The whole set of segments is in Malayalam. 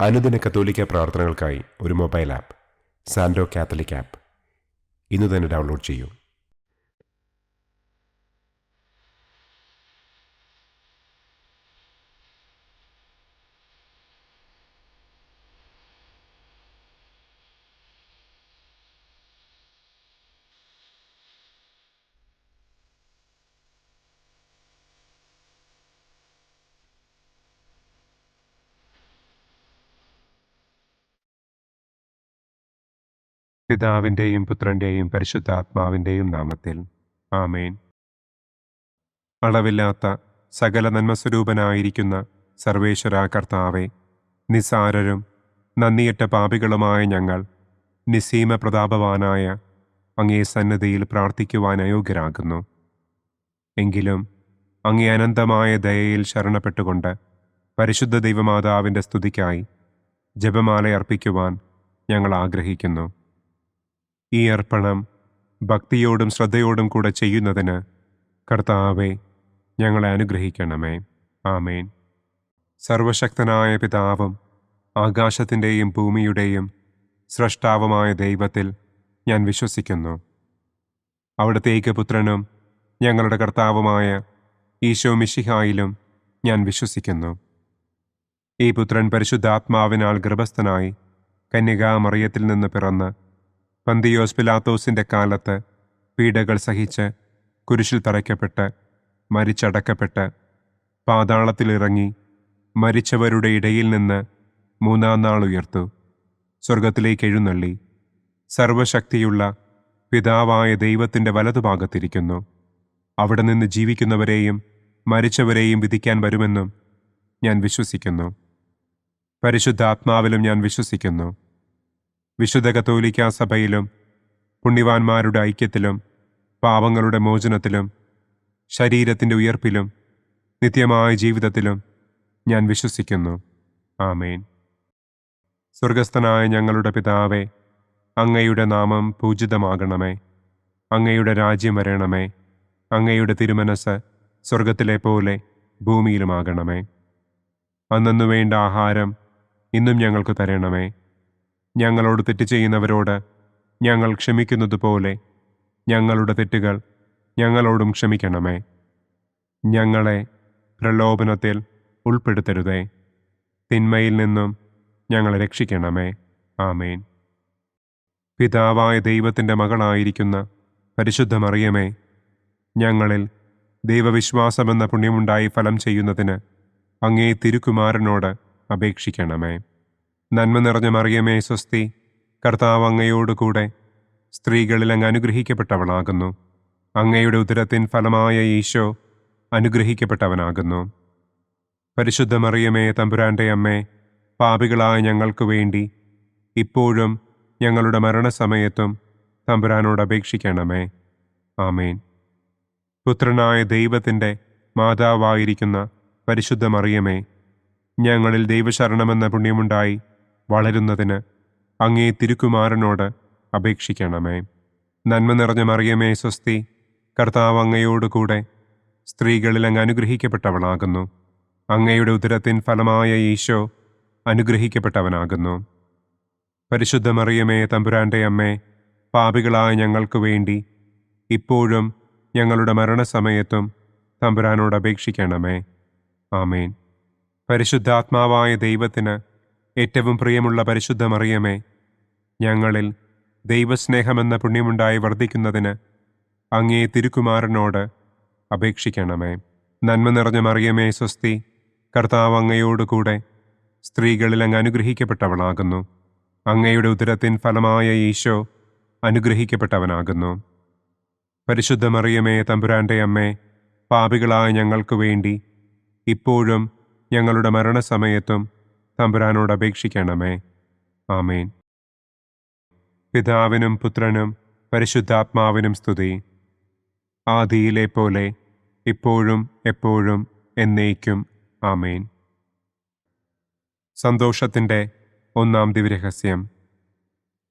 അനുദിന കത്തോലിക്ക പ്രാർത്ഥനകൾക്കായി ഒരു മൊബൈൽ ആപ്പ് സാൻഡോ കാത്തലിക് ആപ്പ് ഇന്ന് തന്നെ ഡൗൺലോഡ് ചെയ്യൂ. പിതാവിൻ്റെയും പുത്രൻ്റെയും പരിശുദ്ധാത്മാവിൻ്റെയും നാമത്തിൽ ആമേൻ. അളവില്ലാത്ത സകല നന്മസ്വരൂപനായിരിക്കുന്ന സർവേശ്വര കർത്താവെ, നിസ്സാരരും നന്ദിയറ്റ പാപികളുമായ ഞങ്ങൾ നിസ്സീമ പ്രതാപവാനായ അങ്ങേ സന്നിധിയിൽ പ്രാർത്ഥിക്കുവാൻ അയോഗ്യരാകുന്നു. എങ്കിലും അങ്ങേ അനന്തമായ ദയയിൽ ശരണപ്പെട്ടുകൊണ്ട് പരിശുദ്ധ ദൈവമാതാവിൻ്റെ സ്തുതിക്കായി ജപമാല അർപ്പിക്കുവാൻ ഞങ്ങൾ ആഗ്രഹിക്കുന്നു. ഈ അർപ്പണം ഭക്തിയോടും ശ്രദ്ധയോടും കൂടെ ചെയ്യുന്നതിന് കർത്താവെ ഞങ്ങളെ അനുഗ്രഹിക്കണമേ. ആമേൻ. സർവശക്തനായ പിതാവും ആകാശത്തിൻ്റെയും ഭൂമിയുടെയും സ്രഷ്ടാവുമായ ദൈവത്തിൽ ഞാൻ വിശ്വസിക്കുന്നു. അവിടുത്തെ ഏകപുത്രനും ഞങ്ങളുടെ കർത്താവുമായ ഈശോ മിശിഹായിലും ഞാൻ വിശ്വസിക്കുന്നു. ഈ പുത്രൻ പരിശുദ്ധാത്മാവിനാൽ ഗർഭസ്ഥനായി കന്യകാമറിയത്തിൽ നിന്ന് പിറന്ന് പന്തിയോസ് പിലാത്തോസിൻ്റെ കാലത്ത് പീഡകൾ സഹിച്ച് കുരിശിൽ തറയ്ക്കപ്പെട്ട് മരിച്ചടക്കപ്പെട്ട് പാതാളത്തിലിറങ്ങി മരിച്ചവരുടെ ഇടയിൽ നിന്ന് മൂന്നാം നാൾ ഉയർത്തു, സ്വർഗത്തിലേക്ക് എഴുന്നള്ളി, സർവശക്തിയുള്ള പിതാവായ ദൈവത്തിൻ്റെ വലതുഭാഗത്തിരിക്കുന്നു. അവിടെ നിന്ന് ജീവിക്കുന്നവരെയും മരിച്ചവരെയും വിധിക്കാൻ വരുമെന്നും ഞാൻ വിശ്വസിക്കുന്നു. പരിശുദ്ധാത്മാവിലും ഞാൻ വിശ്വസിക്കുന്നു. വിശുദ്ധ കത്തോലിക്കാ സഭയിലും പുണ്യവാന്മാരുടെ ഐക്യത്തിലും പാപങ്ങളുടെ മോചനത്തിലും ശരീരത്തിൻ്റെ ഉയർപ്പിലും നിത്യമായ ജീവിതത്തിലും ഞാൻ വിശ്വസിക്കുന്നു. ആമേൻ. സ്വർഗസ്ഥനായ ഞങ്ങളുടെ പിതാവേ, അങ്ങയുടെ നാമം പൂജിതമാകണമേ. അങ്ങയുടെ രാജ്യം വരണമേ. അങ്ങയുടെ തിരുമനസ് സ്വർഗത്തിലെ പോലെ ഭൂമിയിലുമാകണമേ. അന്നന്നു വേണ്ട ആഹാരം ഇന്നും ഞങ്ങൾക്ക് തരണമേ. ഞങ്ങളോട് തെറ്റ് ചെയ്യുന്നവരോട് ഞങ്ങൾ ക്ഷമിക്കുന്നത് പോലെ ഞങ്ങളുടെ തെറ്റുകൾ ഞങ്ങളോടും ക്ഷമിക്കണമേ. ഞങ്ങളെ പ്രലോഭനത്തിൽ ഉൾപ്പെടുത്തരുതേ, തിന്മയിൽ നിന്നും ഞങ്ങളെ രക്ഷിക്കണമേ. ആമേൻ. പിതാവായ ദൈവത്തിൻ്റെ മകളായിരിക്കുന്ന പരിശുദ്ധ മറിയമേ, ഞങ്ങളിൽ ദൈവവിശ്വാസമെന്ന പുണ്യമുണ്ടായി ഫലം ചെയ്യുന്നതിന് അങ്ങേ തിരുക്കുമാരനോട് അപേക്ഷിക്കണമേ. നന്മ നിറഞ്ഞ മറിയമേ സ്വസ്തി, കർത്താവ് അങ്ങയോടുകൂടെ സ്ത്രീകളിൽ അങ്ങ് അനുഗ്രഹിക്കപ്പെട്ടവളാകുന്നു. അങ്ങയുടെ ഉദരത്തിൻ ഫലമായ ഈശോ അനുഗ്രഹിക്കപ്പെട്ടവനാകുന്നു. പരിശുദ്ധ മറിയമേ തമ്പുരാൻ്റെ അമ്മേ, പാപികളായ ഞങ്ങൾക്ക് വേണ്ടി ഇപ്പോഴും ഞങ്ങളുടെ മരണസമയത്തും തമ്പുരാനോട് അപേക്ഷിക്കണമേ. ആമേൻ. പുത്രനായ ദൈവത്തിൻ്റെ മാതാവായിരിക്കുന്ന പരിശുദ്ധ മറിയമേ, ഞങ്ങളിൽ ദൈവശരണമെന്ന പുണ്യമുണ്ടായി വളരുന്നതിന് അങ്ങേ തിരുക്കുമാരനോട് അപേക്ഷിക്കണമേ. നന്മ നിറഞ്ഞ മറിയമേ സ്വസ്തി, കർത്താവ് അങ്ങയോടുകൂടെ സ്ത്രീകളിൽ അങ്ങ് അനുഗ്രഹിക്കപ്പെട്ടവളാകുന്നു. അങ്ങയുടെ ഉദരത്തിൻ ഫലമായ ഈശോ അനുഗ്രഹിക്കപ്പെട്ടവനാകുന്നു. പരിശുദ്ധ മറിയമേ തമ്പുരാൻ്റെ അമ്മേ, പാപികളായ ഞങ്ങൾക്ക് വേണ്ടി ഇപ്പോഴും ഞങ്ങളുടെ മരണസമയത്തും തമ്പുരാനോട് അപേക്ഷിക്കണമേ. ആമേൻ. പരിശുദ്ധാത്മാവായ ദൈവത്തിന് ഏറ്റവും പ്രിയമുള്ള പരിശുദ്ധ മറിയമേ, ഞങ്ങളിൽ ദൈവസ്നേഹമെന്ന പുണ്യമുണ്ടായി വർദ്ധിക്കുന്നതിന് അങ്ങേ തിരുക്കുമാരനോട് അപേക്ഷിക്കണമേ. നന്മ നിറഞ്ഞ മറിയമേ സ്വസ്തി, കർത്താവ് അങ്ങയോടുകൂടെ സ്ത്രീകളിൽ അങ്ങ് അനുഗ്രഹിക്കപ്പെട്ടവളാകുന്നു. അങ്ങയുടെ ഉദരത്തിൻ ഫലമായ ഈശോ അനുഗ്രഹിക്കപ്പെട്ടവനാകുന്നു. പരിശുദ്ധ മറിയമേ തമ്പുരാൻ്റെ അമ്മേ, പാപികളായ ഞങ്ങൾക്ക് വേണ്ടി ഇപ്പോഴും ഞങ്ങളുടെ മരണസമയത്തും തമ്പുരാനോട് അപേക്ഷിക്കണമേ. ആമേൻ. പിതാവിനും പുത്രനും പരിശുദ്ധാത്മാവിനും സ്തുതി, ആദിയിലെ പോലെ ഇപ്പോഴും എപ്പോഴും എന്നേക്കും. ആമേൻ. സന്തോഷത്തിൻ്റെ ഒന്നാം ദിവ്യരഹസ്യം.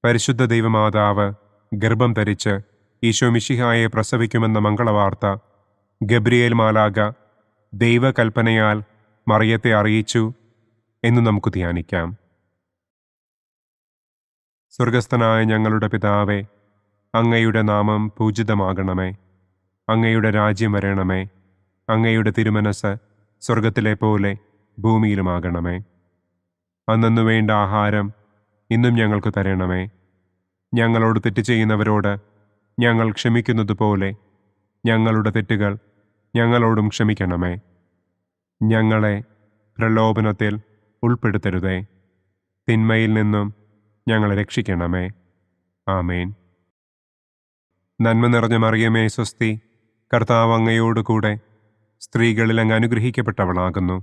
പരിശുദ്ധ ദൈവമാതാവ് ഗർഭം ധരിച്ച് ഈശോ മിശിഹായെ പ്രസവിക്കുമെന്ന മംഗളവാർത്ത ഗബ്രിയേൽ മാലാഖ ദൈവകൽപ്പനയാൽ മറിയത്തെ അറിയിച്ചു എന്ന് നമുക്ക് ധ്യാനിക്കാം. സ്വർഗസ്ഥനായ ഞങ്ങളുടെ പിതാവേ, അങ്ങയുടെ നാമം പൂജിതമാകണമേ. അങ്ങയുടെ രാജ്യം വരണമേ. അങ്ങയുടെ തിരുമനസ് സ്വർഗത്തിലെ പോലെ ഭൂമിയിലുമാകണമേ. അന്നന്നു വേണ്ട ആഹാരം ഇന്നും ഞങ്ങൾക്ക് തരണമേ. ഞങ്ങളോട് തെറ്റ് ചെയ്യുന്നവരോട് ഞങ്ങൾ ക്ഷമിക്കുന്നതുപോലെ ഞങ്ങളുടെ തെറ്റുകൾ ഞങ്ങളോടും ക്ഷമിക്കണമേ. ഞങ്ങളെ പ്രലോഭനത്തിൽ ഉൾപ്പെടുത്തരുതേ. തിന്മയിൽ നിന്നും ഞങ്ങളെ രക്ഷിക്കണമേ. ആമേൻ. നന്മ നിറഞ്ഞ മറിയമേ സ്വസ്തി, കർത്താവ് അങ്ങയോടുകൂടെ സ്ത്രീകളിൽ അങ്ങ് അനുഗ്രഹിക്കപ്പെട്ടവളാകുന്നു.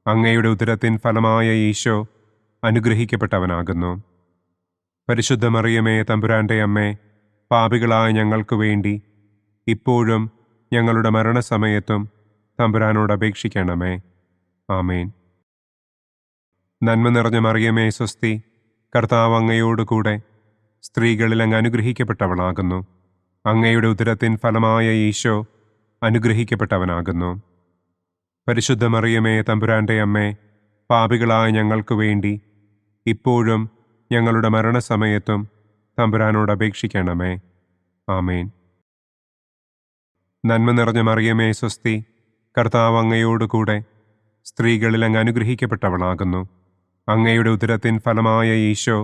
അങ്ങയുടെ ഉദരത്തിൻ ഫലമായ ഈശോ അനുഗ്രഹിക്കപ്പെട്ടവനാകുന്നു. പരിശുദ്ധ മറിയമേ തമ്പുരാൻ്റെ അമ്മേ, പാപികളായ ഞങ്ങൾക്ക് വേണ്ടി ഇപ്പോഴും ഞങ്ങളുടെ മരണസമയത്തും തമ്പുരാനോട് അപേക്ഷിക്കണമേ. ആമേൻ. നന്മ നിറഞ്ഞ മറിയമേ സ്വസ്തി, കർത്താവ് അങ്ങയോടുകൂടെ സ്ത്രീകളിൽ അങ്ങ് അനുഗ്രഹിക്കപ്പെട്ടവളാകുന്നു. അങ്ങയുടെ ഉദരത്തിൻ ഫലമായ ഈശോ അനുഗ്രഹിക്കപ്പെട്ടവനാകുന്നു. പരിശുദ്ധ മറിയമേ തമ്പുരാൻ്റെ അമ്മേ, പാപികളായ ഞങ്ങൾക്ക് വേണ്ടി ഇപ്പോഴും ഞങ്ങളുടെ മരണസമയത്തും തമ്പുരാനോട് അപേക്ഷിക്കണമേ. ആമേൻ. നന്മ നിറഞ്ഞ മറിയമേ സ്വസ്തി, കർത്താവ് അങ്ങയോടുകൂടെ സ്ത്രീകളിൽ അങ്ങ് അനുഗ്രഹിക്കപ്പെട്ടവളാകുന്നു. അങ്ങയുടെ ഉദരത്തിൻ ഫലമായ ഈശോ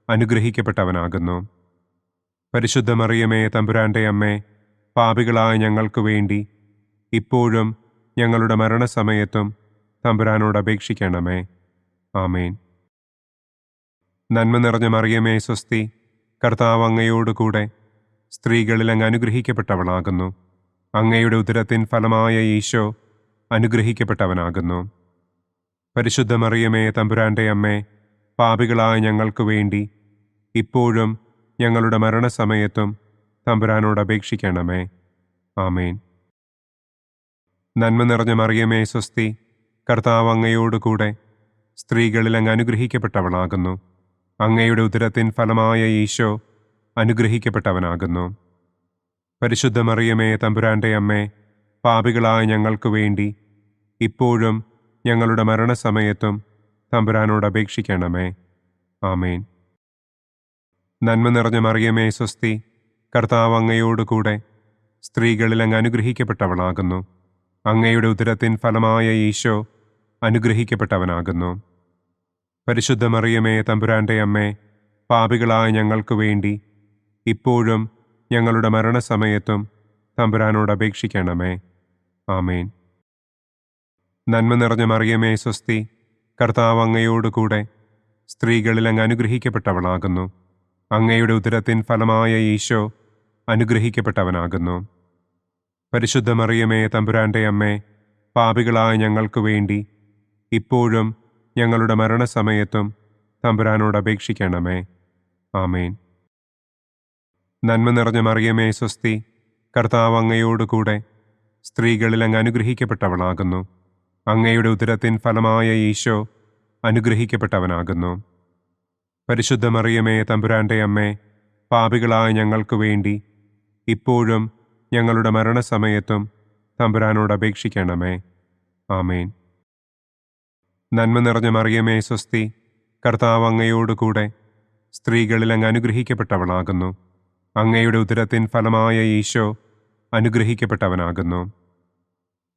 അനുഗ്രഹിക്കപ്പെട്ടവനാകുന്നു. പരിശുദ്ധ മറിയമേ തമ്പുരാൻ്റെ അമ്മേ, പാപികളായ ഞങ്ങൾക്ക് വേണ്ടി ഇപ്പോഴും ഞങ്ങളുടെ മരണസമയത്തും തമ്പുരാനോട് അപേക്ഷിക്കണമേ. ആമേൻ. നന്മ നിറഞ്ഞ മറിയമേ സ്വസ്തി, കർത്താവ് അങ്ങയോടുകൂടെ സ്ത്രീകളിൽ അങ്ങ് അനുഗ്രഹിക്കപ്പെട്ടവളാകുന്നു. അങ്ങയുടെ ഉദരത്തിൻ ഫലമായ ഈശോ അനുഗ്രഹിക്കപ്പെട്ടവനാകുന്നു. പരിശുദ്ധ മറിയമേ തമ്പുരാൻ്റെ അമ്മേ, പാപികളായ ഞങ്ങൾക്ക് വേണ്ടി ഇപ്പോഴും ഞങ്ങളുടെ മരണസമയത്തും തമ്പുരാനോട് അപേക്ഷിക്കണമേ. ആമേൻ. നന്മ നിറഞ്ഞ മറിയമേ സ്വസ്തി, കർത്താവ് അങ്ങയോടുകൂടെ സ്ത്രീകളിൽ അങ്ങ് അനുഗ്രഹിക്കപ്പെട്ടവളാകുന്നു. അങ്ങയുടെ ഉദരത്തിൻ ഫലമായ ഈശോ അനുഗ്രഹിക്കപ്പെട്ടവനാകുന്നു. പരിശുദ്ധ മറിയമേ തമ്പുരാൻ്റെ അമ്മേ, പാപികളായ ഞങ്ങൾക്ക് വേണ്ടി ഇപ്പോഴും ഞങ്ങളുടെ മരണസമയത്തും തമ്പുരാനോട് അപേക്ഷിക്കണമേ. ആമേൻ. നന്മ നിറഞ്ഞ മറിയമേ സ്വസ്തി, കർത്താവ് അങ്ങയോടുകൂടെ സ്ത്രീകളിൽ അങ്ങ് അനുഗ്രഹിക്കപ്പെട്ടവളാകുന്നു. അങ്ങയുടെ ഉദരത്തിൻ ഫലമായ ഈശോ അനുഗ്രഹിക്കപ്പെട്ടവനാകുന്നു. പരിശുദ്ധ മറിയമേ തമ്പുരാൻ്റെ അമ്മേ, പാപികളായ ഞങ്ങൾക്ക് വേണ്ടി ഇപ്പോഴും ഞങ്ങളുടെ മരണസമയത്തും തമ്പുരാനോട് അപേക്ഷിക്കണമേ. ആമേൻ. നന്മ നിറഞ്ഞ മറിയമേ സ്വസ്തി, കർത്താവ് അങ്ങയോടുകൂടെ സ്ത്രീകളിൽ അങ്ങ് അനുഗ്രഹിക്കപ്പെട്ടവളാകുന്നു. അങ്ങയുടെ ഉദരത്തിൻ ഫലമായ ഈശോ അനുഗ്രഹിക്കപ്പെട്ടവനാകുന്നു. പരിശുദ്ധ മറിയമേ തമ്പുരാൻ്റെ അമ്മേ, പാപികളായ ഞങ്ങൾക്ക് വേണ്ടി ഇപ്പോഴും ഞങ്ങളുടെ മരണസമയത്തും തമ്പുരാനോട് അപേക്ഷിക്കണമേ. ആമേൻ. നന്മ നിറഞ്ഞ മറിയമേ സ്വസ്തി, കർത്താവ് അങ്ങയോടുകൂടെ സ്ത്രീകളിൽ അങ്ങ് അനുഗ്രഹിക്കപ്പെട്ടവളാകുന്നു. അങ്ങയുടെ ഉദരത്തിൻ ഫലമായ ഈശോ അനുഗ്രഹിക്കപ്പെട്ടവനാകുന്നു. പരിശുദ്ധ മറിയമേ തമ്പുരാൻ്റെ അമ്മേ, പാപികളായ ഞങ്ങൾക്ക് വേണ്ടി ഇപ്പോഴും ഞങ്ങളുടെ മരണസമയത്തും തമ്പുരാനോട് അപേക്ഷിക്കണമേ. ആമേൻ. നന്മ നിറഞ്ഞ മറിയമേ സ്വസ്തി, കർത്താവ് അങ്ങയോടുകൂടെ സ്ത്രീകളിൽ അങ്ങ് അനുഗ്രഹിക്കപ്പെട്ടവളാകുന്നു. അങ്ങയുടെ ഉദരത്തിൻ ഫലമായ ഈശോ അനുഗ്രഹിക്കപ്പെട്ടവനാകുന്നു.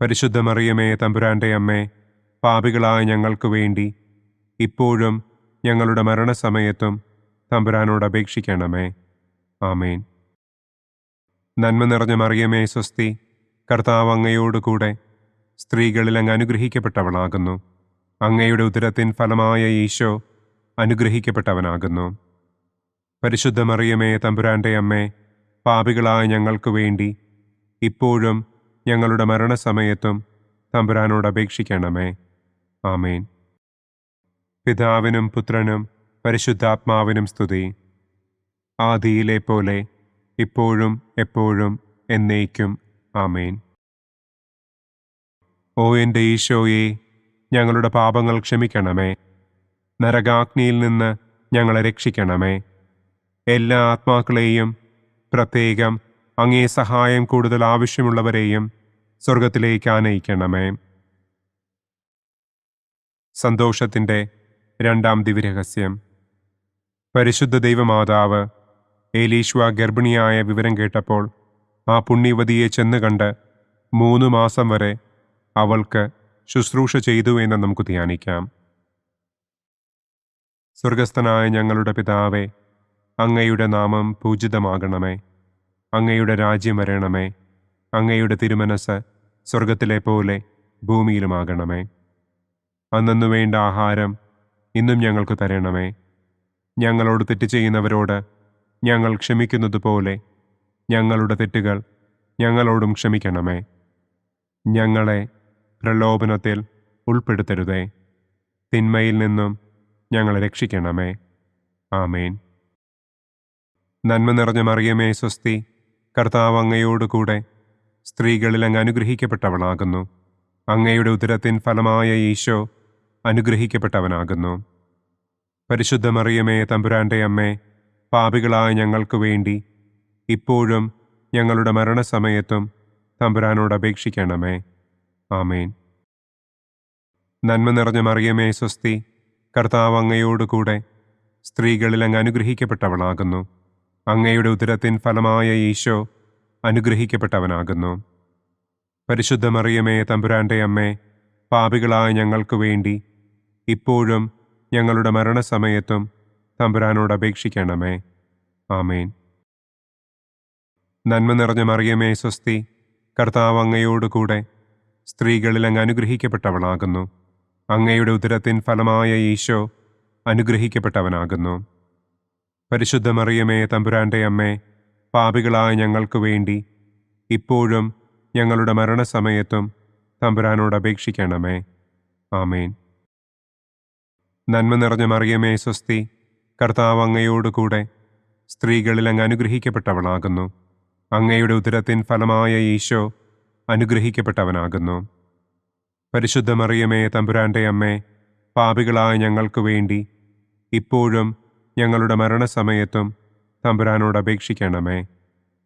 പരിശുദ്ധ മറിയമേ തമ്പുരാൻ്റെ അമ്മേ, പാപികളായ ഞങ്ങൾക്ക് വേണ്ടി ഇപ്പോഴും ഞങ്ങളുടെ മരണസമയത്തും തമ്പുരാനോട് അപേക്ഷിക്കണമേ. ആമേൻ. നന്മ നിറഞ്ഞ മറിയമേ സ്വസ്തി, കർത്താവ് അങ്ങയോടുകൂടെ സ്ത്രീകളിൽ അങ്ങ് അനുഗ്രഹിക്കപ്പെട്ടവളാകുന്നു. അങ്ങയുടെ ഉദരത്തിൻ ഫലമായ ഈശോ അനുഗ്രഹിക്കപ്പെട്ടവനാകുന്നു. പരിശുദ്ധ മറിയമേ തമ്പുരാൻ്റെ അമ്മേ, പാപികളായ ഞങ്ങൾക്ക് വേണ്ടി ഇപ്പോഴും ഞങ്ങളുടെ മരണസമയത്തും തമ്പുരാനോട് അപേക്ഷിക്കണമേ. ആമേൻ. പിതാവിനും പുത്രനും പരിശുദ്ധാത്മാവിനും സ്തുതി. ആദിയിലെ പോലെ ഇപ്പോഴും എപ്പോഴും എന്നേക്കും. ആമേൻ. ഓ എൻ്റെ ഈശോയെ, ഞങ്ങളുടെ പാപങ്ങൾ ക്ഷമിക്കണമേ. നരകാഗ്നിയിൽ നിന്ന് ഞങ്ങളെ രക്ഷിക്കണമേ. എല്ലാ ആത്മാക്കളെയും, പ്രത്യേകം അങ്ങേ സഹായം കൂടുതൽ ആവശ്യമുള്ളവരെയും സ്വർഗത്തിലേക്ക് ആനയിക്കണമേ. സന്തോഷത്തിൻ്റെ രണ്ടാം ദിവ്യരഹസ്യം. പരിശുദ്ധ ദൈവമാതാവ് ഏലീശ്വ ഗർഭിണിയായ വിവരം കേട്ടപ്പോൾ ആ പുണ്യവതിയെ ചെന്ന് കണ്ട് 3 മാസം വരെ അവൾക്ക് ശുശ്രൂഷ ചെയ്തു എന്ന് നമുക്ക് ധ്യാനിക്കാം. സ്വർഗസ്ഥനായ ഞങ്ങളുടെ പിതാവേ, അങ്ങയുടെ നാമം പൂജിതമാകണമേ. അങ്ങയുടെ രാജ്യം വരണമേ. അങ്ങയുടെ തിരുമനസ് സ്വർഗത്തിലെ പോലെ ഭൂമിയിലുമാകണമേ. അന്നന്നു വേണ്ട ആഹാരം ഇന്നും ഞങ്ങൾക്ക് തരണമേ. ഞങ്ങളോട് തെറ്റ് ചെയ്യുന്നവരോട് ഞങ്ങൾ ക്ഷമിക്കുന്നത് പോലെ ഞങ്ങളുടെ തെറ്റുകൾ ഞങ്ങളോടും ക്ഷമിക്കണമേ. ഞങ്ങളെ പ്രലോഭനത്തിൽ ഉൾപ്പെടുത്തരുതേ. തിന്മയിൽ നിന്നും ഞങ്ങളെ രക്ഷിക്കണമേ. ആമേൻ. നന്മ നിറഞ്ഞ മറിയമേ സ്വസ്തി, കർത്താവ് അങ്ങയോടുകൂടെ സ്ത്രീകളിൽ അങ്ങ് അനുഗ്രഹിക്കപ്പെട്ടവളാകുന്നു. അങ്ങയുടെ ഉദരത്തിൻ ഫലമായ ഈശോ അനുഗ്രഹിക്കപ്പെട്ടവനാകുന്നു. പരിശുദ്ധ മറിയമേ തമ്പുരാൻ്റെ അമ്മേ, പാപികളായ ഞങ്ങൾക്ക് വേണ്ടി ഇപ്പോഴും ഞങ്ങളുടെ മരണസമയത്തും തമ്പുരാനോട് അപേക്ഷിക്കണമേ. ആമേൻ. നന്മ നിറഞ്ഞ മറിയമേ സ്വസ്തി, കർത്താവ് അങ്ങയോടുകൂടെ സ്ത്രീകളിൽ അങ്ങ് അനുഗ്രഹിക്കപ്പെട്ടവളാകുന്നു. അങ്ങയുടെ ഉദരത്തിൻ ഫലമായ ഈശോ അനുഗ്രഹിക്കപ്പെട്ടവനാകുന്നു. പരിശുദ്ധ മറിയമേ തമ്പുരാൻ്റെ അമ്മേ, പാപികളായ ഞങ്ങൾക്ക് വേണ്ടി ഇപ്പോഴും ഞങ്ങളുടെ മരണസമയത്തും തമ്പുരാനോട് അപേക്ഷിക്കണമേ. ആമേൻ. നന്മ നിറഞ്ഞ മറിയമേ സ്വസ്തി, കർത്താവ് അങ്ങയോടുകൂടെ സ്ത്രീകളിൽ അങ്ങ് അനുഗ്രഹിക്കപ്പെട്ടവളാകുന്നു. അങ്ങയുടെ ഉദരത്തിൻ ഫലമായ ഈശോ അനുഗ്രഹിക്കപ്പെട്ടവനാകുന്നു. പരിശുദ്ധ മറിയമേ തമ്പുരാൻ്റെ അമ്മേ, പാപികളായ ഞങ്ങൾക്ക് വേണ്ടി ഇപ്പോഴും ഞങ്ങളുടെ മരണസമയത്തും തമ്പുരാനോട് അപേക്ഷിക്കണമേ. ആമേൻ. നന്മ നിറഞ്ഞ മറിയമേ സ്വസ്തി, കർത്താവ് അങ്ങയോടുകൂടെ സ്ത്രീകളിൽ അങ്ങ് അനുഗ്രഹിക്കപ്പെട്ടവളാകുന്നു. അങ്ങയുടെ ഉദരത്തിൻ ഫലമായ ഈശോ അനുഗ്രഹിക്കപ്പെട്ടവനാകുന്നു. പരിശുദ്ധ മറിയമേ തമ്പുരാൻ്റെ അമ്മേ, പാപികളായ ഞങ്ങൾക്ക് വേണ്ടി ഇപ്പോഴും ഞങ്ങളുടെ മരണസമയത്തും തമ്പുരാനോട് അപേക്ഷിക്കണമേ.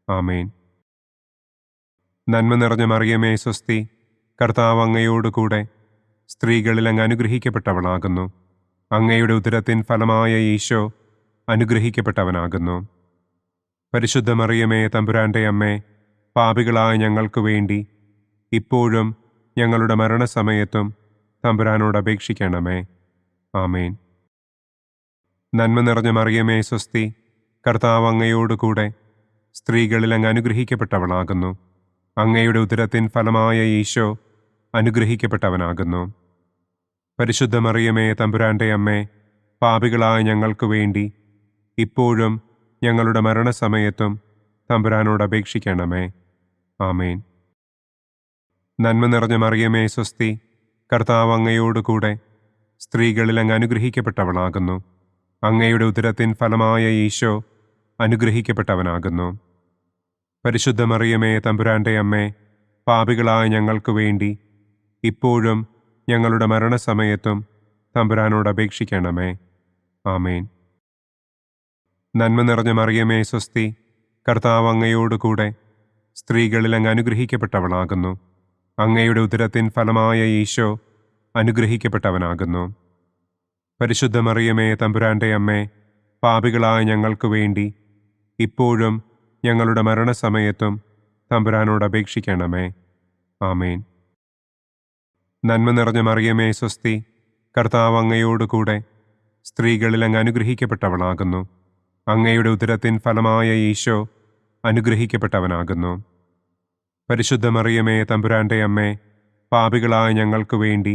ആമേൻ. നന്മ നിറഞ്ഞ മറിയമേ സ്വസ്തി, കർത്താവ് അങ്ങയോടുകൂടെ സ്ത്രീകളിൽ അങ്ങ് അനുഗ്രഹിക്കപ്പെട്ടവളാകുന്നു. അങ്ങയുടെ ഉദരത്തിൻ ഫലമായ ഈശോ അനുഗ്രഹിക്കപ്പെട്ടവനാകുന്നു. പരിശുദ്ധ മറിയമേ തമ്പുരാൻ്റെ അമ്മേ, പാപികളായ ഞങ്ങൾക്ക് വേണ്ടി ഇപ്പോഴും ഞങ്ങളുടെ മരണസമയത്തും തമ്പുരാനോട് അപേക്ഷിക്കണമേ. ആമേൻ. നന്മ നിറഞ്ഞ മറിയമേ സ്വസ്തി, കർത്താവ് അങ്ങയോടുകൂടെ സ്ത്രീകളിൽ അങ്ങ് അനുഗ്രഹിക്കപ്പെട്ടവളാകുന്നു. അങ്ങയുടെ ഉദരത്തിൻ ഫലമായ ഈശോ അനുഗ്രഹിക്കപ്പെട്ടവനാകുന്നു. പരിശുദ്ധ മറിയമേ തമ്പുരാൻ്റെ അമ്മേ, പാപികളായ ഞങ്ങൾക്ക് വേണ്ടി ഇപ്പോഴും ഞങ്ങളുടെ മരണസമയത്തും തമ്പുരാനോട് അപേക്ഷിക്കണമേ. ആമേൻ. നന്മ നിറഞ്ഞ മറിയമേ സ്വസ്തി, കർത്താവ് അങ്ങയോടുകൂടെ സ്ത്രീകളിൽ അങ്ങ് അനുഗ്രഹിക്കപ്പെട്ടവളാകുന്നു. അങ്ങയുടെ ഉദരത്തിൻ ഫലമായ ഈശോ അനുഗ്രഹിക്കപ്പെട്ടവനാകുന്നു. പരിശുദ്ധ മറിയമേ തമ്പുരാൻ്റെ അമ്മേ, പാപികളായ ഞങ്ങൾക്ക് വേണ്ടി ഇപ്പോഴും ഞങ്ങളുടെ മരണസമയത്തും തമ്പുരാനോട് അപേക്ഷിക്കണമേ. ആമേൻ. നന്മ നിറഞ്ഞ മറിയമേ സ്വസ്തി, കർത്താവ് അങ്ങയോടുകൂടെ സ്ത്രീകളിൽ അങ്ങ് അനുഗ്രഹിക്കപ്പെട്ടവളാകുന്നു. അങ്ങയുടെ ഉദരത്തിൻ ഫലമായ ഈശോ അനുഗ്രഹിക്കപ്പെട്ടവനാകുന്നു. പരിശുദ്ധ മറിയമേ തമ്പുരാൻ്റെ അമ്മേ, പാപികളായ ഞങ്ങൾക്ക് വേണ്ടി ഇപ്പോഴും ഞങ്ങളുടെ മരണസമയത്തും തമ്പുരാനോട് അപേക്ഷിക്കണമേ. ആമേൻ. നന്മ നിറഞ്ഞ മറിയമേ സ്വസ്തി, കർത്താവ് അങ്ങയോടുകൂടെ സ്ത്രീകളിൽ അങ്ങ് അനുഗ്രഹിക്കപ്പെട്ടവളാകുന്നു. അങ്ങയുടെ ഉദരത്തിൻ ഫലമായ ഈശോ അനുഗ്രഹിക്കപ്പെട്ടവനാകുന്നു. പരിശുദ്ധ മറിയമേ തമ്പുരാൻ്റെ അമ്മേ, പാപികളായ ഞങ്ങൾക്ക് വേണ്ടി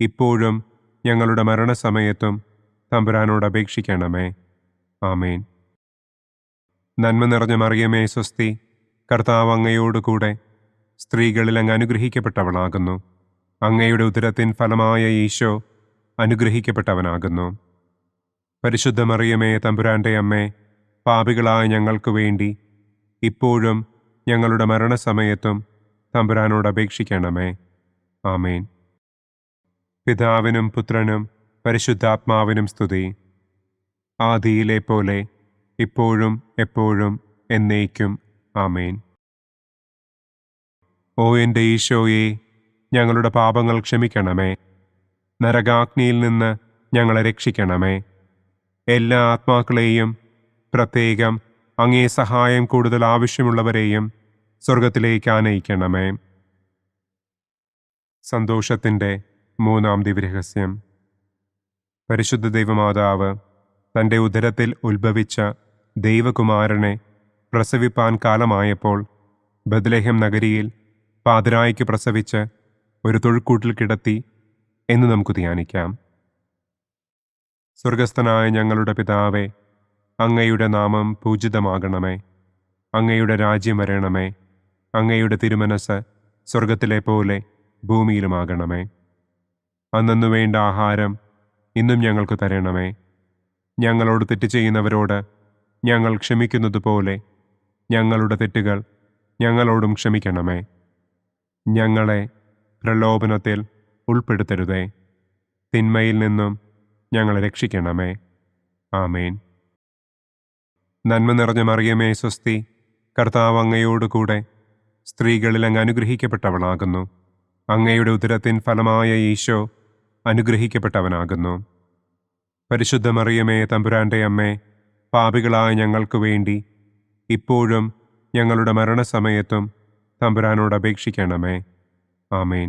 ഇപ്പോഴും ഞങ്ങളുടെ മരണസമയത്തും തമ്പുരാനോട് അപേക്ഷിക്കണമേ. ആമേൻ. നന്മ നിറഞ്ഞ മറിയമേ സ്വസ്തി, കർത്താവ് അങ്ങയോടുകൂടെ സ്ത്രീകളിൽ അങ്ങ് അനുഗ്രഹിക്കപ്പെട്ടവളാകുന്നു. അങ്ങയുടെ ഉദരത്തിൻ ഫലമായ ഈശോ അനുഗ്രഹിക്കപ്പെട്ടവനാകുന്നു. പരിശുദ്ധ മറിയമേ തമ്പുരാൻ്റെ അമ്മേ, പാപികളായ ഞങ്ങൾക്ക് വേണ്ടി ഇപ്പോഴും ഞങ്ങളുടെ മരണസമയത്തും തമ്പുരാനോട് അപേക്ഷിക്കണമേ. ആമേൻ. പിതാവിനും പുത്രനും പരിശുദ്ധാത്മാവിനും സ്തുതി. ആദിയിലെ പോലെ ഇപ്പോഴും എപ്പോഴും എന്നേക്കും. ആമേൻ. ഓ എൻ്റെ ഈശോയെ, ഞങ്ങളുടെ പാപങ്ങൾ ക്ഷമിക്കണമേ. നരകാഗ്നിയിൽ നിന്ന് ഞങ്ങളെ രക്ഷിക്കണമേ. എല്ലാ ആത്മാക്കളെയും, പ്രത്യേകം അങ്ങേ സഹായം കൂടുതൽ ആവശ്യമുള്ളവരെയും സ്വർഗത്തിലേക്ക് ആനയിക്കണമേ. സന്തോഷത്തിൻ്റെ മൂന്നാം ദിവ്യരഹസ്യം. പരിശുദ്ധ ദൈവമാതാവ് തൻ്റെ ഉദരത്തിൽ ഉത്ഭവിച്ച ദൈവകുമാരനെ പ്രസവിപ്പാൻ കാലമായപ്പോൾ ബത്ലഹേം നഗരിയിൽ പാതിരായ്ക്ക് പ്രസവിച്ച് ഒരു തൊഴുക്കൂട്ടിൽ കിടത്തി എന്ന് നമുക്ക് ധ്യാനിക്കാം. സ്വർഗസ്ഥനായ ഞങ്ങളുടെ പിതാവേ, അങ്ങയുടെ നാമം പൂജിതമാകണമേ. അങ്ങയുടെ രാജ്യം വരണമേ. അങ്ങയുടെ തിരുമനസ് സ്വർഗത്തിലെ പോലെ ഭൂമിയിലുമാകണമേ. അന്നന്നു വേണ്ട ആഹാരം ഇന്നും ഞങ്ങൾക്ക് തരണമേ. ഞങ്ങളോട് തെറ്റ് ചെയ്യുന്നവരോട് ഞങ്ങൾ ക്ഷമിക്കുന്നതുപോലെ ഞങ്ങളുടെ തെറ്റുകൾ ഞങ്ങളോടും ക്ഷമിക്കണമേ. ഞങ്ങളെ പ്രലോഭനത്തിൽ ഉൾപ്പെടുത്തരുതേ. തിന്മയിൽ നിന്നും ഞങ്ങളെ രക്ഷിക്കണമേ. ആമേൻ. നന്മ നിറഞ്ഞ മറിയമേ സ്വസ്തി, കർത്താവ് അങ്ങയോടുകൂടെ സ്ത്രീകളിൽ അങ്ങ് അനുഗ്രഹിക്കപ്പെട്ടവളാകുന്നു. അങ്ങയുടെ ഉദരത്തിൻ ഫലമായ ഈശോ അനുഗ്രഹിക്കപ്പെട്ടവനാകുന്നു. പരിശുദ്ധ മറിയമേ തമ്പുരാൻ്റെ അമ്മേ, പാപികളായ ഞങ്ങൾക്ക് വേണ്ടി ഇപ്പോഴും ഞങ്ങളുടെ മരണസമയത്തും തമ്പുരാനോട് അപേക്ഷിക്കണമേ. ആമേൻ.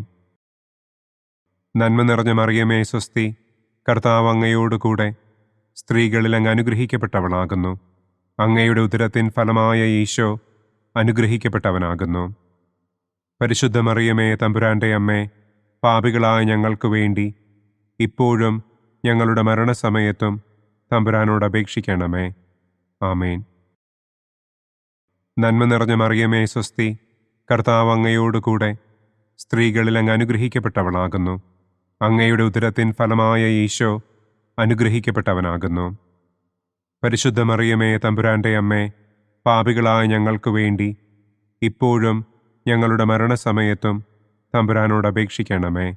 നന്മ നിറഞ്ഞ മറിയമേ സ്വസ്തി, കർത്താവ് അങ്ങയോടുകൂടെ സ്ത്രീകളിൽ അങ്ങ് അനുഗ്രഹിക്കപ്പെട്ടവളാകുന്നു. അങ്ങയുടെ ഉദരത്തിൻ ഫലമായ ഈശോ അനുഗ്രഹിക്കപ്പെട്ടവനാകുന്നു. പരിശുദ്ധ മറിയമേ തമ്പുരാൻ്റെ അമ്മേ, പാപികളായ ഞങ്ങൾക്ക് വേണ്ടി ഇപ്പോഴും ഞങ്ങളുടെ മരണസമയത്തും തമ്പുരാനോട് അപേക്ഷിക്കണമേ. ആമേൻ. നന്മ നിറഞ്ഞ മറിയമേ സ്വസ്തി, കർത്താവ് അങ്ങയോടുകൂടെ സ്ത്രീകളിൽ അങ്ങ് അനുഗ്രഹിക്കപ്പെട്ടവളാകുന്നു. അങ്ങയുടെ ഉദരത്തിൻ ഫലമായ ഈശോ അനുഗ്രഹിക്കപ്പെട്ടവനാകുന്നു. പരിശുദ്ധ മറിയമേ തമ്പുരാൻ്റെ അമ്മേ, പാപികളായ ഞങ്ങൾക്ക് വേണ്ടി ഇപ്പോഴും ഞങ്ങളുടെ മരണസമയത്തും തമ്പുരാനോട് അപേക്ഷിക്കണമേ.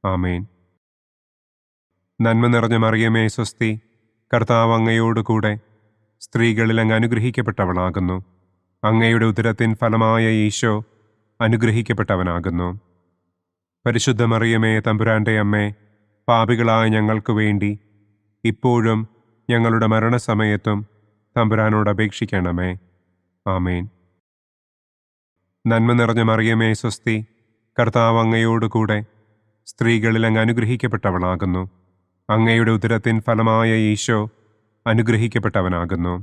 ആമേൻ. നന്മ നിറഞ്ഞ മറിയമേ സ്വസ്തി, കർത്താവ് അങ്ങയോടുകൂടെ സ്ത്രീകളിൽ അങ്ങ് അനുഗ്രഹിക്കപ്പെട്ടവളാകുന്നു. അങ്ങയുടെ ഉദരത്തിൻ ഫലമായ ഈശോ അനുഗ്രഹിക്കപ്പെട്ടവനാകുന്നു. പരിശുദ്ധ മറിയമേ തമ്പുരാൻ്റെ അമ്മേ, പാപികളായ ഞങ്ങൾക്ക് വേണ്ടി ഇപ്പോഴും ഞങ്ങളുടെ മരണസമയത്തും തമ്പുരാനോട് അപേക്ഷിക്കണമേ. ആമേൻ. നന്മ നിറഞ്ഞ മറിയമേ സ്വസ്തി, കർത്താവ് അങ്ങയോടുകൂടെ സ്ത്രീകളിൽ അങ്ങ് അനുഗ്രഹിക്കപ്പെട്ടവളാകുന്നു. അങ്ങയുടെ ഉദരത്തിൻ ഫലമായ ഈശോ അനുഗ്രഹിക്കപ്പെട്ടവനാകുന്നു.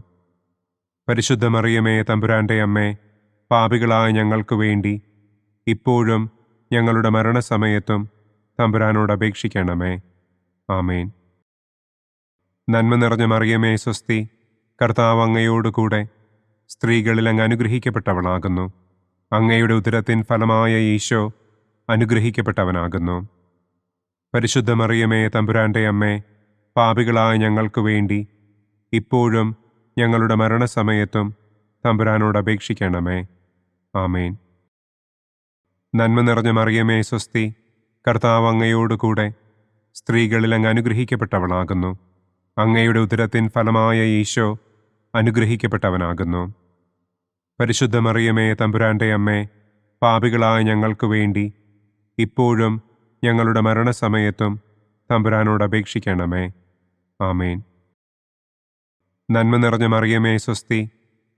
പരിശുദ്ധ മറിയമേ തമ്പുരാൻ്റെ അമ്മേ, പാപികളായ ഞങ്ങൾക്ക് വേണ്ടി ഇപ്പോഴും ഞങ്ങളുടെ മരണസമയത്തും തമ്പുരാനോട് അപേക്ഷിക്കണമേ. ആമേൻ. നന്മ നിറഞ്ഞ മറിയമേ സ്വസ്തി, കർത്താവ് അങ്ങയോടുകൂടെ സ്ത്രീകളിൽ അങ്ങ് അനുഗ്രഹിക്കപ്പെട്ടവളാകുന്നു. അങ്ങയുടെ ഉദരത്തിൻ ഫലമായ ഈശോ അനുഗ്രഹിക്കപ്പെട്ടവനാകുന്നു. പരിശുദ്ധ മറിയമേ തമ്പുരാൻ്റെ അമ്മേ, പാപികളായ ഞങ്ങൾക്ക് വേണ്ടി ഇപ്പോഴും ഞങ്ങളുടെ മരണസമയത്തും തമ്പുരാനോട് അപേക്ഷിക്കണമേ. ആമേൻ. നന്മ നിറഞ്ഞ മറിയമേ സ്വസ്തി, കർത്താവ് അങ്ങയോടുകൂടെ സ്ത്രീകളിൽ അങ്ങ് അനുഗ്രഹിക്കപ്പെട്ടവളാകുന്നു. അങ്ങയുടെ ഉദരത്തിൻ ഫലമായ ഈശോ അനുഗ്രഹിക്കപ്പെട്ടവനാകുന്നു. പരിശുദ്ധ മറിയമേ തമ്പുരാൻ്റെ അമ്മേ, പാപികളായ ഞങ്ങൾക്ക് വേണ്ടി ഇപ്പോഴും ഞങ്ങളുടെ മരണസമയത്തും തമ്പുരാനോട് അപേക്ഷിക്കണമേ. ആമേൻ. നന്മ നിറഞ്ഞ മറിയമേ സ്വസ്തി,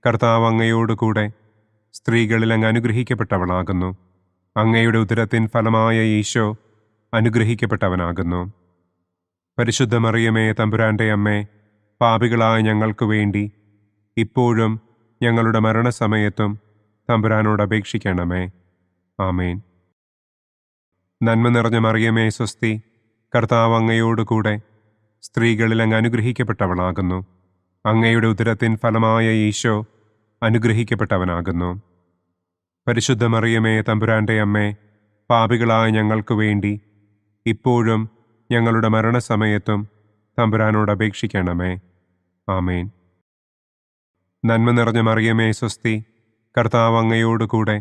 കർത്താവ് അങ്ങയോടുകൂടെ സ്ത്രീകളിൽ അങ്ങ് അനുഗ്രഹിക്കപ്പെട്ടവളാകുന്നു. അങ്ങയുടെ ഉദരത്തിൻ ഫലമായ ഈശോ അനുഗ്രഹിക്കപ്പെട്ടവനാകുന്നു. പരിശുദ്ധ മറിയമേ തമ്പുരാൻ്റെ അമ്മേ, പാപികളായ ഞങ്ങൾക്ക് വേണ്ടി ഇപ്പോഴും ഞങ്ങളുടെ മരണസമയത്തും തമ്പുരാനോട് അപേക്ഷിക്കണമേ. ആമേൻ. നന്മ നിറഞ്ഞ മറിയമേ സ്വസ്തി, കർത്താവ് അങ്ങയോടുകൂടെ സ്ത്രീകളിൽ അങ്ങ് അനുഗ്രഹിക്കപ്പെട്ടവളാകുന്നു. അങ്ങയുടെ ഉദരത്തിൻ ഫലമായ ഈശോ അനുഗ്രഹിക്കപ്പെട്ടവനാകുന്നു. പരിശുദ്ധ മറിയമേ തമ്പുരാൻ്റെ അമ്മേ, പാപികളായ ഞങ്ങൾക്ക് വേണ്ടി ഇപ്പോഴും ഞങ്ങളുടെ മരണസമയത്തും തമ്പുരാനോട് അപേക്ഷിക്കണമേ. ആമേൻ. നന്മ നിറഞ്ഞ മറിയമേ സ്വസ്തി, കർത്താവ് അങ്ങയോടുകൂടെ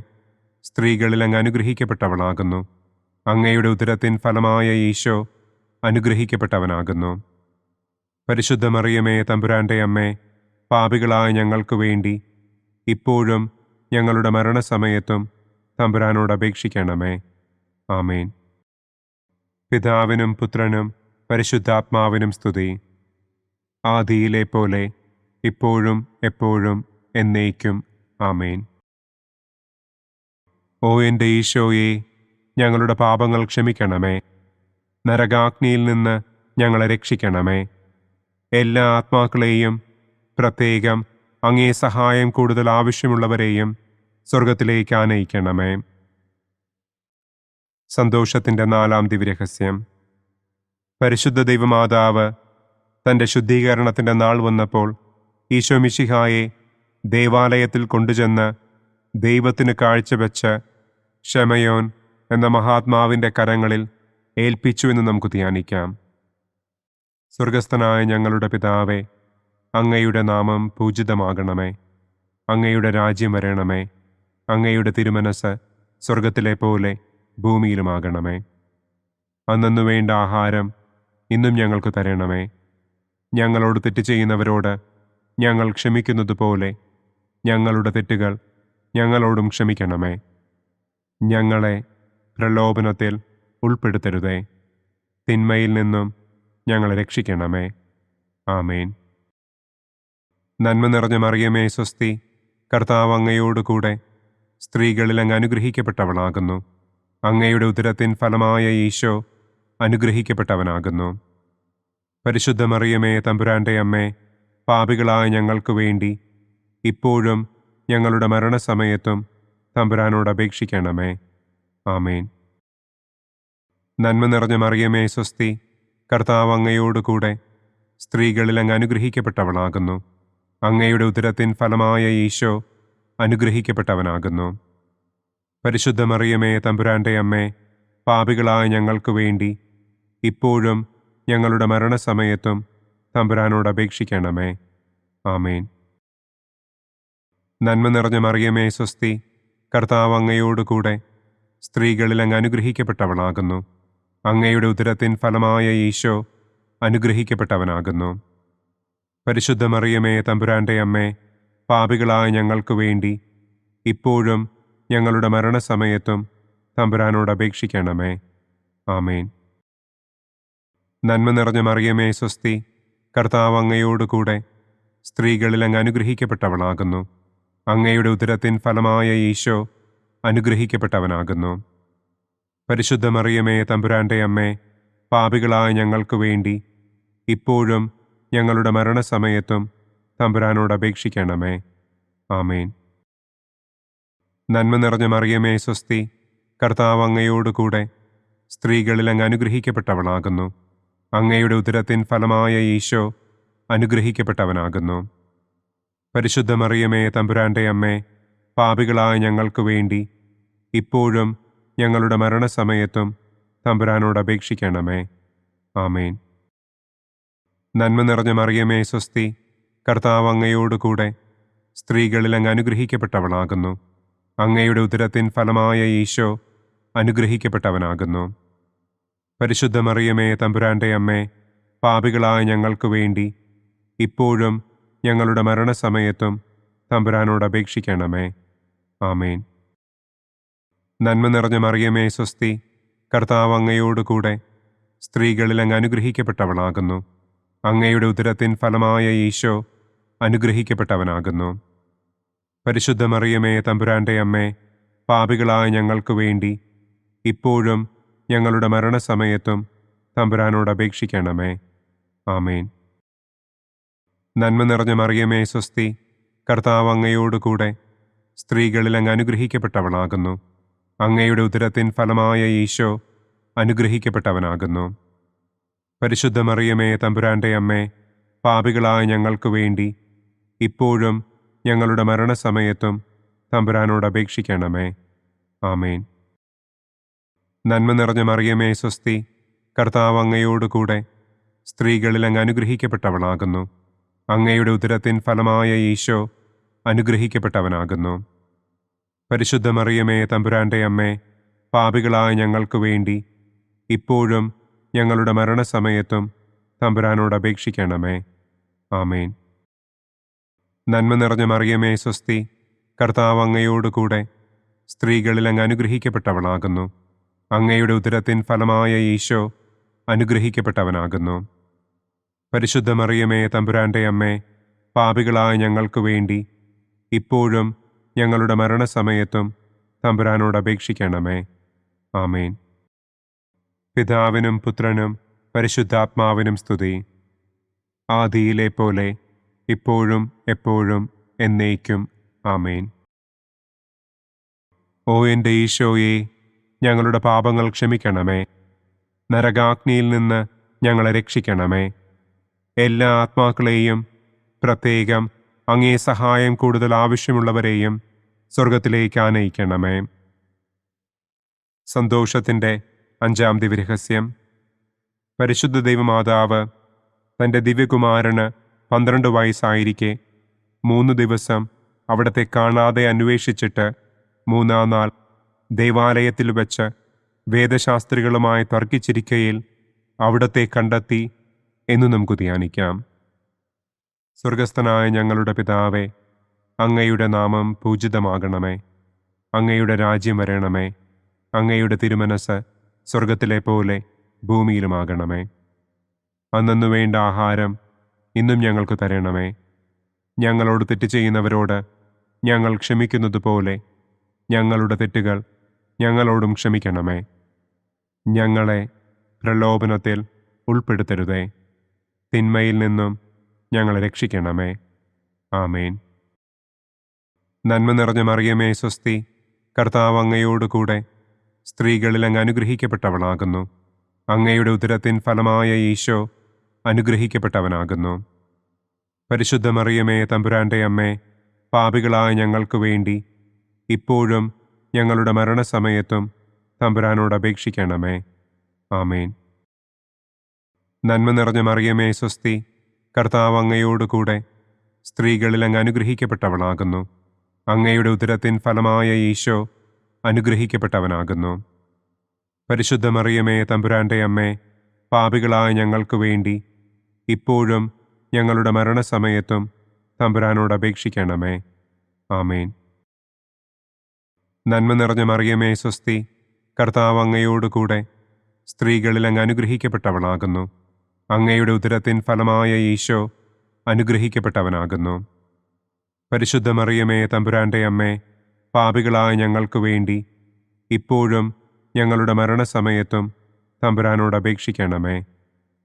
സ്ത്രീകളിൽ അങ്ങ് അനുഗ്രഹിക്കപ്പെട്ടവളാകുന്നു. അങ്ങയുടെ ഉദരത്തിൻ ഫലമായ ഈശോ അനുഗ്രഹിക്കപ്പെട്ടവനാകുന്നു. പരിശുദ്ധ മറിയമേ തമ്പുരാൻ്റെ അമ്മേ, പാപികളായ ഞങ്ങൾക്ക് വേണ്ടി ഇപ്പോഴും ഞങ്ങളുടെ മരണസമയത്തും തമ്പുരാനോട് അപേക്ഷിക്കണമേ. ആമേൻ. പിതാവിനും പുത്രനും പരിശുദ്ധാത്മാവിനും സ്തുതി. ആദിയിലെ പോലെ ഇപ്പോഴും എപ്പോഴും എന്നേക്കും. ആമേൻ. ഓ എൻ്റെ ഈശോയെ, ഞങ്ങളുടെ പാപങ്ങൾ ക്ഷമിക്കണമേ. നരകാഗ്നിയിൽ നിന്ന് ഞങ്ങളെ രക്ഷിക്കണമേ. എല്ലാ ആത്മാക്കളെയും, പ്രത്യേകം അങ്ങേ സഹായം കൂടുതൽ ആവശ്യമുള്ളവരെയും സ്വർഗത്തിലേക്ക് ആനയിക്കണമേ. സന്തോഷത്തിൻ്റെ 4-ാം ദിവ്യരഹസ്യം. പരിശുദ്ധ ദൈവമാതാവ് തൻ്റെ ശുദ്ധീകരണത്തിൻ്റെ നാൾ വന്നപ്പോൾ ഈശോ മിശിഹായെ ദേവാലയത്തിൽ കൊണ്ടുചെന്ന് ദൈവത്തിന് കാഴ്ചവെച്ച് ശമയോൻ എന്ന മഹാത്മാവിൻ്റെ കരങ്ങളിൽ ഏൽപ്പിച്ചു എന്ന് നമുക്ക് ധ്യാനിക്കാം. സ്വർഗസ്ഥനായ ഞങ്ങളുടെ പിതാവേ, അങ്ങയുടെ നാമം പൂജിതമാകണമേ. അങ്ങയുടെ രാജ്യം വരണമേ. അങ്ങയുടെ തിരുമനസ് സ്വർഗത്തിലെ പോലെ ഭൂമിയിലുമാകണമേ. അന്നന്നു വേണ്ട ആഹാരം ഇന്നും ഞങ്ങൾക്ക് തരണമേ. ഞങ്ങളോട് തെറ്റ് ചെയ്യുന്നവരോട് ഞങ്ങൾ ക്ഷമിക്കുന്നത് പോലെ ഞങ്ങളുടെ തെറ്റുകൾ ഞങ്ങളോടും ക്ഷമിക്കണമേ. ഞങ്ങളെ പ്രലോഭനത്തിൽ ഉൾപ്പെടുത്തരുതേ. തിന്മയിൽ നിന്നും ഞങ്ങളെ രക്ഷിക്കണമേ. ആമേൻ. നന്മ നിറഞ്ഞ മറിയമേ സ്വസ്തി, കർത്താവ് അങ്ങയോടുകൂടെ സ്ത്രീകളിൽ അങ്ങ് അനുഗ്രഹിക്കപ്പെട്ടവളാകുന്നു. അങ്ങയുടെ ഉദരത്തിൻ ഫലമായ ഈശോ അനുഗ്രഹിക്കപ്പെട്ടവനാകുന്നു. പരിശുദ്ധ മറിയമേ തമ്പുരാൻ്റെ അമ്മേ, പാപികളായ ഞങ്ങൾക്ക് വേണ്ടി ഇപ്പോഴും ഞങ്ങളുടെ മരണസമയത്തും തമ്പുരാനോട് അപേക്ഷിക്കണമേ. ആമേൻ. നന്മ നിറഞ്ഞ മറിയമേ സ്വസ്തി, കർത്താവ് അങ്ങയോടുകൂടെ സ്ത്രീകളിൽ അങ്ങ് അനുഗ്രഹിക്കപ്പെട്ടവളാകുന്നു. അങ്ങയുടെ ഉദരത്തിൻ ഫലമായ ഈശോ അനുഗ്രഹിക്കപ്പെട്ടവനാകുന്നു. പരിശുദ്ധ മറിയമേ തമ്പുരാൻ്റെ അമ്മേ, പാപികളായ ഞങ്ങൾക്ക് വേണ്ടി ഇപ്പോഴും ഞങ്ങളുടെ മരണസമയത്തും തമ്പുരാനോട് അപേക്ഷിക്കണമേ. ആമേൻ. നന്മ നിറഞ്ഞ മറിയമേ സ്വസ്തി, കർത്താവ് അങ്ങയോടുകൂടെ സ്ത്രീകളിൽ അങ്ങ് അനുഗ്രഹിക്കപ്പെട്ടവളാകുന്നു. അങ്ങയുടെ ഉദരത്തിൻ ഫലമായ ഈശോ അനുഗ്രഹിക്കപ്പെട്ടവനാകുന്നു. പരിശുദ്ധ മറിയമേ തമ്പുരാൻ്റെ അമ്മേ, പാപികളായ ഞങ്ങൾക്ക് വേണ്ടി ഇപ്പോഴും ഞങ്ങളുടെ മരണസമയത്തും തമ്പുരാനോട് അപേക്ഷിക്കണമേ. ആമേൻ. നന്മ നിറഞ്ഞ മറിയമേ സ്വസ്തി, കർത്താവ് അങ്ങയോടുകൂടെ സ്ത്രീകളിൽ അങ്ങ് അനുഗ്രഹിക്കപ്പെട്ടവളാകുന്നു. അങ്ങയുടെ ഉദരത്തിൻ ഫലമായ ഈശോ അനുഗ്രഹിക്കപ്പെട്ടവനാകുന്നു. പരിശുദ്ധ മറിയമേ തമ്പുരാൻ്റെ അമ്മേ, പാപികളായ ഞങ്ങൾക്ക് വേണ്ടി ഇപ്പോഴും ഞങ്ങളുടെ മരണസമയത്തും തമ്പുരാനോട് അപേക്ഷിക്കണമേ. ആമേൻ. നന്മ നിറഞ്ഞ മറിയമേ സ്വസ്തി, കർത്താവ് അങ്ങയോടുകൂടെ സ്ത്രീകളിൽ അങ്ങ് അനുഗ്രഹിക്കപ്പെട്ടവളാകുന്നു. അങ്ങയുടെ ഉദരത്തിൻ ഫലമായ ഈശോ അനുഗ്രഹിക്കപ്പെട്ടവനാകുന്നു. പരിശുദ്ധ മറിയമേ തമ്പുരാൻ്റെ അമ്മേ, പാപികളായ ഞങ്ങൾക്ക് വേണ്ടി ഇപ്പോഴും ഞങ്ങളുടെ മരണസമയത്തും തമ്പുരാനോട് അപേക്ഷിക്കണമേ. ആമേൻ. നന്മ നിറഞ്ഞ മറിയമേ സ്വസ്തി, കർത്താവ് അങ്ങയോടുകൂടെ സ്ത്രീകളിൽ അങ്ങ് അനുഗ്രഹിക്കപ്പെട്ടവളാകുന്നു. അങ്ങയുടെ ഉദരത്തിൻ ഫലമായ ഈശോ അനുഗ്രഹിക്കപ്പെട്ടവനാകുന്നു. പരിശുദ്ധ മറിയമേ തമ്പുരാൻ്റെ അമ്മേ, പാപികളായ ഞങ്ങൾക്ക് വേണ്ടി ഇപ്പോഴും ഞങ്ങളുടെ മരണസമയത്തും തമ്പുരാനോട് അപേക്ഷിക്കണമേ. ആമേൻ. നന്മ നിറഞ്ഞ മറിയമേ സ്വസ്തി, കർത്താവ് അങ്ങയോടുകൂടെ സ്ത്രീകളിൽ അങ്ങ് അനുഗ്രഹിക്കപ്പെട്ടവളാകുന്നു. അങ്ങയുടെ ഉദരത്തിൻ ഫലമായ ഈശോ അനുഗ്രഹിക്കപ്പെട്ടവനാകുന്നു. പരിശുദ്ധ മറിയമേ തമ്പുരാൻ്റെ അമ്മേ, പാപികളായ ഞങ്ങൾക്ക് വേണ്ടി ഇപ്പോഴും ഞങ്ങളുടെ മരണസമയത്തും തമ്പുരാനോട് അപേക്ഷിക്കണമേ. ആമേൻ. നന്മ നിറഞ്ഞ മറിയമേ സ്വസ്തി, കർത്താവ് അങ്ങയോടുകൂടെ സ്ത്രീകളിൽ അങ്ങ് അനുഗ്രഹിക്കപ്പെട്ടവളാകുന്നു. അങ്ങയുടെ ഉദരത്തിൻ ഫലമായ ഈശോ അനുഗ്രഹിക്കപ്പെട്ടവനാകുന്നു. പരിശുദ്ധ മറിയമേ തമ്പുരാൻ്റെ അമ്മേ, പാപികളായ ഞങ്ങൾക്ക് വേണ്ടി ഇപ്പോഴും ഞങ്ങളുടെ മരണസമയത്തും തമ്പുരാനോട് അപേക്ഷിക്കണമേ. ആമേൻ. നന്മ നിറഞ്ഞ മറിയമേ സ്വസ്തി, കർത്താവ് അങ്ങയോടുകൂടെ സ്ത്രീകളിൽ അങ്ങ് അനുഗ്രഹിക്കപ്പെട്ടവളാകുന്നു. അങ്ങയുടെ ഉദരത്തിൻ ഫലമായ ഈശോ അനുഗ്രഹിക്കപ്പെട്ടവനാകുന്നു. പരിശുദ്ധ മറിയമേ തമ്പുരാൻ്റെ അമ്മേ, പാപികളായ ഞങ്ങൾക്ക് വേണ്ടി ഇപ്പോഴും ഞങ്ങളുടെ മരണസമയത്തും തമ്പുരാനോട് അപേക്ഷിക്കണമേ. ആമേൻ. നന്മ നിറഞ്ഞ മറിയമേ സ്വസ്തി, കർത്താവ് അങ്ങയോടുകൂടെ സ്ത്രീകളിൽ അങ്ങ് അനുഗ്രഹിക്കപ്പെട്ടവളാകുന്നു. അങ്ങയുടെ ഉദരത്തിൻ ഫലമായ ഈശോ അനുഗ്രഹിക്കപ്പെട്ടവനാകുന്നു. പരിശുദ്ധ മറിയമേ തമ്പുരാന്റെ അമ്മേ, പാപികളായ ഞങ്ങൾക്ക് വേണ്ടി ഇപ്പോഴും ഞങ്ങളുടെ മരണസമയത്തും തമ്പുരാനോട് അപേക്ഷിക്കണമേ. ആമേൻ. പിതാവിനും പുത്രനും പരിശുദ്ധാത്മാവിനും സ്തുതി. ആദിയിലെ പോലെ ഇപ്പോഴും എപ്പോഴും എന്നേക്കും. ആമേൻ. ഓ എൻ്റെ ഈശോയെ, ഞങ്ങളുടെ പാപങ്ങൾ ക്ഷമിക്കണമേ. നരകാഗ്നിയിൽ നിന്ന് ഞങ്ങളെ രക്ഷിക്കണമേ. എല്ലാ ആത്മാക്കളെയും, പ്രത്യേകം അങ്ങേ സഹായം കൂടുതൽ ആവശ്യമുള്ളവരെയും സ്വർഗത്തിലേക്ക് ആനയിക്കണമേ. സന്തോഷത്തിൻ്റെ 5-ാം ദിവ്യരഹസ്യം. പരിശുദ്ധ ദൈവമാതാവ് തൻ്റെ ദിവ്യകുമാരന് 12 വയസ്സായിരിക്കെ 3 ദിവസം അവിടത്തെ കാണാതെ അന്വേഷിച്ചിട്ട് 3-ാം നാൾ ദേവാലയത്തിൽ വച്ച് വേദശാസ്ത്രികളുമായി തർക്കിച്ചിരിക്കയിൽ അവിടത്തെ കണ്ടെത്തി എന്ന് നമുക്ക് ധ്യാനിക്കാം. സ്വർഗസ്ഥനായ ഞങ്ങളുടെ പിതാവേ, അങ്ങയുടെ നാമം പൂജിതമാകണമേ. അങ്ങയുടെ രാജ്യം വരണമേ. അങ്ങയുടെ തിരുമനസ് സ്വർഗത്തിലെ പോലെ ഭൂമിയിലുമാകണമേ. അന്നന്നു വേണ്ട ആഹാരം ഇന്നും ഞങ്ങൾക്ക് തരണമേ. ഞങ്ങളോട് തെറ്റ് ചെയ്യുന്നവരോട് ഞങ്ങൾ ക്ഷമിക്കുന്നത് പോലെ ഞങ്ങളുടെ തെറ്റുകൾ ഞങ്ങളോടും ക്ഷമിക്കണമേ. ഞങ്ങളെ പ്രലോഭനത്തിൽ ഉൾപ്പെടുത്തരുതേ. തിന്മയിൽ നിന്നും ഞങ്ങളെ രക്ഷിക്കണമേ. ആമേൻ. നന്മ നിറഞ്ഞ മറിയമേ സ്വസ്തി, കർത്താവ് അങ്ങയോടുകൂടെ സ്ത്രീകളിൽ അങ്ങ് അനുഗ്രഹിക്കപ്പെട്ടവളാകുന്നു. അങ്ങയുടെ ഉദരത്തിൻ ഫലമായ ഈശോ അനുഗ്രഹിക്കപ്പെട്ടവനാകുന്നു. പരിശുദ്ധ മറിയമേ തമ്പുരാന്റെ അമ്മേ, പാപികളായ ഞങ്ങൾക്ക് വേണ്ടി ഇപ്പോഴും ഞങ്ങളുടെ മരണസമയത്തും തമ്പുരാനോട് അപേക്ഷിക്കണമേ. ആമേൻ. നന്മ നിറഞ്ഞ മറിയമേ സ്വസ്തി, കർത്താവ് അങ്ങയോടുകൂടെ സ്ത്രീകളിൽ അങ്ങ് അനുഗ്രഹിക്കപ്പെട്ടവളാകുന്നു. അങ്ങയുടെ ഉദരത്തിൻ ഫലമായ ഈശോ അനുഗ്രഹിക്കപ്പെട്ടവനാകുന്നു. പരിശുദ്ധ മറിയമേ തമ്പുരാന്റെ അമ്മേ, പാപികളായ ഞങ്ങൾക്ക് വേണ്ടി ഇപ്പോഴും ഞങ്ങളുടെ മരണസമയത്തും തമ്പുരാനോട് അപേക്ഷിക്കണമേ. ആമേൻ. നന്മ നിറഞ്ഞ മറിയമേ സ്വസ്തി, കർത്താവ് അങ്ങയോടുകൂടെ സ്ത്രീകളിൽ അങ്ങ് അനുഗ്രഹിക്കപ്പെട്ടവളാകുന്നു. അങ്ങയുടെ ഉദരത്തിൻ ഫലമായ ഈശോ അനുഗ്രഹിക്കപ്പെട്ടവനാകുന്നു. പരിശുദ്ധ മറിയമേ തമ്പുരാന്റെ അമ്മേ, പാപികളായ ഞങ്ങൾക്ക് വേണ്ടി ഇപ്പോഴും ഞങ്ങളുടെ മരണസമയത്തും തമ്പുരാനോട് അപേക്ഷിക്കണമേ.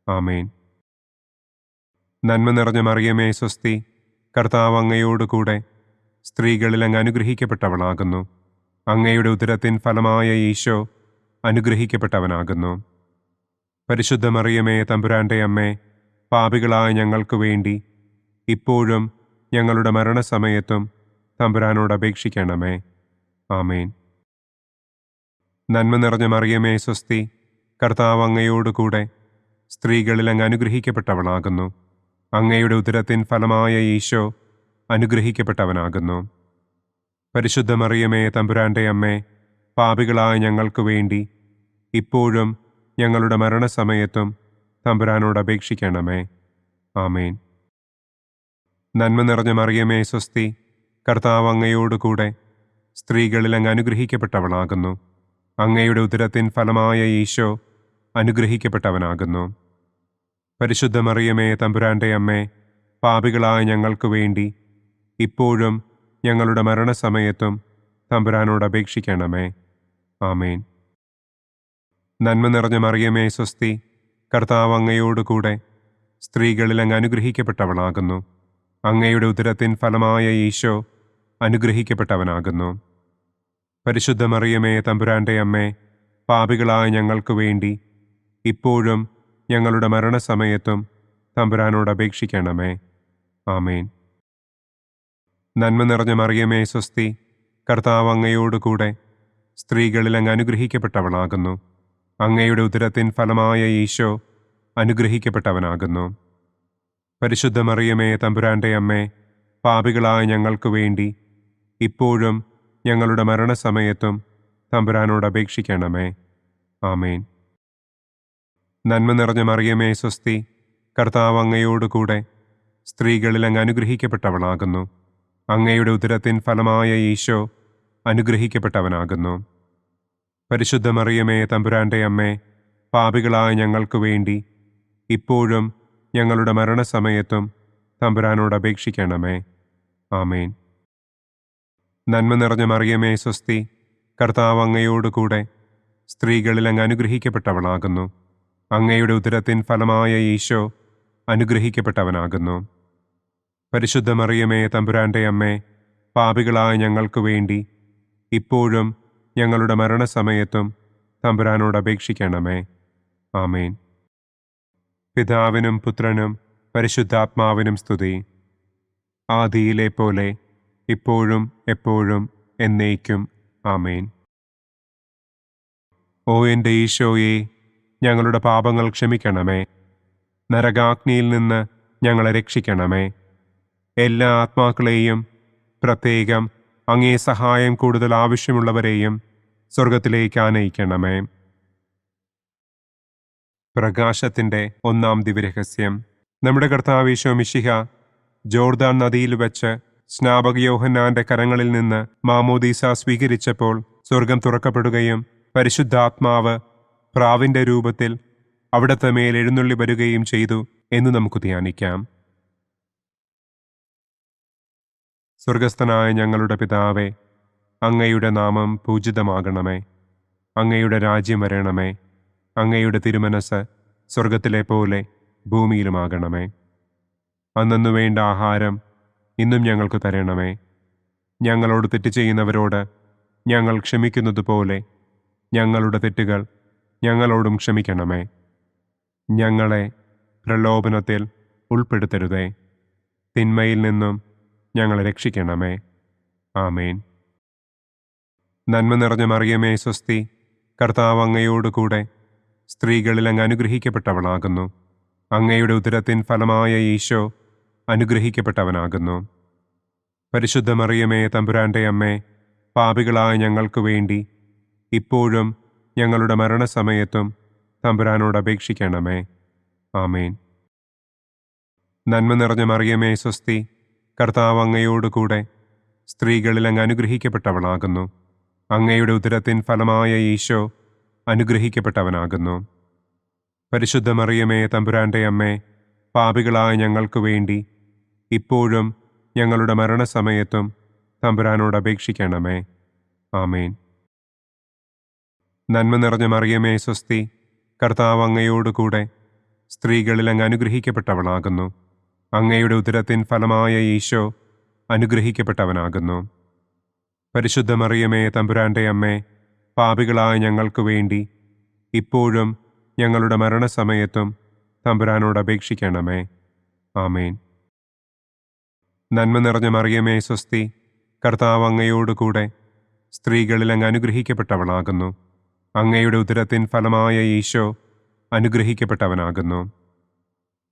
ആമേൻ. നന്മ നിറഞ്ഞ മറിയമേ സ്വസ്തി, കർത്താവ് അങ്ങയോടുകൂടെ സ്ത്രീകളിൽ അങ്ങ് അനുഗ്രഹിക്കപ്പെട്ടവളാകുന്നു. അങ്ങയുടെ ഉദരത്തിൻ ഫലമായ ഈശോ അനുഗ്രഹിക്കപ്പെട്ടവനാകുന്നു. പരിശുദ്ധ മറിയമേ തമ്പുരാന്റെ അമ്മേ, പാപികളായ ഞങ്ങൾക്ക് വേണ്ടി ഇപ്പോഴും ഞങ്ങളുടെ മരണസമയത്തും തമ്പുരാനോട് അപേക്ഷിക്കണമേ. ആമേൻ. നന്മ നിറഞ്ഞ മറിയമേ സ്വസ്തി, കർത്താവ് അങ്ങയോടുകൂടെ സ്ത്രീകളിൽ അങ്ങ് അനുഗ്രഹിക്കപ്പെട്ടവളാകുന്നു. അങ്ങയുടെ ഉദരത്തിൻ ഫലമായ ഈശോ അനുഗ്രഹിക്കപ്പെട്ടവനാകുന്നു. പരിശുദ്ധ മറിയമേ തമ്പുരാന്റെ അമ്മേ, പാപികളായ ഞങ്ങൾക്ക് വേണ്ടി ഇപ്പോഴും ഞങ്ങളുടെ മരണസമയത്തും തമ്പുരാനോട് അപേക്ഷിക്കണമേ. ആമേൻ. നന്മ നിറഞ്ഞ മറിയമേ സ്വസ്തി, കർത്താവ് അങ്ങയോടുകൂടെ സ്ത്രീകളിൽ അങ്ങ് അനുഗ്രഹിക്കപ്പെട്ടവളാകുന്നു. അങ്ങയുടെ ഉദരത്തിൻ ഫലമായ ഈശോ അനുഗ്രഹിക്കപ്പെട്ടവനാകുന്നു. പരിശുദ്ധ മറിയമേ തമ്പുരാന്റെ അമ്മേ, പാപികളായ ഞങ്ങൾക്ക് വേണ്ടി ഇപ്പോഴും ഞങ്ങളുടെ മരണസമയത്തും തമ്പുരാനോട് അപേക്ഷിക്കണമേ. ആമേൻ. നന്മ നിറഞ്ഞ മറിയമേ സ്വസ്തി, കർത്താവ് അങ്ങയോടുകൂടെ സ്ത്രീകളിൽ അങ്ങ് അനുഗ്രഹിക്കപ്പെട്ടവളാകുന്നു. അങ്ങയുടെ ഉദരത്തിൻ ഫലമായ ഈശോ അനുഗ്രഹിക്കപ്പെട്ടവനാകുന്നു. പരിശുദ്ധ മറിയമേ തമ്പുരാന്റെ അമ്മേ, പാപികളായ ഞങ്ങൾക്ക് വേണ്ടി ഇപ്പോഴും ഞങ്ങളുടെ മരണസമയത്തും തമ്പുരാനോട് അപേക്ഷിക്കണമേ. ആമേൻ. നന്മ നിറഞ്ഞ മറിയമേ സ്വസ്തി, കർത്താവ് അങ്ങയോടുകൂടെ സ്ത്രീകളിൽ അങ്ങ് അനുഗ്രഹിക്കപ്പെട്ടവളാകുന്നു. അങ്ങയുടെ ഉദരത്തിൻ ഫലമായ ഈശോ അനുഗ്രഹിക്കപ്പെട്ടവനാകുന്നു. പരിശുദ്ധ മറിയമേ തമ്പുരാന്റെ അമ്മേ, പാപികളായ ഞങ്ങൾക്ക് വേണ്ടി ഇപ്പോഴും ഞങ്ങളുടെ മരണസമയത്തും തമ്പുരാനോട് അപേക്ഷിക്കണമേ. ആമേൻ. നന്മ നിറഞ്ഞ മറിയമേ സ്വസ്തി, കർത്താവ് അങ്ങയോടുകൂടെ സ്ത്രീകളിൽ അങ്ങ് അനുഗ്രഹിക്കപ്പെട്ടവളാകുന്നു. അങ്ങയുടെ ഉദരത്തിൻ ഫലമായ ഈശോ അനുഗ്രഹിക്കപ്പെട്ടവനാകുന്നു. പരിശുദ്ധ മറിയമേ തമ്പുരാന്റെ അമ്മേ, പാപികളായ ഞങ്ങൾക്ക് വേണ്ടി ഇപ്പോഴും ഞങ്ങളുടെ മരണസമയത്തും തമ്പുരാനോട് അപേക്ഷിക്കണമേ. ആമേൻ. നന്മ നിറഞ്ഞ മറിയമേ സ്വസ്തി, കർത്താവ് അങ്ങയോടുകൂടെ സ്ത്രീകളിൽ അങ്ങ് അനുഗ്രഹിക്കപ്പെട്ടവളാകുന്നു. അങ്ങയുടെ ഉദരത്തിൻ ഫലമായ ഈശോ അനുഗ്രഹിക്കപ്പെട്ടവനാകുന്നു. പരിശുദ്ധ മറിയമേ തമ്പുരാന്റെ അമ്മേ, പാപികളായ ഞങ്ങൾക്ക് വേണ്ടി ഇപ്പോഴും ഞങ്ങളുടെ മരണസമയത്തും തമ്പുരാനോട് അപേക്ഷിക്കണമേ. ആമേൻ. പിതാവിനും പുത്രനും പരിശുദ്ധാത്മാവിനും സ്തുതി. ആദിയിലെ പോലെ ഇപ്പോഴും എപ്പോഴും എന്നേക്കും. ആമേൻ. ഓ എൻ്റെ ഈശോയെ, ഞങ്ങളുടെ പാപങ്ങൾ ക്ഷമിക്കണമേ. നരകാഗ്നിയിൽ നിന്ന് ഞങ്ങളെ രക്ഷിക്കണമേ. എല്ലാ ആത്മാക്കളെയും, പ്രത്യേകം അങ്ങേ സഹായം കൂടുതൽ ആവശ്യമുള്ളവരെയും സ്വർഗത്തിലേക്ക് ആനയിക്കണമേ. പ്രകാശത്തിൻ്റെ ഒന്നാം ദിവ്യരഹസ്യം. നമ്മുടെ കർത്താവ് ഈശോ മിശിഹ ജോർദാൻ നദിയിൽ വെച്ച് സ്നാപക യോഹന്നാന്റെ കരങ്ങളിൽ നിന്ന് മാമോദീസ സ്വീകരിച്ചപ്പോൾ സ്വർഗം തുറക്കപ്പെടുകയും പരിശുദ്ധാത്മാവ് പ്രാവിന്റെ രൂപത്തിൽ അവിടത്തെ മേൽ എഴുന്നള്ളി വരികയും ചെയ്തു എന്ന് നമുക്ക് ധ്യാനിക്കാം. സ്വർഗസ്ഥനായ ഞങ്ങളുടെ പിതാവേ, അങ്ങയുടെ നാമം പൂജിതമാകണമേ. അങ്ങയുടെ രാജ്യം വരണമേ. അങ്ങയുടെ തിരുമനസ് സ്വർഗത്തിലെ പോലെ ഭൂമിയിലുമാകണമേ. അന്നന്നു വേണ്ട ആഹാരം ഇന്നും ഞങ്ങൾക്ക് തരണമേ. ഞങ്ങളോട് തെറ്റ് ചെയ്യുന്നവരോട് ഞങ്ങൾ ക്ഷമിക്കുന്നത് പോലെ ഞങ്ങളുടെ തെറ്റുകൾ ഞങ്ങളോടും ക്ഷമിക്കണമേ. ഞങ്ങളെ പ്രലോഭനത്തിൽ ഉൾപ്പെടുത്തരുതേ, തിന്മയിൽ നിന്നും ഞങ്ങളെ രക്ഷിക്കണമേ. ആമേൻ. നന്മ നിറഞ്ഞ മറിയമേ സ്വസ്തി, കർത്താവ് അങ്ങയോടുകൂടെ സ്ത്രീകളിൽ അങ്ങ് അനുഗ്രഹിക്കപ്പെട്ടവളാകുന്നു. അങ്ങയുടെ ഉദരത്തിൻ ഫലമായ ഈശോ അനുഗ്രഹിക്കപ്പെട്ടവനാകുന്നു. പരിശുദ്ധ മറിയമേ തമ്പുരാന്റെ അമ്മേ, പാപികളായ ഞങ്ങൾക്ക് വേണ്ടി ഇപ്പോഴും ഞങ്ങളുടെ മരണസമയത്തും തമ്പുരാനോട് അപേക്ഷിക്കണമേ. ആമേൻ. നന്മ നിറഞ്ഞ മറിയമേ സ്വസ്തി, കർത്താവ് അങ്ങയോടുകൂടെ സ്ത്രീകളിൽ അങ്ങ് അനുഗ്രഹിക്കപ്പെട്ടവളാകുന്നു. അങ്ങയുടെ ഉദരത്തിൻ ഫലമായ ഈശോ അനുഗ്രഹിക്കപ്പെട്ടവനാകുന്നു. പരിശുദ്ധ മറിയമേ തമ്പുരാന്റെ അമ്മേ, പാപികളായ ഞങ്ങൾക്ക് വേണ്ടി ഇപ്പോഴും ഞങ്ങളുടെ മരണസമയത്തും തമ്പുരാനോട് അപേക്ഷിക്കണമേ. ആമേൻ. നന്മ നിറഞ്ഞ മറിയമേ സ്വസ്തി, കർത്താവ് അങ്ങയോടുകൂടെ സ്ത്രീകളിൽ അങ്ങ് അനുഗ്രഹിക്കപ്പെട്ടവളാകുന്നു. അങ്ങയുടെ ഉദരത്തിൻ ഫലമായ ഈശോ അനുഗ്രഹിക്കപ്പെട്ടവനാകുന്നു. പരിശുദ്ധ മറിയമേ തമ്പുരാന്റെ അമ്മേ, പാപികളായ ഞങ്ങൾക്ക് വേണ്ടി ഇപ്പോഴും ഞങ്ങളുടെ മരണസമയത്തും തമ്പുരാനോട് അപേക്ഷിക്കണമേ. ആമേൻ. നന്മ നിറഞ്ഞ മറിയമേ സ്വസ്തി, കർത്താവ് അങ്ങയോടുകൂടെ സ്ത്രീകളിൽ അങ്ങ് അനുഗ്രഹിക്കപ്പെട്ടവളാകുന്നു. അങ്ങയുടെ ഉദരത്തിൻ ഫലമായ ഈശോ അനുഗ്രഹിക്കപ്പെട്ടവനാകുന്നു.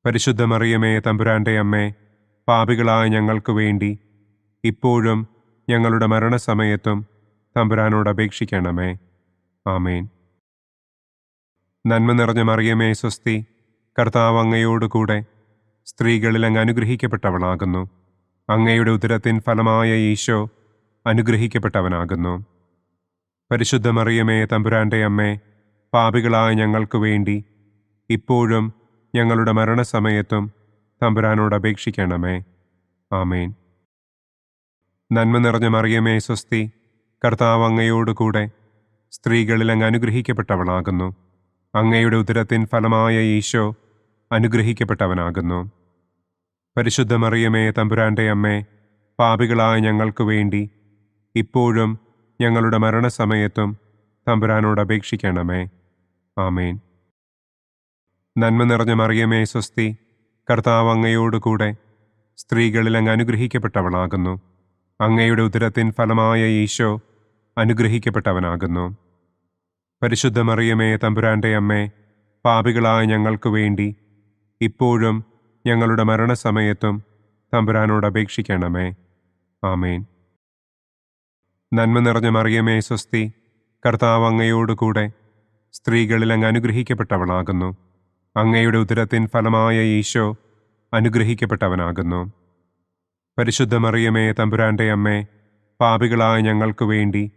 പരിശുദ്ധ മറിയമേ തമ്പുരാന്റെ അമ്മേ, പാപികളായ ഞങ്ങൾക്ക് വേണ്ടി ഇപ്പോഴും ഞങ്ങളുടെ മരണസമയത്തും തമ്പുരാനോട് അപേക്ഷിക്കണമേ. ആമേൻ. നന്മ നിറഞ്ഞ മറിയമേ സ്വസ്തി, കർത്താവ് അങ്ങയോടുകൂടെ സ്ത്രീകളിൽ അങ്ങ് അനുഗ്രഹിക്കപ്പെട്ടവളാകുന്നു. അങ്ങയുടെ ഉദരത്തിൻ ഫലമായ ഈശോ അനുഗ്രഹിക്കപ്പെട്ടവനാകുന്നു. പരിശുദ്ധ മറിയമേ തമ്പുരാന്റെ അമ്മേ, പാപികളായ ഞങ്ങൾക്ക് വേണ്ടി ഇപ്പോഴും ഞങ്ങളുടെ മരണസമയത്തും തമ്പുരാനോട് അപേക്ഷിക്കണമേ. ആമേൻ. നന്മ നിറഞ്ഞ മറിയമേ സ്വസ്തി, കർത്താവ് അങ്ങയോടുകൂടെ സ്ത്രീകളിൽ അങ്ങ് അനുഗ്രഹിക്കപ്പെട്ടവളാകുന്നു. അങ്ങയുടെ ഉദരത്തിൻ ഫലമായ ഈശോ അനുഗ്രഹിക്കപ്പെട്ടവനാകുന്നു. പരിശുദ്ധ മറിയമേ തമ്പുരാന്റെ അമ്മേ, പാപികളായ ഞങ്ങൾക്ക് വേണ്ടി ഇപ്പോഴും ഞങ്ങളുടെ മരണസമയത്തും തമ്പുരാനോട് അപേക്ഷിക്കണമേ. ആമേൻ. നന്മ നിറഞ്ഞ മറിയമേ സ്വസ്തി, കർത്താവ് അങ്ങയോടുകൂടെ സ്ത്രീകളിൽ അങ്ങ് അനുഗ്രഹിക്കപ്പെട്ടവളാകുന്നു. അങ്ങയുടെ ഉദരത്തിൻ ഫലമായ ഈശോ അനുഗ്രഹിക്കപ്പെട്ടവനാകുന്നു. പരിശുദ്ധ മറിയമേ തമ്പുരാന്റെ അമ്മേ, പാപികളായ ഞങ്ങൾക്ക് വേണ്ടി ഇപ്പോഴും ഞങ്ങളുടെ മരണസമയത്തും തമ്പുരാനോട് അപേക്ഷിക്കണമേ. ആമേൻ. നന്മ നിറഞ്ഞ മറിയമേ സ്വസ്തി, കർത്താവ് അങ്ങയോടുകൂടെ സ്ത്രീകളിൽ അങ്ങ് അനുഗ്രഹിക്കപ്പെട്ടവളാകുന്നു. അങ്ങയുടെ ഉദരത്തിൻ ഫലമായ ഈശോ അനുഗ്രഹിക്കപ്പെട്ടവനാകുന്നു. പരിശുദ്ധ മറിയമേ തമ്പുരാന്റെ അമ്മേ, പാപികളായ ഞങ്ങൾക്ക് വേണ്ടി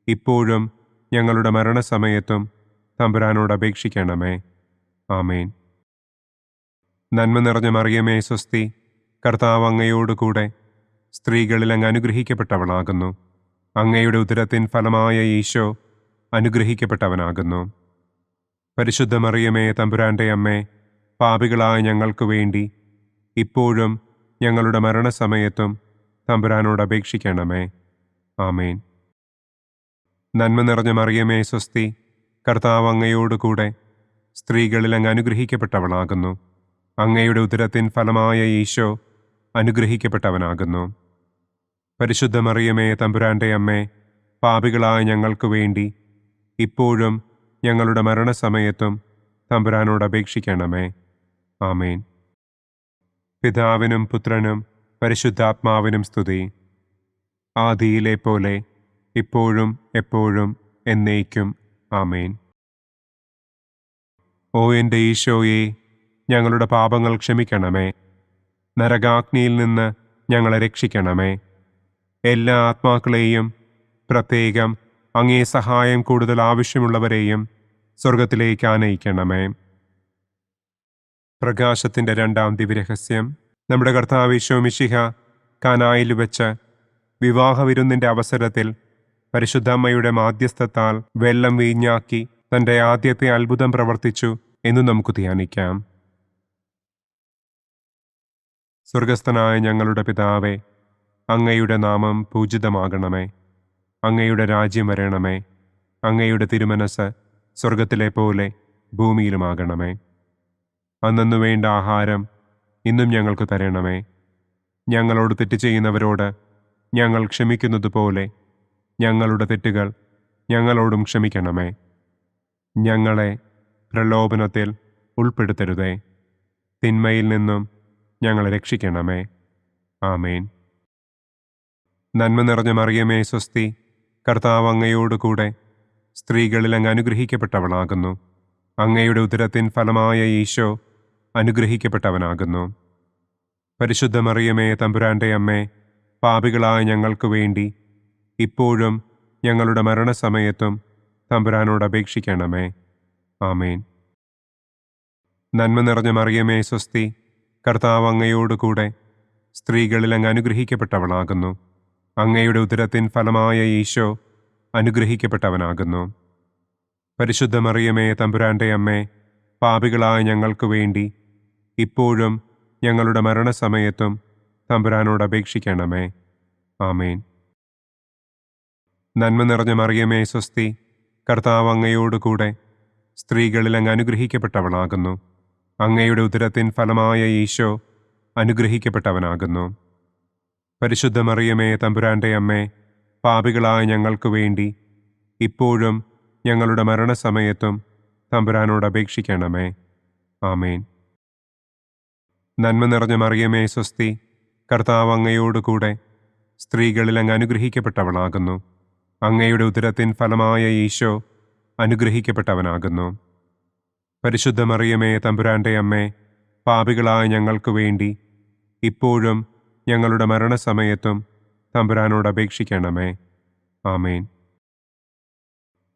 ഇപ്പോഴും ഞങ്ങളുടെ മരണസമയത്തും തമ്പുരാനോട് അപേക്ഷിക്കണമേ. ആമേൻ. നന്മ നിറഞ്ഞ മറിയമേ സ്വസ്തി, കർത്താവ് അങ്ങയോടുകൂടെ സ്ത്രീകളിൽ അങ്ങ് അനുഗ്രഹിക്കപ്പെട്ടവളാകുന്നു. അങ്ങയുടെ ഉദരത്തിൻ ഫലമായ ഈശോ അനുഗ്രഹിക്കപ്പെട്ടവനാകുന്നു. പരിശുദ്ധ മറിയമേ തമ്പുരാന്റെ അമ്മേ, പാപികളായ ഞങ്ങൾക്ക് വേണ്ടി ഇപ്പോഴും ഞങ്ങളുടെ മരണസമയത്തും തമ്പുരാനോട് അപേക്ഷിക്കണമേ. ആമേൻ. നന്മ നിറഞ്ഞ മറിയമേ സ്വസ്തി, കർത്താവ് അങ്ങയോടുകൂടെ സ്ത്രീകളിൽ അങ്ങ് അനുഗ്രഹിക്കപ്പെട്ടവളാകുന്നു. അങ്ങയുടെ ഉദരത്തിൻ ഫലമായ ഈശോ അനുഗ്രഹിക്കപ്പെട്ടവനാകുന്നു. പരിശുദ്ധ മറിയമേ തമ്പുരാന്റെ അമ്മേ, പാപികളായ ഞങ്ങൾക്ക് വേണ്ടി ഇപ്പോഴും ഞങ്ങളുടെ മരണസമയത്തും തമ്പുരാനോട് അപേക്ഷിക്കണമേ. ആമേൻ. പിതാവിനും പുത്രനും പരിശുദ്ധാത്മാവിനും സ്തുതി. ആദിയിലെ പോലെ ഇപ്പോഴും എപ്പോഴും എന്നേക്കും. ആമേൻ. ഓ എൻ്റെ ഈശോയെ, ഞങ്ങളുടെ പാപങ്ങൾ ക്ഷമിക്കണമേ. നരകാഗ്നിയിൽ നിന്ന് ഞങ്ങളെ രക്ഷിക്കണമേ. എല്ലാ ആത്മാക്കളെയും, പ്രത്യേകം അങ്ങേ സഹായം കൂടുതൽ ആവശ്യമുള്ളവരെയും സ്വർഗത്തിലേക്ക് ആനയിക്കണമേ. പ്രകാശത്തിൻ്റെ രണ്ടാം ദിവ്യരഹസ്യം. നമ്മുടെ കർത്താവ് ഈശോ മിശിഹ കാനായിൽ വെച്ച് വിവാഹവിരുന്നിൻ്റെ അവസരത്തിൽ പരിശുദ്ധമ്മയുടെ മാധ്യസ്ഥത്താൽ വെള്ളം വീഞ്ഞാക്കി തൻ്റെ ആദ്യത്തെ അത്ഭുതം പ്രവർത്തിച്ചു എന്ന് നമുക്ക് ധ്യാനിക്കാം. സ്വർഗസ്ഥനായ ഞങ്ങളുടെ പിതാവേ, അങ്ങയുടെ നാമം പൂജിതമാകണമേ. അങ്ങയുടെ രാജ്യം വരണമേ. അങ്ങയുടെ തിരുമനസ് സ്വർഗത്തിലെ പോലെ ഭൂമിയിലുമാകണമേ. അന്നന്നു വേണ്ട ആഹാരം ഇന്നും ഞങ്ങൾക്ക് തരണമേ. ഞങ്ങളോട് തെറ്റ് ചെയ്യുന്നവരോട് ഞങ്ങൾ ക്ഷമിക്കുന്നത് പോലെ ഞങ്ങളുടെ തെറ്റുകൾ ഞങ്ങളോടും ക്ഷമിക്കണമേ. ഞങ്ങളെ പ്രലോഭനത്തിൽ ഉൾപ്പെടുത്തരുതേ. തിന്മയിൽ നിന്നും ഞങ്ങളെ രക്ഷിക്കണമേ. ആമേൻ. നന്മ നിറഞ്ഞ മറിയമേ സ്വസ്തി, കർത്താവ് അങ്ങയോടുകൂടെ സ്ത്രീകളിൽ അങ്ങ് അനുഗ്രഹിക്കപ്പെട്ടവളാകുന്നു. അങ്ങയുടെ ഉദരത്തിൻ ഫലമായ ഈശോ അനുഗ്രഹിക്കപ്പെട്ടവനാകുന്നു. പരിശുദ്ധ മറിയമേ തമ്പുരാന്റെ അമ്മേ, പാപികളായ ഞങ്ങൾക്ക് വേണ്ടി ഇപ്പോഴും ഞങ്ങളുടെ മരണസമയത്തും തമ്പുരാനോട് അപേക്ഷിക്കണമേ. ആമേൻ. നന്മ നിറഞ്ഞ മറിയമേ സ്വസ്തി, കർത്താവ് അങ്ങയോടുകൂടെ സ്ത്രീകളിൽ അങ്ങ് അനുഗ്രഹിക്കപ്പെട്ടവളാകുന്നു. അങ്ങയുടെ ഉദരത്തിൻ ഫലമായ ഈശോ അനുഗ്രഹിക്കപ്പെട്ടവനാകുന്നു. പരിശുദ്ധ മറിയമേ തമ്പുരാന്റെ അമ്മേ, പാപികളായ ഞങ്ങൾക്ക് വേണ്ടി ഇപ്പോഴും ഞങ്ങളുടെ മരണസമയത്തും തമ്പുരാനോട് അപേക്ഷിക്കണമേ. ആമേൻ. നന്മ നിറഞ്ഞ മറിയമേ സ്വസ്തി, കർത്താവ് അങ്ങയോടുകൂടെ സ്ത്രീകളിൽ അങ്ങ് അനുഗ്രഹിക്കപ്പെട്ടവളാകുന്നു. അങ്ങയുടെ ഉദരത്തിൻ ഫലമായ ഈശോ അനുഗ്രഹിക്കപ്പെട്ടവനാകുന്നു. പരിശുദ്ധ മറിയമേ തമ്പുരാന്റെ അമ്മേ, പാപികളായ ഞങ്ങൾക്ക് വേണ്ടി ഇപ്പോഴും ഞങ്ങളുടെ മരണസമയത്തും തമ്പുരാനോട് അപേക്ഷിക്കണമേ. ആമേൻ. നന്മ നിറഞ്ഞ മറിയമേ സ്വസ്തി, കർത്താവ് അങ്ങയോടുകൂടെ സ്ത്രീകളിൽ അങ്ങ് അനുഗ്രഹിക്കപ്പെട്ടവളാകുന്നു. അങ്ങയുടെ ഉദരത്തിൻ ഫലമായ ഈശോ അനുഗ്രഹിക്കപ്പെട്ടവനാകുന്നു. പരിശുദ്ധ മറിയമേ തമ്പുരാന്റെ അമ്മേ, പാപികളായ ഞങ്ങൾക്ക് വേണ്ടി ഇപ്പോഴും ഞങ്ങളുടെ മരണസമയത്തും തമ്പുരാനോട് അപേക്ഷിക്കണമേ. ആമേൻ.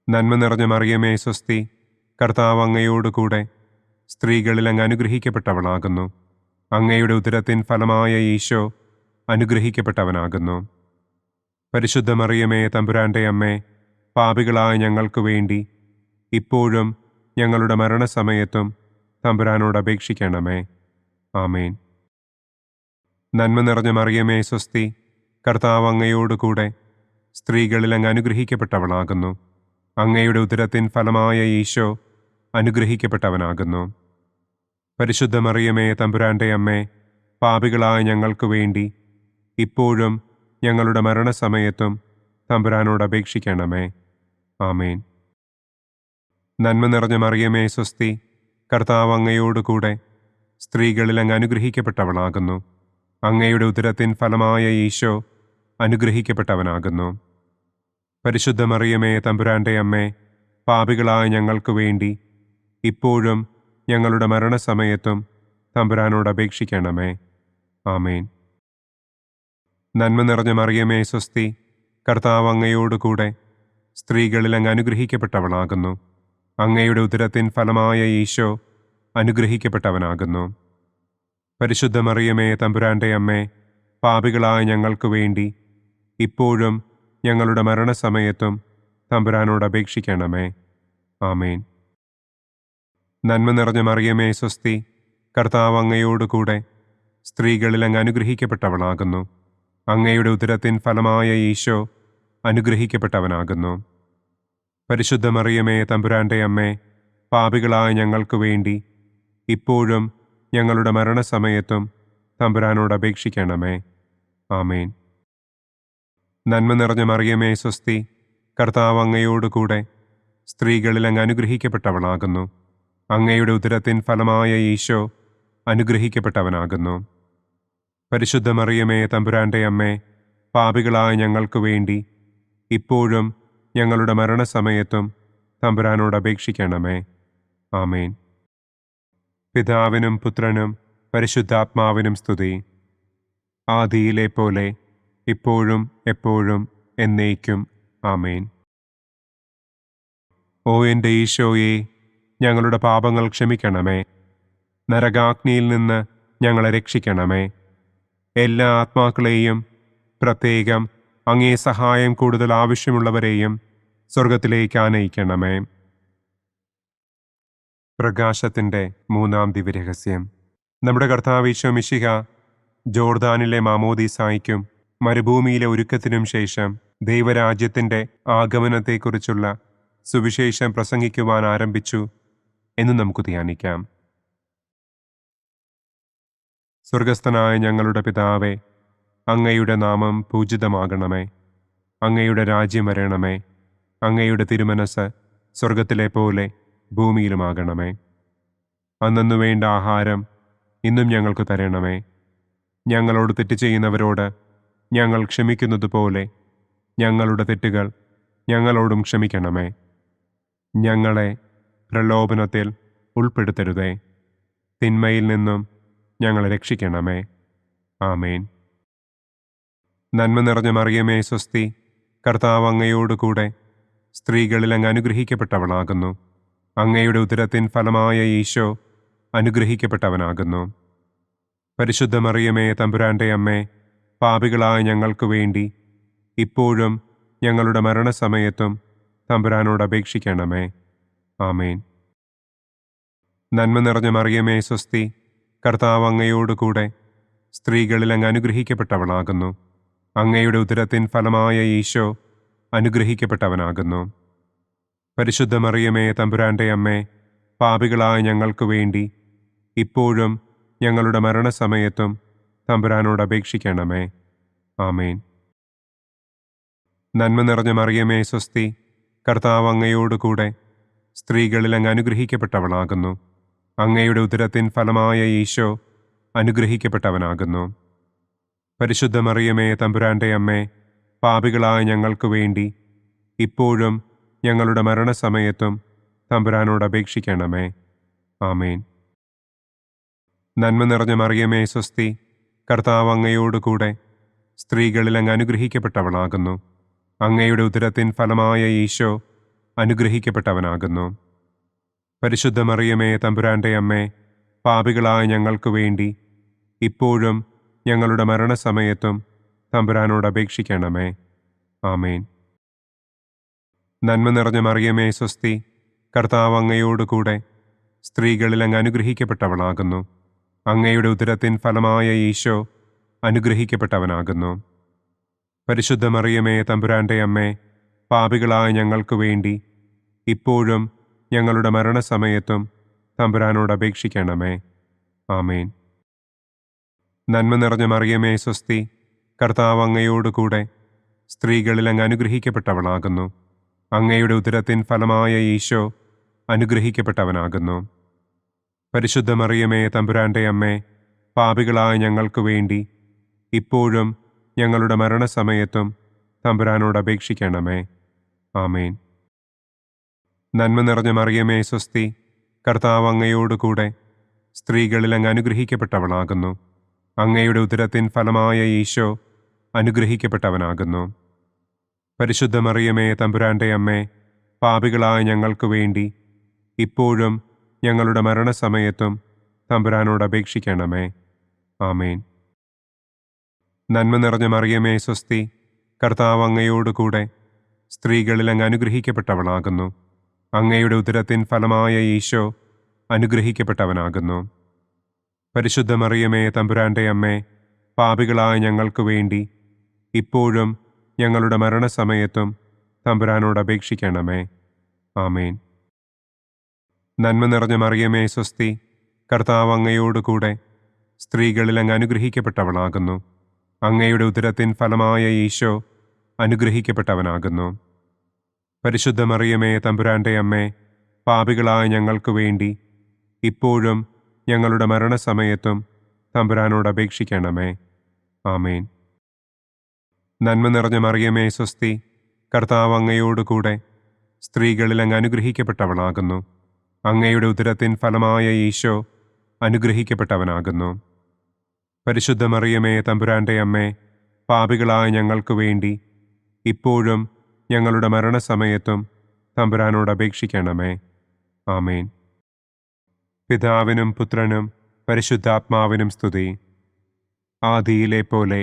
നന്മ നിറഞ്ഞ മറിയമേ സ്വസ്തി, കർത്താവ് അങ്ങയോടുകൂടെ സ്ത്രീകളിൽ അങ്ങ് അനുഗ്രഹിക്കപ്പെട്ടവളാകുന്നു. അങ്ങയുടെ ഉദരത്തിൻ ഫലമായ ഈശോ അനുഗ്രഹിക്കപ്പെട്ടവനാകുന്നു. പരിശുദ്ധ മറിയമേ തമ്പുരാന്റെ അമ്മേ, പാപികളായ ഞങ്ങൾക്ക് വേണ്ടി ഇപ്പോഴും ഞങ്ങളുടെ മരണസമയത്തും തമ്പുരാനോട് അപേക്ഷിക്കണമേ. ആമേൻ. നന്മ നിറഞ്ഞ മറിയമേ സ്വസ്തി, കർത്താവ് അങ്ങയോടുകൂടെ സ്ത്രീകളിൽ അങ്ങ് അനുഗ്രഹിക്കപ്പെട്ടവളാകുന്നു. അങ്ങയുടെ ഉദരത്തിൻ ഫലമായ ഈശോ അനുഗ്രഹിക്കപ്പെട്ടവനാകുന്നു. പരിശുദ്ധ മറിയമേ തമ്പുരാന്റെ അമ്മേ, പാപികളായ ഞങ്ങൾക്ക് വേണ്ടി ഇപ്പോഴും ഞങ്ങളുടെ മരണസമയത്തും തമ്പുരാനോട് അപേക്ഷിക്കണമേ. ആമേൻ. നന്മ നിറഞ്ഞ മറിയമേ സ്വസ്തി, കർത്താവ് അങ്ങയോടുകൂടെ സ്ത്രീകളിൽ അങ്ങ് അനുഗ്രഹിക്കപ്പെട്ടവളാകുന്നു. അങ്ങയുടെ ഉദരത്തിൻ ഫലമായ ഈശോ അനുഗ്രഹിക്കപ്പെട്ടവനാകുന്നു. പരിശുദ്ധ മറിയമേ തമ്പുരാന്റെ അമ്മേ, പാപികളായ ഞങ്ങൾക്ക് വേണ്ടി ഇപ്പോഴും ഞങ്ങളുടെ മരണസമയത്തും തമ്പുരാനോട് അപേക്ഷിക്കണമേ. ആമേൻ. നന്മ നിറഞ്ഞ മറിയമേ സ്വസ്തി, കർത്താവ് അങ്ങയോടുകൂടെ സ്ത്രീകളിൽ അങ്ങ് അനുഗ്രഹിക്കപ്പെട്ടവളാകുന്നു. അങ്ങയുടെ ഉദരത്തിൻ ഫലമായ ഈശോ അനുഗ്രഹിക്കപ്പെട്ടവനാകുന്നു. പരിശുദ്ധ മറിയമേ തമ്പുരാന്റെ അമ്മേ, പാപികളായ ഞങ്ങൾക്ക് വേണ്ടി ഇപ്പോഴും ഞങ്ങളുടെ മരണസമയത്തും തമ്പുരാനോട് അപേക്ഷിക്കണമേ. ആമേൻ. നന്മ നിറഞ്ഞ മറിയമേ സ്വസ്തി, കർത്താവ് അങ്ങയോടുകൂടെ സ്ത്രീകളിൽ അങ്ങ് അനുഗ്രഹിക്കപ്പെട്ടവളാകുന്നു. അങ്ങയുടെ ഉദരത്തിൻ ഫലമായ ഈശോ അനുഗ്രഹിക്കപ്പെട്ടവനാകുന്നു. പരിശുദ്ധ മറിയമേ തമ്പുരാന്റെ അമ്മേ, പാപികളായ ഞങ്ങൾക്ക് വേണ്ടി ഇപ്പോഴും ഞങ്ങളുടെ മരണസമയത്തും തമ്പുരാനോട് അപേക്ഷിക്കണമേ. ആമേൻ. നന്മ നിറഞ്ഞ മറിയമേ സ്വസ്തി, കർത്താവ് അങ്ങയോടുകൂടെ സ്ത്രീകളിൽ അങ്ങ് അനുഗ്രഹിക്കപ്പെട്ടവളാകുന്നു. അങ്ങയുടെ ഉദരത്തിൻ ഫലമായ ഈശോ അനുഗ്രഹിക്കപ്പെട്ടവനാകുന്നു. പരിശുദ്ധ മറിയമേ തമ്പുരാന്റെ അമ്മേ, പാപികളായ ഞങ്ങൾക്ക് വേണ്ടി ഇപ്പോഴും ഞങ്ങളുടെ മരണസമയത്തും തമ്പുരാനോട് അപേക്ഷിക്കണമേ. ആമേൻ. പിതാവിനും പുത്രനും പരിശുദ്ധാത്മാവിനും സ്തുതി. ആദിയിലെ പോലെ ഇപ്പോഴും എപ്പോഴും എന്നേക്കും. ആമേൻ. ഓ എൻ്റെ ഈശോയെ, ഞങ്ങളുടെ പാപങ്ങൾ ക്ഷമിക്കണമേ. നരകാഗ്നിയിൽ നിന്ന് ഞങ്ങളെ രക്ഷിക്കണമേ. എല്ലാ ആത്മാക്കളെയും, പ്രത്യേകം അങ്ങേ സഹായം കൂടുതൽ ആവശ്യമുള്ളവരെയും സ്വർഗത്തിലേക്ക് ആനയിക്കണമേ. പ്രകാശത്തിൻ്റെ മൂന്നാം ദിവ്യരഹസ്യം. നമ്മുടെ കർത്താവ് ഈശോ മിശിഹ ജോർദാനിലെ മാമോദീസായ്ക്കും മരുഭൂമിയിലെ ഒരുക്കത്തിനും ശേഷം ദൈവരാജ്യത്തിൻ്റെ ആഗമനത്തെക്കുറിച്ചുള്ള സുവിശേഷം പ്രസംഗിക്കുവാൻ ആരംഭിച്ചു എന്ന് നമുക്ക് ധ്യാനിക്കാം. സ്വർഗസ്ഥനായ ഞങ്ങളുടെ പിതാവേ, അങ്ങയുടെ നാമം പൂജിതമാകണമേ. അങ്ങയുടെ രാജ്യം വരണമേ. അങ്ങയുടെ തിരുമനസ് സ്വർഗത്തിലെ പോലെ ഭൂമിയിലുമാകണമേ. അന്നന്നു വേണ്ട ആഹാരം ഇന്നും ഞങ്ങൾക്ക് തരണമേ. ഞങ്ങളോട് തെറ്റ് ചെയ്യുന്നവരോട് ഞങ്ങൾ ക്ഷമിക്കുന്നതുപോലെ ഞങ്ങളുടെ തെറ്റുകൾ ഞങ്ങളോടും ക്ഷമിക്കണമേ. ഞങ്ങളെ പ്രലോഭനത്തിൽ ഉൾപ്പെടുത്തരുതേ. തിന്മയിൽ നിന്നും ഞങ്ങളെ രക്ഷിക്കണമേ. ആമേൻ. നന്മ നിറഞ്ഞ മറിയമേ സ്വസ്തി, കർത്താവ് അങ്ങയോടുകൂടെ സ്ത്രീകളിൽ അങ്ങ് അനുഗ്രഹിക്കപ്പെട്ടവളാകുന്നു. അങ്ങയുടെ ഉദരത്തിൻ ഫലമായ ഈശോ അനുഗ്രഹിക്കപ്പെട്ടവനാകുന്നു. പരിശുദ്ധ മറിയമേ തമ്പുരാന്റെ അമ്മേ, പാപികളായ ഞങ്ങൾക്ക് വേണ്ടി ഇപ്പോഴും ഞങ്ങളുടെ മരണസമയത്തും തമ്പുരാനോട് അപേക്ഷിക്കണമേ. ആമേൻ. നന്മ നിറഞ്ഞ മറിയമേ സ്വസ്തി, കർത്താവ് അങ്ങയോടുകൂടെ സ്ത്രീകളിൽ അങ്ങ് അനുഗ്രഹിക്കപ്പെട്ടവളാകുന്നു. അങ്ങയുടെ ഉദരത്തിൻ ഫലമായ ഈശോ അനുഗ്രഹിക്കപ്പെട്ടവനാകുന്നു. പരിശുദ്ധ മറിയമേ തമ്പുരാന്റെ അമ്മേ, പാപികളായ ഞങ്ങൾക്ക് വേണ്ടി ഇപ്പോഴും ഞങ്ങളുടെ മരണസമയത്തും തമ്പുരാനോട് അപേക്ഷിക്കണമേ. ആമേൻ. നന്മ നിറഞ്ഞ മറിയമേ സ്വസ്തി, കർത്താവ് അങ്ങയോടുകൂടെ സ്ത്രീകളിൽ അങ്ങ് അനുഗ്രഹിക്കപ്പെട്ടവളാകുന്നു. അങ്ങയുടെ ഉദരത്തിൻ ഫലമായ ഈശോ അനുഗ്രഹിക്കപ്പെട്ടവനാകുന്നു. പരിശുദ്ധ മറിയമേ തമ്പുരാന്റെ അമ്മേ, പാപികളായ ഞങ്ങൾക്ക് വേണ്ടി ഇപ്പോഴും ഞങ്ങളുടെ മരണസമയത്തും തമ്പുരാനോട് അപേക്ഷിക്കണമേ. ആമേൻ. നന്മ നിറഞ്ഞ മറിയമേ സ്വസ്തി, കർത്താവ് അങ്ങയോടുകൂടെ സ്ത്രീകളിൽ അങ്ങ് അനുഗ്രഹിക്കപ്പെട്ടവളാകുന്നു. അങ്ങയുടെ ഉദരത്തിൻ ഫലമായ ഈശോ അനുഗ്രഹിക്കപ്പെട്ടവനാകുന്നു. പരിശുദ്ധ മറിയമേ തമ്പുരാന്റെ അമ്മേ, പാപികളായ ഞങ്ങൾക്ക് വേണ്ടി ഇപ്പോഴും ഞങ്ങളുടെ മരണസമയത്തും തമ്പുരാനോട് അപേക്ഷിക്കണമേ. ആമേൻ. നന്മ നിറഞ്ഞ മറിയമേ സ്വസ്തി, കർത്താവ് അങ്ങയോടുകൂടെ സ്ത്രീകളിൽ അങ്ങ് അനുഗ്രഹിക്കപ്പെട്ടവളാകുന്നു. അങ്ങയുടെ ഉദരത്തിൻ ഫലമായ ഈശോ അനുഗ്രഹിക്കപ്പെട്ടവനാകുന്നു. പരിശുദ്ധ മറിയമേ തമ്പുരാന്റെ അമ്മേ, പാപികളായ ഞങ്ങൾക്ക് വേണ്ടി ഇപ്പോഴും ഞങ്ങളുടെ മരണസമയത്തും തമ്പുരാനോട് അപേക്ഷിക്കണമേ. ആമേൻ. നന്മ നിറഞ്ഞ മറിയമേ സ്വസ്തി, കർത്താവ് അങ്ങയോടുകൂടെ സ്ത്രീകളിൽ അങ്ങ് അനുഗ്രഹിക്കപ്പെട്ടവളാകുന്നു. അങ്ങയുടെ ഉദരത്തിൻ ഫലമായ ഈശോ അനുഗ്രഹിക്കപ്പെട്ടവനാകുന്നു. പരിശുദ്ധ മറിയമേ തമ്പുരാന്റെ അമ്മേ, പാപികളായ ഞങ്ങൾക്ക് വേണ്ടി ഇപ്പോഴും ഞങ്ങളുടെ മരണസമയത്തും തമ്പുരാനോട് അപേക്ഷിക്കണമേ. ആമേൻ. നന്മ നിറഞ്ഞ മറിയമേ സ്വസ്തി, കർത്താവ് അങ്ങയോടുകൂടെ സ്ത്രീകളിൽ അങ്ങ് അനുഗ്രഹിക്കപ്പെട്ടവളാകുന്നു. അങ്ങയുടെ ഉദരത്തിൻ ഫലമായ ഈശോ അനുഗ്രഹിക്കപ്പെട്ടവനാകുന്നു. പരിശുദ്ധ മറിയമേ തമ്പുരാന്റെ അമ്മേ, പാപികളായ ഞങ്ങൾക്ക് വേണ്ടി ഇപ്പോഴും ഞങ്ങളുടെ മരണസമയത്തും തമ്പുരാനോട് അപേക്ഷിക്കണമേ. ആമേൻ. നന്മ നിറഞ്ഞ മറിയമേ സ്വസ്തി, കർത്താവ് അങ്ങയോടുകൂടെ സ്ത്രീകളിൽ അങ്ങ് അനുഗ്രഹിക്കപ്പെട്ടവളാകുന്നു. അങ്ങയുടെ ഉദരത്തിൻ ഫലമായ ഈശോ അനുഗ്രഹിക്കപ്പെട്ടവനാകുന്നു. പരിശുദ്ധ മറിയമേ തമ്പുരാന്റെ അമ്മേ, പാപികളായ ഞങ്ങൾക്ക് വേണ്ടി ഇപ്പോഴും ഞങ്ങളുടെ മരണസമയത്തും തമ്പുരാനോട് അപേക്ഷിക്കണമേ. ആമേൻ. നന്മ നിറഞ്ഞ മറിയമേ സ്വസ്തി, കർത്താവ് അങ്ങയോടുകൂടെ സ്ത്രീകളിൽ അങ്ങ് അനുഗ്രഹിക്കപ്പെട്ടവളാകുന്നു. അങ്ങയുടെ ഉദരത്തിൻ ഫലമായ ഈശോ അനുഗ്രഹിക്കപ്പെട്ടവനാകുന്നു. പരിശുദ്ധ മറിയമേ തമ്പുരാന്റെ അമ്മേ, പാപികളായ ഞങ്ങൾക്ക് വേണ്ടി ഇപ്പോഴും ഞങ്ങളുടെ മരണസമയത്തും തമ്പുരാനോട് അപേക്ഷിക്കണമേ. ആമേൻ. നന്മ നിറഞ്ഞ മറിയമേ സ്വസ്തി, കർത്താവ് അങ്ങയോടുകൂടെ സ്ത്രീകളിൽ അങ്ങ് അനുഗ്രഹിക്കപ്പെട്ടവളാകുന്നു. അങ്ങയുടെ ഉദരത്തിൻ ഫലമായ ഈശോ അനുഗ്രഹിക്കപ്പെട്ടവനാകുന്നു. പരിശുദ്ധ മറിയമേ തമ്പുരാന്റെ അമ്മേ, പാപികളായ ഞങ്ങൾക്ക് വേണ്ടി ഇപ്പോഴും ഞങ്ങളുടെ മരണസമയത്തും തമ്പുരാനോട് അപേക്ഷിക്കണമേ. ആമേൻ. പിതാവിനും പുത്രനും പരിശുദ്ധാത്മാവിനും സ്തുതി. ആദിയിലെ പോലെ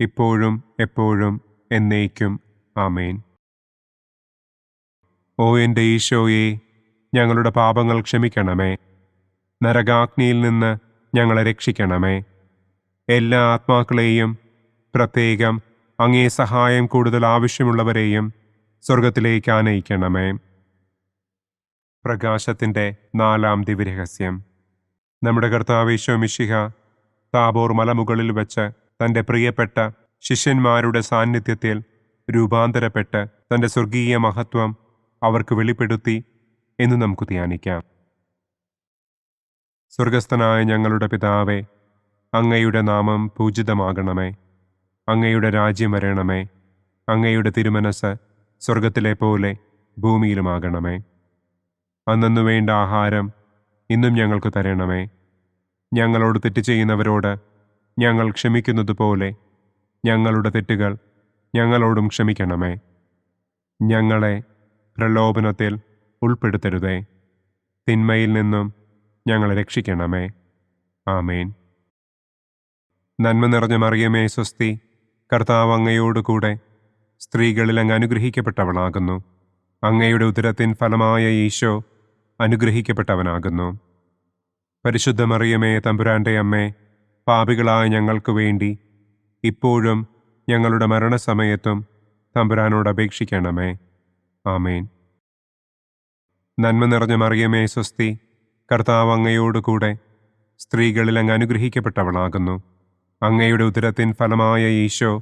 ഇപ്പോഴും എപ്പോഴും എന്നേക്കും. ആമേൻ. ഓ എൻ്റെ ഈശോയെ, ഞങ്ങളുടെ പാപങ്ങൾ ക്ഷമിക്കണമേ. നരകാഗ്നിയിൽ നിന്ന് ഞങ്ങളെ രക്ഷിക്കണമേ. എല്ലാ ആത്മാക്കളെയും, പ്രത്യേകം അങ്ങേ സഹായം കൂടുതൽ ആവശ്യമുള്ളവരെയും സ്വർഗത്തിലേക്ക് ആനയിക്കണമേ. പ്രകാശത്തിൻ്റെ 4-ാം ദിവ്യരഹസ്യം. നമ്മുടെ കർത്താവ് ഈശോ മിശിഹ താബോർ മലമുകളിൽ വെച്ച് തൻ്റെ പ്രിയപ്പെട്ട ശിഷ്യന്മാരുടെ സാന്നിധ്യത്തിൽ രൂപാന്തരപ്പെട്ട് തൻ്റെ സ്വർഗീയ മഹത്വം അവർക്ക് വെളിപ്പെടുത്തി എന്ന് നമുക്ക് ധ്യാനിക്കാം. സ്വർഗസ്ഥനായ ഞങ്ങളുടെ പിതാവേ, അങ്ങയുടെ നാമം പൂജിതമാകണമേ. അങ്ങയുടെ രാജ്യം വരണമേ. അങ്ങയുടെ തിരുമനസ് സ്വർഗത്തിലെ പോലെ ഭൂമിയിലുമാകണമേ. അന്നു വേണ്ട ആഹാരം ഇന്നും ഞങ്ങൾക്ക് തരണമേ. ഞങ്ങളോട് തെറ്റ് ചെയ്യുന്നവരോട് ഞങ്ങൾ ക്ഷമിക്കുന്നത് പോലെ ഞങ്ങളുടെ തെറ്റുകൾ ഞങ്ങളോടും ക്ഷമിക്കണമേ. ഞങ്ങളെ പ്രലോഭനത്തിൽ ഉൾപ്പെടുത്തരുതേ. തിന്മയിൽ നിന്നും ഞങ്ങളെ രക്ഷിക്കണമേ. ആമേൻ. നന്മ നിറഞ്ഞ മറിയമേ സ്വസ്തി, കർത്താവ് അങ്ങയോടുകൂടെ സ്ത്രീകളിൽ അങ്ങ് അനുഗ്രഹിക്കപ്പെട്ടവളാകുന്നു. അങ്ങയുടെ ഉദരത്തിൻ ഫലമായ ഈശോ അനുഗ്രഹിക്കപ്പെട്ടവനാകുന്നു. പരിശുദ്ധ മറിയമേ തമ്പുരാന്റെ അമ്മേ, പാപികളായ ഞങ്ങൾക്ക് വേണ്ടി ഇപ്പോഴും ഞങ്ങളുടെ മരണസമയത്തും തമ്പുരാനോട് അപേക്ഷിക്കണമേ. ആമേൻ. നന്മ നിറഞ്ഞ മറിയമേ സ്വസ്തി, കർത്താവ് അങ്ങയോടുകൂടെ സ്ത്രീകളിൽ അങ്ങ് അനുഗ്രഹിക്കപ്പെട്ടവളാകുന്നു. അങ്ങയുടെ ഉദരത്തിൻ ഫലമായ ഈശോ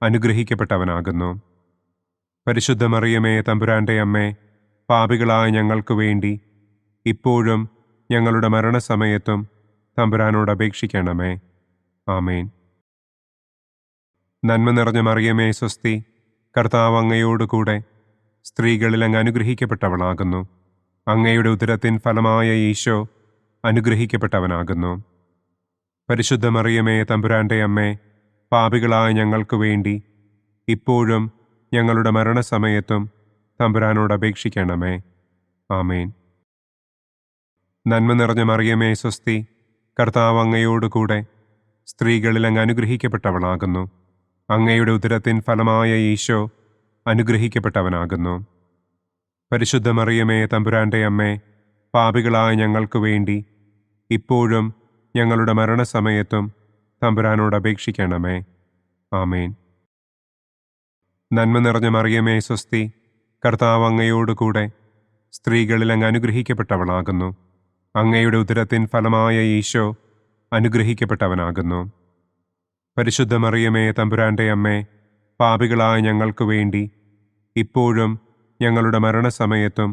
അനുഗ്രഹിക്കപ്പെട്ടവനാകുന്നു. പരിശുദ്ധ മറിയമേ തമ്പുരാന്റെ അമ്മേ, പാപികളായ ഞങ്ങൾക്ക് വേണ്ടി ഇപ്പോഴും ഞങ്ങളുടെ മരണസമയത്തും തമ്പുരാനോട് അപേക്ഷിക്കണമേ. ആമേൻ. നന്മ നിറഞ്ഞ മറിയമേ സ്വസ്തി, കർത്താവ് അങ്ങയോടുകൂടെ സ്ത്രീകളിൽ അങ്ങ് അനുഗ്രഹിക്കപ്പെട്ടവളാകുന്നു. അങ്ങയുടെ ഉദരത്തിൻ ഫലമായ ഈശോ അനുഗ്രഹിക്കപ്പെട്ടവനാകുന്നു. പരിശുദ്ധ മറിയമേ തമ്പുരാന്റെ അമ്മേ, പാപികളായ ഞങ്ങൾക്ക് വേണ്ടി ഇപ്പോഴും ഞങ്ങളുടെ മരണസമയത്തും തമ്പുരാനോട് അപേക്ഷിക്കണമേ. ആമേൻ. നന്മ നിറഞ്ഞ മറിയമേ സ്വസ്തി, കർത്താവ് അങ്ങയോടുകൂടെ സ്ത്രീകളിൽ അങ്ങ് അനുഗ്രഹിക്കപ്പെട്ടവളാകുന്നു. അങ്ങയുടെ ഉദരത്തിൻ ഫലമായ ഈശോ അനുഗ്രഹിക്കപ്പെട്ടവനാകുന്നു. പരിശുദ്ധ മറിയമേ തമ്പുരാന്റെ അമ്മേ, പാപികളായ ഞങ്ങൾക്ക് വേണ്ടി ഇപ്പോഴും ഞങ്ങളുടെ മരണസമയത്തും തമ്പുരാനോട് അപേക്ഷിക്കണമേ. ആമേൻ. നന്മ നിറഞ്ഞ മറിയമേ സ്വസ്തി, കർത്താവ് അങ്ങയോടുകൂടെ സ്ത്രീകളിൽ അങ്ങ് അനുഗ്രഹിക്കപ്പെട്ടവളാകുന്നു. അങ്ങയുടെ ഉദരത്തിൻ ഫലമായ ഈശോ അനുഗ്രഹിക്കപ്പെട്ടവനാകുന്നു. പരിശുദ്ധ മറിയമേ തമ്പുരാന്റെ അമ്മേ, പാപികളായ ഞങ്ങൾക്ക് വേണ്ടി ഇപ്പോഴും ഞങ്ങളുടെ മരണസമയത്തും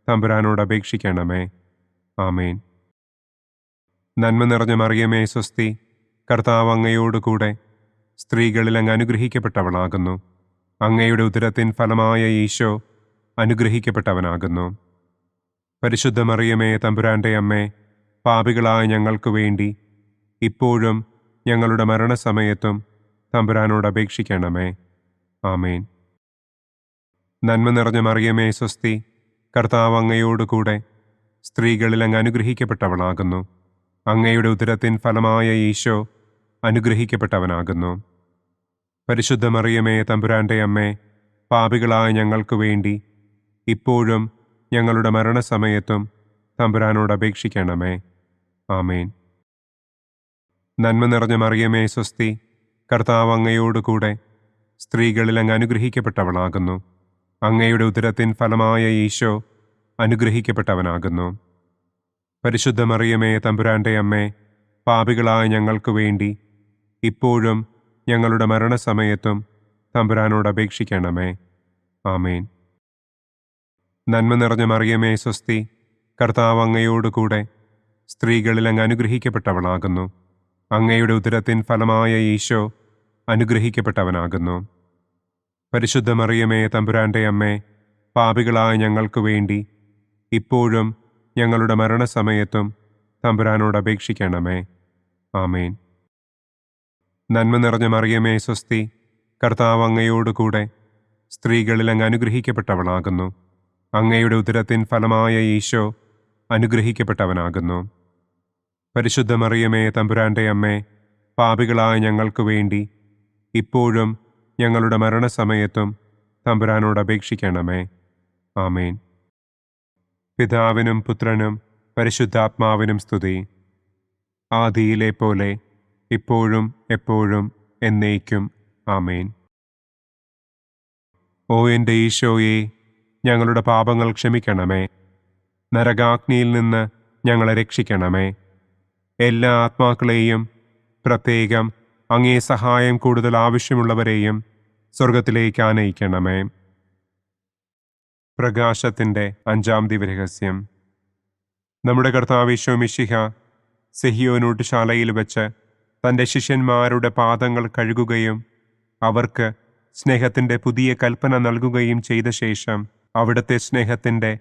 തമ്പുരാനോട് അപേക്ഷിക്കണമേ. ആമേൻ. നന്മ നിറഞ്ഞ മറിയമേ സ്വസ്തി, കർത്താവ് അങ്ങയോടുകൂടെ സ്ത്രീകളിൽ അങ്ങ് അനുഗ്രഹിക്കപ്പെട്ടവളാകുന്നു. അങ്ങയുടെ ഉദരത്തിൻ ഫലമായ ഈശോ അനുഗ്രഹിക്കപ്പെട്ടവനാകുന്നു. പരിശുദ്ധ മറിയമേ തമ്പുരാന്റെ അമ്മേ, പാപികളായ ഞങ്ങൾക്ക് വേണ്ടി ഇപ്പോഴും ഞങ്ങളുടെ മരണസമയത്തും തമ്പുരാനോട് അപേക്ഷിക്കണമേ. ആമേൻ. നന്മ നിറഞ്ഞ മറിയമേ സ്വസ്തി, കർത്താവ് അങ്ങയോടുകൂടെ സ്ത്രീകളിൽ അങ്ങ് അനുഗ്രഹിക്കപ്പെട്ടവളാകുന്നു. അങ്ങയുടെ ഉദരത്തിൻ ഫലമായ ഈശോ അനുഗ്രഹിക്കപ്പെട്ടവനാകുന്നു. പരിശുദ്ധ മറിയമേ തമ്പുരാന്റെ അമ്മേ, പാപികളായ ഞങ്ങൾക്ക് വേണ്ടി ഇപ്പോഴും ഞങ്ങളുടെ മരണസമയത്തും തമ്പുരാനോട് അപേക്ഷിക്കണമേ. ആമേൻ. നന്മ നിറഞ്ഞ മറിയമേ സ്വസ്തി, കർത്താവ് അങ്ങയോടുകൂടെ സ്ത്രീകളിൽ അങ്ങ് അനുഗ്രഹിക്കപ്പെട്ടവളാകുന്നു. അങ്ങയുടെ ഉദരത്തിൻ ഫലമായ ഈശോ അനുഗ്രഹിക്കപ്പെട്ടവനാകുന്നു. പരിശുദ്ധ മറിയമേ തമ്പുരാന്റെ അമ്മേ, പാപികളായ ഞങ്ങൾക്ക് വേണ്ടി ഇപ്പോഴും ഞങ്ങളുടെ മരണസമയത്തും തമ്പുരാനോട് അപേക്ഷിക്കണമേ. ആമേൻ. നന്മ നിറഞ്ഞ മറിയമേ സ്വസ്തി, കർത്താവ് അങ്ങയോടുകൂടെ സ്ത്രീകളിൽ അങ്ങ് അനുഗ്രഹിക്കപ്പെട്ടവളാകുന്നു. അങ്ങയുടെ ഉദരത്തിൻ ഫലമായ ഈശോ അനുഗ്രഹിക്കപ്പെട്ടവനാകുന്നു. പരിശുദ്ധ മറിയമേ തമ്പുരാന്റെ അമ്മേ, പാപികളായ ഞങ്ങൾക്ക് വേണ്ടി ഇപ്പോഴും ഞങ്ങളുടെ മരണസമയത്തും തമ്പുരാനോട് അപേക്ഷിക്കണമേ. ആമേൻ. നന്മ നിറഞ്ഞ മറിയമേ സ്വസ്തി, കർത്താവ് അങ്ങയോടുകൂടെ സ്ത്രീകളിൽ അങ്ങ് അനുഗ്രഹിക്കപ്പെട്ടവളാകുന്നു. അങ്ങയുടെ ഉദരത്തിൻ ഫലമായ ഈശോ അനുഗ്രഹിക്കപ്പെട്ടവനാകുന്നു. പരിശുദ്ധ മറിയമേ തമ്പുരാന്റെ അമ്മേ, പാപികളായ ഞങ്ങൾക്ക് വേണ്ടി ഇപ്പോഴും ഞങ്ങളുടെ മരണസമയത്തും തമ്പുരാനോട് അപേക്ഷിക്കണമേ. ആമേൻ. പിതാവിനും പുത്രനും പരിശുദ്ധാത്മാവിനും സ്തുതി. ആദിയിലെ പോലെ ഇപ്പോഴും എപ്പോഴും എന്നേക്കും. ആമേൻ. ഓ എൻ്റെ ഈശോയെ, ഞങ്ങളുടെ പാപങ്ങൾ ക്ഷമിക്കണമേ. നരകാഗ്നിയിൽ നിന്ന് ഞങ്ങളെ രക്ഷിക്കണമേ. എല്ലാ ആത്മാക്കളെയും, പ്രത്യേകം അങ്ങേ സഹായം കൂടുതൽ ആവശ്യമുള്ളവരെയും സ്വർഗത്തിലേക്ക് ആനയിക്കണമേ. പ്രകാശത്തിൻ്റെ 5-ാം ദിവ്യരഹസ്യം. നമ്മുടെ കർത്താവ് ഈശോ മിശിഹ സെഹിയോനൂട്ടുശാലയിൽ വെച്ച് തൻ്റെ ശിഷ്യന്മാരുടെ പാദങ്ങൾ കഴുകുകയും അവർക്ക് സ്നേഹത്തിൻ്റെ പുതിയ കൽപ്പന നൽകുകയും ചെയ്ത ശേഷം അവിടുത്തെ സ്നേഹത്തിൻ്റെ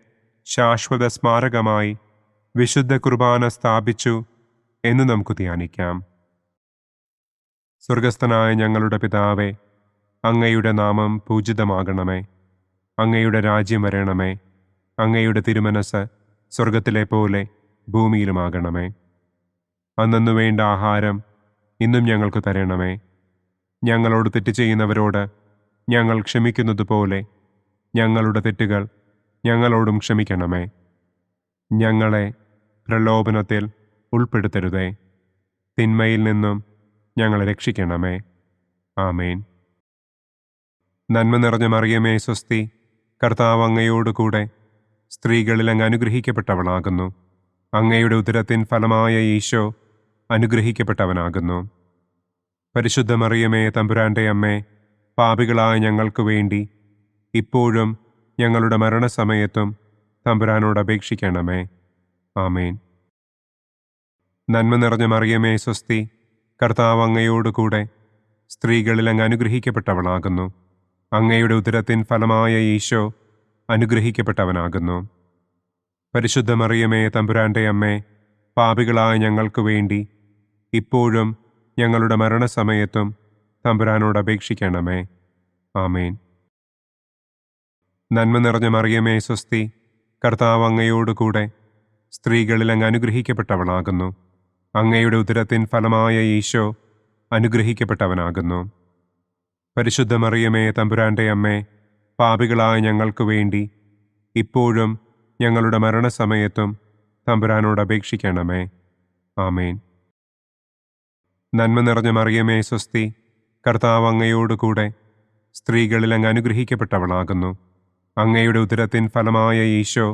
ശാശ്വത സ്മാരകമായി വിശുദ്ധ കുർബാന സ്ഥാപിച്ചു എന്ന് നമുക്ക് ധ്യാനിക്കാം. സ്വർഗസ്ഥനായ ഞങ്ങളുടെ പിതാവേ, അങ്ങയുടെ നാമം പൂജിതമാകണമേ. അങ്ങയുടെ രാജ്യം വരണമേ. അങ്ങയുടെ തിരുമനസ് സ്വർഗത്തിലെ പോലെ ഭൂമിയിലുമാകണമേ. അന്നന്നു വേണ്ട ആഹാരം ഇന്നും ഞങ്ങൾക്ക് തരണമേ. ഞങ്ങളോട് തെറ്റ് ചെയ്യുന്നവരോട് ഞങ്ങൾ ക്ഷമിക്കുന്നത് പോലെ ഞങ്ങളുടെ തെറ്റുകൾ ഞങ്ങളോടും ക്ഷമിക്കണമേ. ഞങ്ങളെ പ്രലോഭനത്തിൽ ഉൾപ്പെടുത്തരുതേ. തിന്മയിൽ നിന്നും ഞങ്ങളെ രക്ഷിക്കണമേ. ആമേൻ. നന്മ നിറഞ്ഞ മറിയമേ സ്വസ്തി, കർത്താവ് അങ്ങയോടുകൂടെ സ്ത്രീകളിൽ അങ്ങ് അനുഗ്രഹിക്കപ്പെട്ടവളാകുന്നു. അങ്ങയുടെ ഉദരത്തിൻ ഫലമായ ഈശോ അനുഗ്രഹിക്കപ്പെട്ടവനാകുന്നു. പരിശുദ്ധ മറിയമേ തമ്പുരാന്റെ അമ്മേ, പാപികളായ ഞങ്ങൾക്ക് വേണ്ടി ഇപ്പോഴും ഞങ്ങളുടെ മരണസമയത്തും തമ്പുരാനോട് അപേക്ഷിക്കണമേ. ആമേൻ. നന്മ നിറഞ്ഞ മറിയമേ സ്വസ്തി, കർത്താവ് അങ്ങയോടുകൂടെ സ്ത്രീകളിൽ അങ്ങ് അനുഗ്രഹിക്കപ്പെട്ടവളാകുന്നു. അങ്ങയുടെ ഉദരത്തിൻ ഫലമായ ഈശോ അനുഗ്രഹിക്കപ്പെട്ടവനാകുന്നു. പരിശുദ്ധ മറിയമേ തമ്പുരാന്റെ അമ്മേ, പാപികളായ ഞങ്ങൾക്ക് വേണ്ടി ഇപ്പോഴും ഞങ്ങളുടെ മരണസമയത്തും തമ്പുരാനോട് അപേക്ഷിക്കണമേ. ആമേൻ. നന്മ നിറഞ്ഞ മറിയമേ സ്വസ്തി, കർത്താവ് അങ്ങയോടുകൂടെ സ്ത്രീകളിൽ അങ്ങ് അനുഗ്രഹിക്കപ്പെട്ടവളാകുന്നു. അങ്ങയുടെ ഉദരത്തിൻ ഫലമായ ഈശോ അനുഗ്രഹിക്കപ്പെട്ടവനാകുന്നു. പരിശുദ്ധ മറിയമേ തമ്പുരാന്റെ അമ്മേ, പാപികളായ ഞങ്ങൾക്ക് വേണ്ടി ഇപ്പോഴും ഞങ്ങളുടെ മരണസമയത്തും തമ്പുരാനോട് അപേക്ഷിക്കണമേ. ആമേൻ. നന്മ നിറഞ്ഞ മറിയമേ സ്വസ്തി, കർത്താവ് അങ്ങയോടുകൂടെ സ്ത്രീകളിൽ അങ്ങ് അനുഗ്രഹിക്കപ്പെട്ടവളാകുന്നു. അങ്ങയുടെ ഉദരത്തിൻ ഫലമായ ഈശോ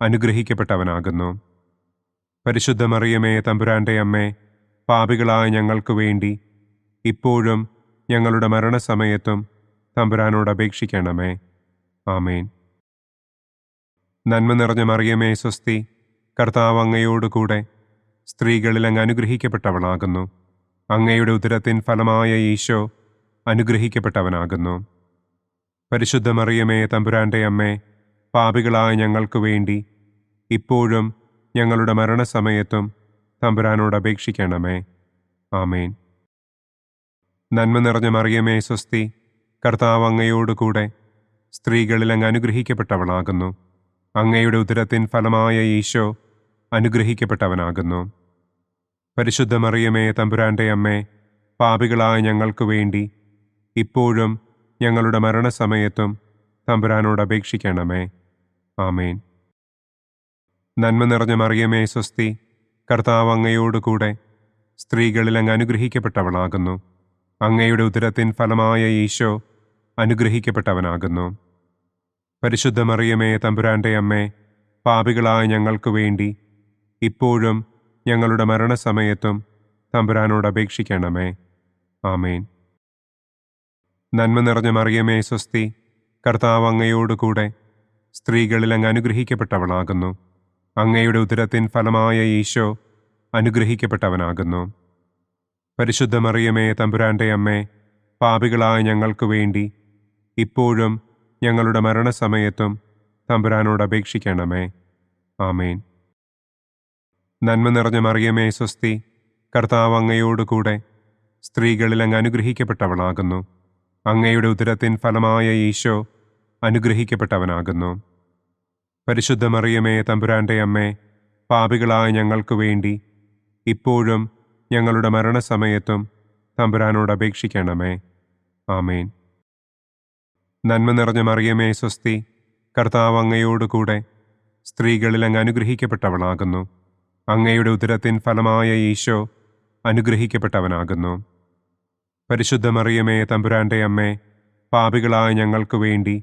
അനുഗ്രഹിക്കപ്പെട്ടവനാകുന്നു. പരിശുദ്ധ മറിയമേ തമ്പുരാന്റെ അമ്മേ, പാപികളായ ഞങ്ങൾക്ക് വേണ്ടി ഇപ്പോഴും ഞങ്ങളുടെ മരണസമയത്തും തമ്പുരാനോട് അപേക്ഷിക്കണമേ. ആമേൻ. നന്മ നിറഞ്ഞ മറിയമേ സ്വസ്തി, കർത്താവ് അങ്ങയോടുകൂടെ സ്ത്രീകളിൽ അങ്ങ് അനുഗ്രഹിക്കപ്പെട്ടവളാകുന്നു. അങ്ങയുടെ ഉദരത്തിൻ ഫലമായ ഈശോ അനുഗ്രഹിക്കപ്പെട്ടവനാകുന്നു. പരിശുദ്ധ മറിയമേ തമ്പുരാന്റെ അമ്മേ, പാപികളായ ഞങ്ങൾക്ക് വേണ്ടി ഇപ്പോഴും ഞങ്ങളുടെ മരണസമയത്തും തമ്പുരാനോട് അപേക്ഷിക്കണമേ. ആമേൻ. നന്മ നിറഞ്ഞ മറിയമേ സ്വസ്തി, കർത്താവ് അങ്ങയോടുകൂടെ സ്ത്രീകളിൽ അങ്ങ് അനുഗ്രഹിക്കപ്പെട്ടവളാകുന്നു. അങ്ങയുടെ ഉദരത്തിൻ ഫലമായ ഈശോ അനുഗ്രഹിക്കപ്പെട്ടവനാകുന്നു. പരിശുദ്ധ മറിയമേ തമ്പുരാന്റെ അമ്മേ, പാപികളായ ഞങ്ങൾക്ക് വേണ്ടി ഇപ്പോഴും ഞങ്ങളുടെ മരണസമയത്തും തമ്പുരാനോട് അപേക്ഷിക്കണമേ. ആമേൻ. നന്മ നിറഞ്ഞ മറിയമേ സ്വസ്തി, കർത്താവ് അങ്ങയോട് കൂടെ സ്ത്രീകളിൽ അങ്ങ് അനുഗ്രഹിക്കപ്പെട്ടവളാകുന്നു. അങ്ങയുടെ ഉദരത്തിൻ ഫലമായ ഈശോ അനുഗ്രഹിക്കപ്പെട്ടവനാകുന്നു. പരിശുദ്ധ മറിയമേ തമ്പുരാൻ്റെ അമ്മേ, പാപികളായ ഞങ്ങൾക്ക് വേണ്ടി ഇപ്പോഴും ഞങ്ങളുടെ മരണസമയത്തും തമ്പുരാനോട് അപേക്ഷിക്കണമേ. ആമേൻ. നന്മ നിറഞ്ഞ മറിയമേ സ്വസ്തി, കർത്താവ് അങ്ങയോട് കൂടെ സ്ത്രീകളിൽ അങ്ങ് അനുഗ്രഹിക്കപ്പെട്ടവളാകുന്നു. അങ്ങയുടെ ഉദരത്തിൻ ഫലമായ ഈശോ അനുഗ്രഹിക്കപ്പെട്ടവനാകുന്നു. പരിശുദ്ധ മറിയമേ തമ്പുരാൻ്റെ അമ്മേ, പാപികളായ ഞങ്ങൾക്ക് വേണ്ടി ഇപ്പോഴും ഞങ്ങളുടെ മരണസമയത്തും തമ്പുരാനോട് അപേക്ഷിക്കണമേ. ആമേൻ. നന്മ നിറഞ്ഞ മറിയമേ സ്വസ്തി, കർത്താവ് അങ്ങയോട് കൂടെ സ്ത്രീകളിൽ അങ്ങ് അനുഗ്രഹിക്കപ്പെട്ടവളാകുന്നു. അങ്ങയുടെ ഉദരത്തിൻ ഫലമായ ഈശോ അനുഗ്രഹിക്കപ്പെട്ടവനാകുന്നു. പരിശുദ്ധ മറിയമേ തമ്പുരാൻ്റെ അമ്മേ, പാപികളായ ഞങ്ങൾക്ക് വേണ്ടി ഇപ്പോഴും ഞങ്ങളുടെ മരണസമയത്തും തമ്പുരാനോട് അപേക്ഷിക്കണമേ. ആമേൻ. നന്മ നിറഞ്ഞ മറിയമേ സ്വസ്തി, കർത്താവ് അങ്ങയോട് കൂടെ സ്ത്രീകളിൽ അങ്ങ് അനുഗ്രഹിക്കപ്പെട്ടവളാകുന്നു. അങ്ങയുടെ ഉദരത്തിൻ ഫലമായ ഈശോ അനുഗ്രഹിക്കപ്പെട്ടവനാകുന്നു. പരിശുദ്ധ മറിയമേ തമ്പുരാൻ്റെ അമ്മേ, പാപികളായ ഞങ്ങൾക്ക് വേണ്ടി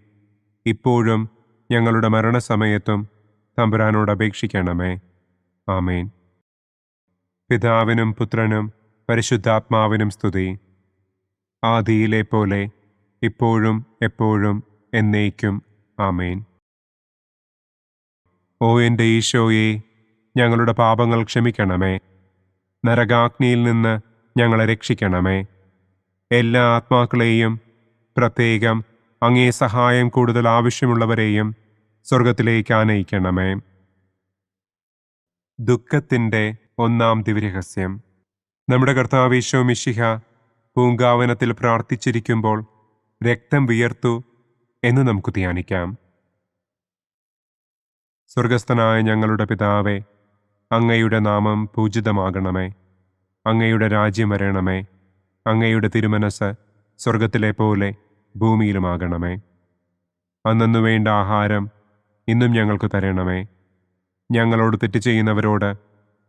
ഇപ്പോഴും ഞങ്ങളുടെ മരണസമയത്തും തമ്പുരാനോട് അപേക്ഷിക്കണമേ. ആമേൻ. പിതാവിനും പുത്രനും പരിശുദ്ധാത്മാവിനും സ്തുതി. ആദിയിലെ പോലെ ഇപ്പോഴും എപ്പോഴും എന്നേക്കും. ആമേൻ. ഓ എൻ്റെ ഈശോയെ, ഞങ്ങളുടെ പാപങ്ങൾ ക്ഷമിക്കണമേ. നരകാഗ്നിയിൽ നിന്ന് ഞങ്ങളെ രക്ഷിക്കണമേ. എല്ലാ ആത്മാക്കളെയും, പ്രത്യേകം അങ്ങേ സഹായം കൂടുതൽ ആവശ്യമുള്ളവരെയും സ്വർഗത്തിലേക്ക് ആനയിക്കണമേ. ദുഃഖത്തിൻ്റെ ഒന്നാം ദിവ്യരഹസ്യം. നമ്മുടെ കർത്താവ് ഈശോ മിശിഹ പൂങ്കാവനത്തിൽ പ്രാർത്ഥിച്ചിരിക്കുമ്പോൾ രക്തം വിയർത്തു എന്ന് നമുക്ക് ധ്യാനിക്കാം. സ്വർഗസ്ഥനായ ഞങ്ങളുടെ പിതാവേ, അങ്ങയുടെ നാമം പൂജിതമാകണമേ. അങ്ങയുടെ രാജ്യം വരണമേ. അങ്ങയുടെ തിരുമനസ് സ്വർഗത്തിലെ പോലെ ഭൂമിയിലുമാകണമേ. അന്നു വേണ്ട ആഹാരം ഇന്നും ഞങ്ങൾക്ക് തരണമേ. ഞങ്ങളോട് തെറ്റ് ചെയ്യുന്നവരോട്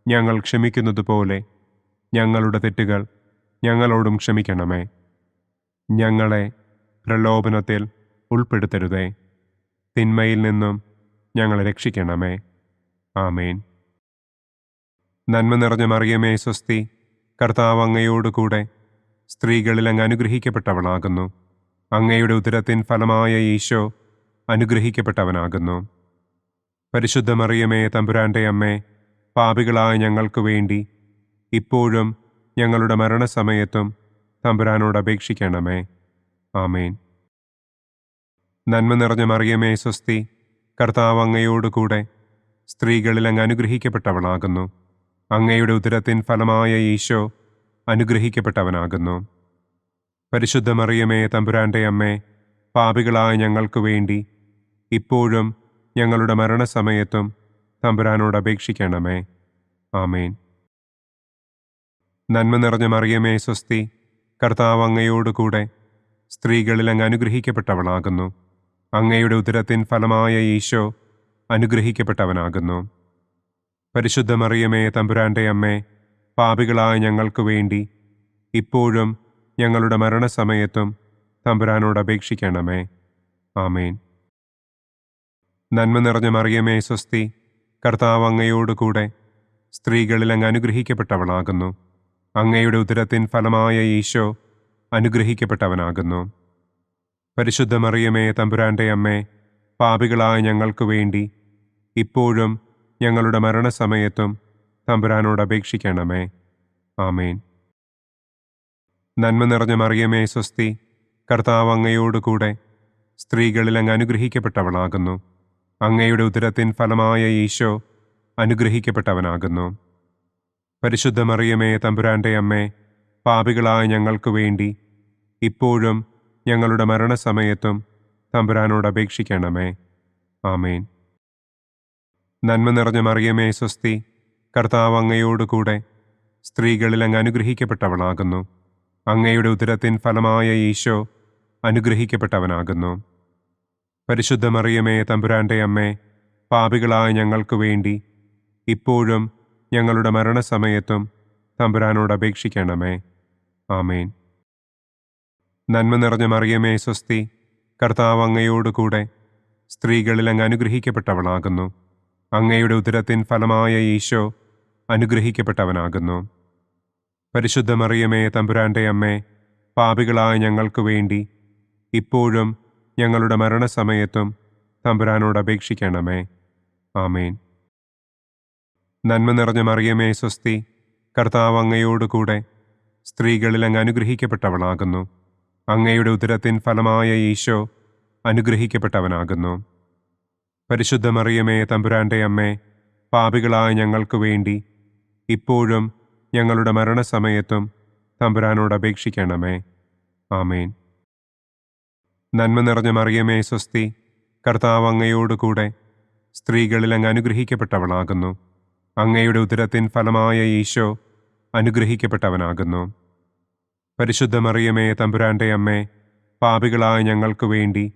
ഞങ്ങൾ ക്ഷമിക്കുന്നതുപോലെ ഞങ്ങളുടെ തെറ്റുകൾ ഞങ്ങളോടും ക്ഷമിക്കണമേ. ഞങ്ങളെ പ്രലോഭനത്തിൽ ഉൾപ്പെടുത്തരുതേ. തിന്മയിൽ നിന്നും ഞങ്ങളെ രക്ഷിക്കണമേ. ആമേൻ. നന്മ നിറഞ്ഞ മറിയമേ സ്വസ്തി, കർത്താവ് അങ്ങയോട് കൂടെ സ്ത്രീകളിൽ അങ്ങ് അനുഗ്രഹിക്കപ്പെട്ടവളാകുന്നു. അങ്ങയുടെ ഉദരത്തിൻ ഫലമായ ഈശോ അനുഗ്രഹിക്കപ്പെട്ടവനാകുന്നു. പരിശുദ്ധ മറിയമേ തമ്പുരാൻ്റെ അമ്മേ, പാപികളായ ഞങ്ങൾക്ക് വേണ്ടി ഇപ്പോഴും ഞങ്ങളുടെ മരണസമയത്തും തമ്പുരാനോട് അപേക്ഷിക്കണമേ. ആമേൻ. നന്മ നിറഞ്ഞ മറിയമേ സ്വസ്തി, കർത്താവ് അങ്ങയോട് കൂടെ സ്ത്രീകളിൽ അങ്ങ് അനുഗ്രഹിക്കപ്പെട്ടവളാകുന്നു. അങ്ങയുടെ ഉദരത്തിൻ ഫലമായ ഈശോ അനുഗ്രഹിക്കപ്പെട്ടവനാകുന്നു. പരിശുദ്ധ മറിയമേ തമ്പുരാൻ്റെ അമ്മേ, പാപികളായ ഞങ്ങൾക്ക് വേണ്ടി ഇപ്പോഴും ഞങ്ങളുടെ മരണസമയത്തും തമ്പുരാനോട് അപേക്ഷിക്കണമേ. ആമേൻ. നന്മ നിറഞ്ഞ മറിയമേ സ്വസ്തി, കർത്താവ് അങ്ങയോട് കൂടെ സ്ത്രീകളിൽ അങ്ങ് അനുഗ്രഹിക്കപ്പെട്ടവളാകുന്നു. അങ്ങയുടെ ഉദരത്തിൻ ഫലമായ ഈശോ അനുഗ്രഹിക്കപ്പെട്ടവനാകുന്നു. പരിശുദ്ധ മറിയമേ തമ്പുരാൻ്റെ അമ്മേ, പാപികളായ ഞങ്ങൾക്ക് വേണ്ടി ഇപ്പോഴും ഞങ്ങളുടെ മരണസമയത്തും തമ്പുരാനോട് അപേക്ഷിക്കണമേ. ആമേൻ. നന്മ നിറഞ്ഞ മറിയമേ സ്വസ്തി, കർത്താവ് അങ്ങയോട് കൂടെ സ്ത്രീകളിൽ അങ്ങ് അനുഗ്രഹിക്കപ്പെട്ടവളാകുന്നു. അങ്ങയുടെ ഉദരത്തിൻ ഫലമായ ഈശോ അനുഗ്രഹിക്കപ്പെട്ടവനാകുന്നു. പരിശുദ്ധ മറിയമേ തമ്പുരാൻ്റെ അമ്മേ, പാപികളായ ഞങ്ങൾക്ക് വേണ്ടി ഇപ്പോഴും ഞങ്ങളുടെ മരണസമയത്തും തമ്പുരാനോട് അപേക്ഷിക്കണമേ. ആമേൻ. നന്മ നിറഞ്ഞ മറിയമേ സ്വസ്തി, കർത്താവ് അങ്ങയോട് കൂടെ സ്ത്രീകളിൽ അങ്ങ് അനുഗ്രഹിക്കപ്പെട്ടവളാകുന്നു. അങ്ങയുടെ ഉദരത്തിൻ ഫലമായ ഈശോ അനുഗ്രഹിക്കപ്പെട്ടവനാകുന്നു. പരിശുദ്ധ മറിയമേ തമ്പുരാൻ്റെ അമ്മേ, പാപികളായ ഞങ്ങൾക്ക് വേണ്ടി ഇപ്പോഴും ഞങ്ങളുടെ മരണസമയത്തും തമ്പുരാനോട് അപേക്ഷിക്കണമേ. ആമേൻ. നന്മ നിറഞ്ഞ മറിയമേ സ്വസ്തി, കർത്താവ് അങ്ങയോട് കൂടെ സ്ത്രീകളിൽ അങ്ങ് അനുഗ്രഹിക്കപ്പെട്ടവളാകുന്നു. അങ്ങയുടെ ഉദരത്തിൻ ഫലമായ ഈശോ അനുഗ്രഹിക്കപ്പെട്ടവനാകുന്നു. പരിശുദ്ധ മറിയമേ, തമ്പുരാന്റെ അമ്മേ, പാപികളായ ഞങ്ങൾക്ക് വേണ്ടി ഇപ്പോഴും ഞങ്ങളുടെ മരണസമയത്തും തമ്പുരാനോട് അപേക്ഷിക്കണമേ. ആമേൻ. നന്മ നിറഞ്ഞ മറിയമേ, സ്വസ്തി, കർത്താവ് അങ്ങയോടുകൂടെ സ്ത്രീകളിൽ അങ്ങ് അനുഗ്രഹിക്കപ്പെട്ടവളാകുന്നു. അങ്ങയുടെ ഉദരത്തിൻ ഫലമായ ഈശോ അനുഗ്രഹിക്കപ്പെട്ടവനാകുന്നു. പരിശുദ്ധ മറിയമേ, തമ്പുരാന്റെ അമ്മേ, പാപികളായ ഞങ്ങൾക്ക് വേണ്ടി ഇപ്പോഴും ഞങ്ങളുടെ മരണസമയത്തും തമ്പുരാനോട് അപേക്ഷിക്കണമേ. ആമേൻ. നന്മ നിറഞ്ഞ മറിയമേ, സ്വസ്തി, കർത്താവ് അങ്ങയോടുകൂടെ സ്ത്രീകളിൽ അങ്ങ് അനുഗ്രഹിക്കപ്പെട്ടവളാകുന്നു. അങ്ങയുടെ ഉദരത്തിൻ ഫലമായ ഈശോ അനുഗ്രഹിക്കപ്പെട്ടവനാകുന്നു. പരിശുദ്ധ മറിയമേ, തമ്പുരാന്റെ അമ്മേ, പാപികളായ ഞങ്ങൾക്ക് വേണ്ടി ഇപ്പോഴും ഞങ്ങളുടെ മരണസമയത്തും തമ്പുരാനോട് അപേക്ഷിക്കണമേ. ആമേൻ. നന്മ നിറഞ്ഞ മറിയമേ, സ്വസ്തി, കർത്താവ് അങ്ങയോടുകൂടെ സ്ത്രീകളിൽ അങ്ങ് അനുഗ്രഹിക്കപ്പെട്ടവളാകുന്നു. അങ്ങയുടെ ഉദരത്തിൻ ഫലമായ ഈശോ അനുഗ്രഹിക്കപ്പെട്ടവനാകുന്നു. പരിശുദ്ധ മറിയമേ, തമ്പുരാന്റെ അമ്മേ, പാപികളായ ഞങ്ങൾക്ക് വേണ്ടി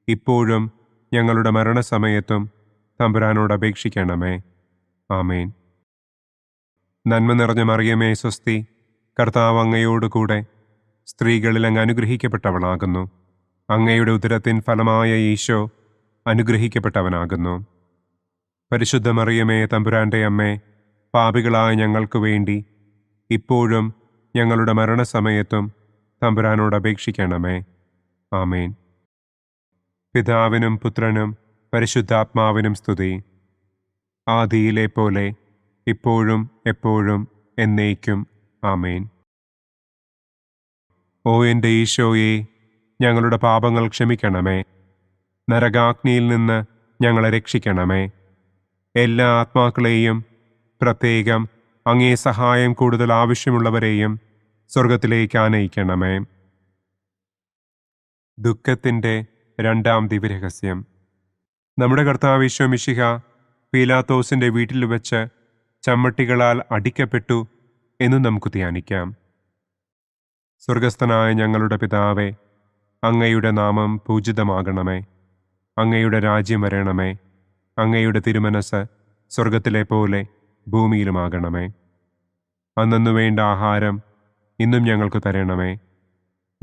ഇപ്പോഴും ഞങ്ങളുടെ മരണസമയത്തും തമ്പുരാനോട് അപേക്ഷിക്കണമേ. ആമേൻ. നന്മ നിറഞ്ഞ മറിയമേ, സ്വസ്തി, കർത്താവ് അങ്ങയോടുകൂടെ സ്ത്രീകളിൽ അങ്ങ് അനുഗ്രഹിക്കപ്പെട്ടവളാകുന്നു. അങ്ങയുടെ ഉദരത്തിൻ ഫലമായ ഈശോ അനുഗ്രഹിക്കപ്പെട്ടവനാകുന്നു. പരിശുദ്ധ മറിയമേ, തമ്പുരാന്റെ അമ്മേ, പാപികളായ ഞങ്ങൾക്ക് വേണ്ടി ഇപ്പോഴും ഞങ്ങളുടെ മരണസമയത്തും തമ്പുരാനോട് അപേക്ഷിക്കണമേ. ആമേൻ. പിതാവിനും പുത്രനും പരിശുദ്ധാത്മാവിനും സ്തുതി. ആദിയിലെ പോലെ ഇപ്പോഴും എപ്പോഴും എന്നേക്കും. ആമേൻ. ഓ എൻ്റെ ഈശോയെ, ഞങ്ങളുടെ പാപങ്ങൾ ക്ഷമിക്കണമേ. നരകാഗ്നിയിൽ നിന്ന് ഞങ്ങളെ രക്ഷിക്കണമേ. എല്ലാ ആത്മാക്കളെയും, പ്രത്യേകം അങ്ങേ സഹായം കൂടുതൽ ആവശ്യമുള്ളവരെയും സ്വർഗത്തിലേക്ക് ആനയിക്കണമേ. ദുഃഖത്തിൻ്റെ രണ്ടാം ദിവ്യരഹസ്യം. നമ്മുടെ കർത്താവ് ഈശോ മിശിഹ പീലാത്തോസിൻ്റെ വീട്ടിൽ വെച്ച് ചമ്മട്ടികളാൽ അടിക്കപ്പെട്ടു എന്ന് നമുക്ക് ധ്യാനിക്കാം. സ്വർഗസ്ഥനായ ഞങ്ങളുടെ പിതാവേ, അങ്ങയുടെ നാമം പൂജിതമാകണമേ. അങ്ങയുടെ രാജ്യം വരണമേ. അങ്ങയുടെ തിരുമനസ് സ്വർഗത്തിലെ പോലെ ഭൂമിയിലുമാകണമേ. അന്നന്നു വേണ്ട ആഹാരം ഇന്നും ഞങ്ങൾക്ക് തരണമേ.